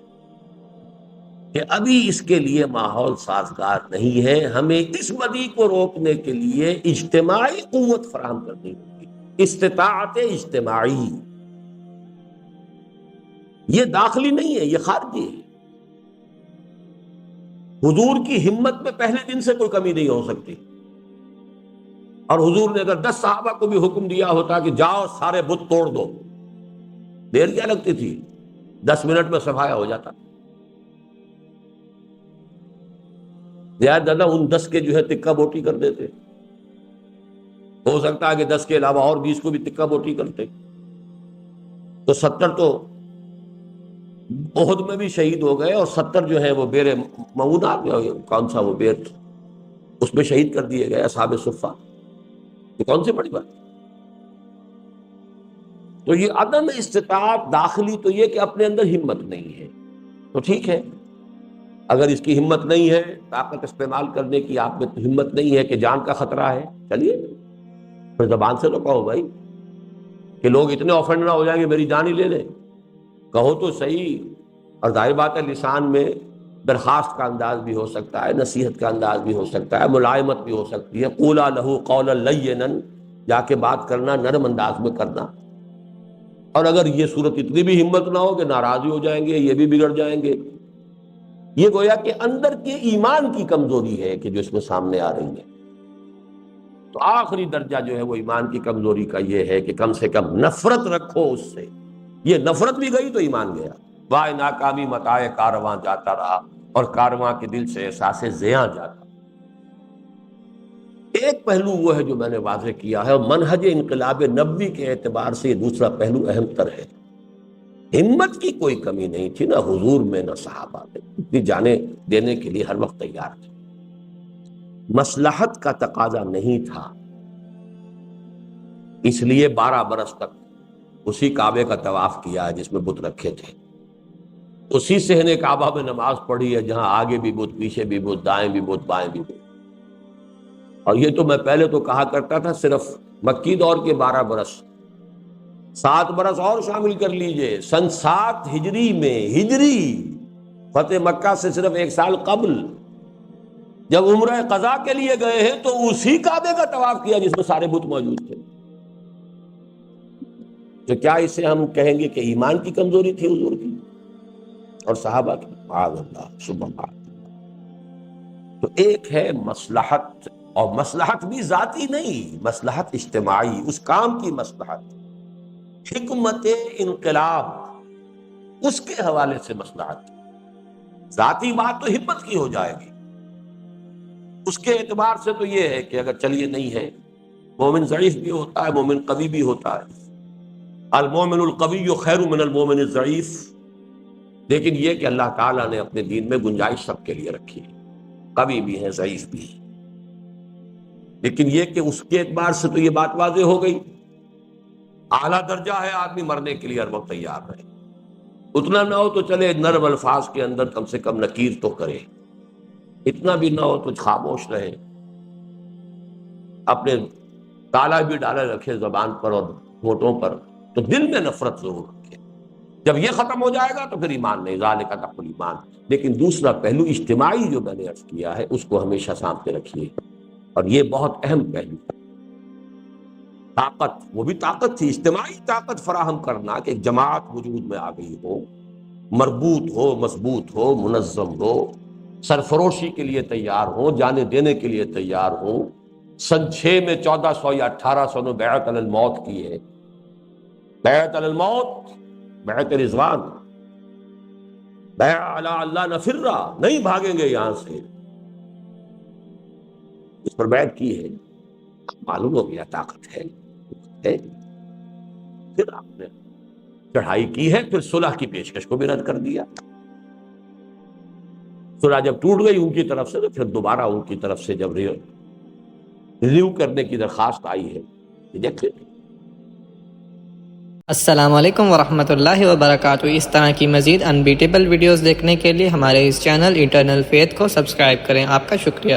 کہ ابھی اس کے لیے ماحول سازگار نہیں ہے، ہمیں اس بدی کو روکنے کے لیے اجتماعی قوت فراہم کرنی ہوگی. استطاعت اجتماعی، یہ داخلی نہیں ہے، یہ خارجی ہے. حضور کی ہمت میں پہلے دن سے کوئی کمی نہیں ہو سکتی. اور حضور نے اگر 10 صحابہ کو بھی حکم دیا ہوتا کہ جاؤ سارے بت توڑ دو، دیر کیا لگتی تھی؟ 10 منٹ میں صفایا ہو جاتا. زیادہ ان 10 کے جو ہے تکہ بوٹی کر دیتے. ہو سکتا ہے کہ 10 کے علاوہ اور 20 کو بھی تکہ بوٹی کرتے تو 70 تو احد میں بھی شہید ہو گئے، اور 70 جو ہے وہ بیر معونہ، کون سا وہ بیر، اس میں شہید کر دیے گئے اصحاب صفہ. یہ کون سی بڑی بات. تو یہ عدم استطاعت داخلی تو یہ کہ اپنے اندر ہمت نہیں ہے. تو ٹھیک ہے، اگر اس کی ہمت نہیں ہے، طاقت استعمال کرنے کی آپ میں ہمت نہیں ہے کہ جان کا خطرہ ہے، چلیے پھر زبان سے تو کہو بھائی کہ لوگ اتنے آفنڈ نہ ہو جائیں گے میری جان ہی لے لیں. کہو تو صحیح. اور ظاہر بات ہے لسان میں درخواست کا انداز بھی ہو سکتا ہے، نصیحت کا انداز بھی ہو سکتا ہے، ملائمت بھی ہو سکتی ہے. قولا لہو قولا لینا، جا کے بات کرنا، نرم انداز میں کرنا. اور اگر یہ صورت اتنی بھی ہمت نہ ہو کہ ناراضی ہو جائیں گے، یہ بھی بگڑ جائیں گے، یہ گویا کہ اندر کے ایمان کی کمزوری ہے کہ جو اس میں سامنے آ رہی ہے. تو آخری درجہ جو ہے وہ ایمان کی کمزوری کا یہ ہے کہ کم سے کم نفرت رکھو اس سے. یہ نفرت بھی گئی تو ایمان گیا. وائے ناکامی متائے کارواں جاتا رہا، اور کارواں کے دل سے احساس زیاں جاتا. ایک پہلو وہ ہے جو میں نے واضح کیا ہے، اور منہج انقلاب نبوی کے اعتبار سے یہ دوسرا پہلو اہم تر ہے. ہمت کی کوئی کمی نہیں تھی، نہ حضور میں نہ صحابہ میں. اتنی جانیں دینے کے لیے ہر وقت تیار تھے. مصلحت کا تقاضا نہیں تھا، اس لیے 12 برس تک اسی کعبے کا طواف کیا ہے جس میں بت رکھے تھے. اسی صحن کعبہ میں نماز پڑھی ہے جہاں آگے بھی بت، پیچھے بھی بت، دائیں بھی بت، بائیں بھی بت. اور یہ تو میں پہلے تو کہا کرتا تھا صرف مکی دور کے 12 برس، 7 برس اور شامل کر لیجئے. سن 7 ہجری میں، ہجری فتح مکہ سے صرف 1 سال قبل جب عمرہ قضا کے لیے گئے ہیں تو اسی کعبے کا طواف کیا جس میں سارے بت موجود تھے. تو کیا اسے ہم کہیں گے کہ ایمان کی کمزوری تھی حضور کی اور صحابہ کی؟ معاذ اللہ، سبحان اللہ. تو ایک ہے مصلحت، اور مصلحت بھی ذاتی نہیں، مصلحت اجتماعی، اس کام کی مصلحت. حکمت انقلاب، اس کے حوالے سے مصلحت. ذاتی بات تو ہمت کی ہو جائے گی. اس کے اعتبار سے تو یہ ہے کہ اگر چلیے نہیں ہے، مومن ضعیف بھی ہوتا ہے، مومن قوی بھی ہوتا ہے. المومن القوی خیر من المومن الضعیف. لیکن یہ کہ اللہ تعالیٰ نے اپنے دین میں گنجائش سب کے لیے رکھی ہے، قوی بھی ہے، ضعیف بھی ہے. لیکن یہ کہ اس کے اعتبار سے تو یہ بات واضح ہو گئی، اعلیٰ درجہ ہے آدمی مرنے کے لیے ہر وقت تیار رہے، اتنا نہ ہو تو چلے نرم الفاظ کے اندر کم سے کم نکیر تو کرے، اتنا بھی نہ ہو تو خاموش رہے، اپنے تالا بھی ڈالے رکھے زبان پر اور ہونٹوں پر، تو دل میں نفرت ضرور رکھے۔ جب یہ ختم ہو جائے گا تو پھر ایمان نہیں، ذالک حق الایمان۔ لیکن دوسرا پہلو اجتماعی جو میں نے عرض کیا ہے اس کو ہمیشہ سامنے رکھیے، اور یہ بہت اہم پہلو ہے۔ طاقت، وہ بھی طاقت تھی، اجتماعی طاقت فراہم کرنا کہ ایک جماعت وجود میں آ گئی ہو، مربوط ہو، مضبوط ہو، منظم ہو، سرفروشی کے لیے تیار ہو، جانے دینے کے لیے تیار ہو۔ سن 6 میں 1400 یا 1800 میں بیعت علی الموت کی ہے، بیعت علی الموت، بیعت رضوان، بیعت علی اللہ نفرہ، نہیں بھاگیں گے یہاں سے، اس پر بیعت کی ہے، معلوم ہو گیا طاقت ہے۔ پھر آپ نے چڑھائی کی ہے، پھر صلح کی پیشکش کو بھی رد کر دیا۔ صلح جب ٹوٹ گئی ان کی طرف سے، تو پھر دوبارہ ان کی طرف سے جب ریویو کرنے کی درخواست آئی ہے، ریجیکٹ۔ السلام علیکم ورحمۃ اللہ وبرکاتہ۔ اس طرح کی مزید انبیٹیبل ویڈیوز دیکھنے کے لیے ہمارے اس چینل انٹرنل فیتھ کو سبسکرائب کریں۔ آپ کا شکریہ۔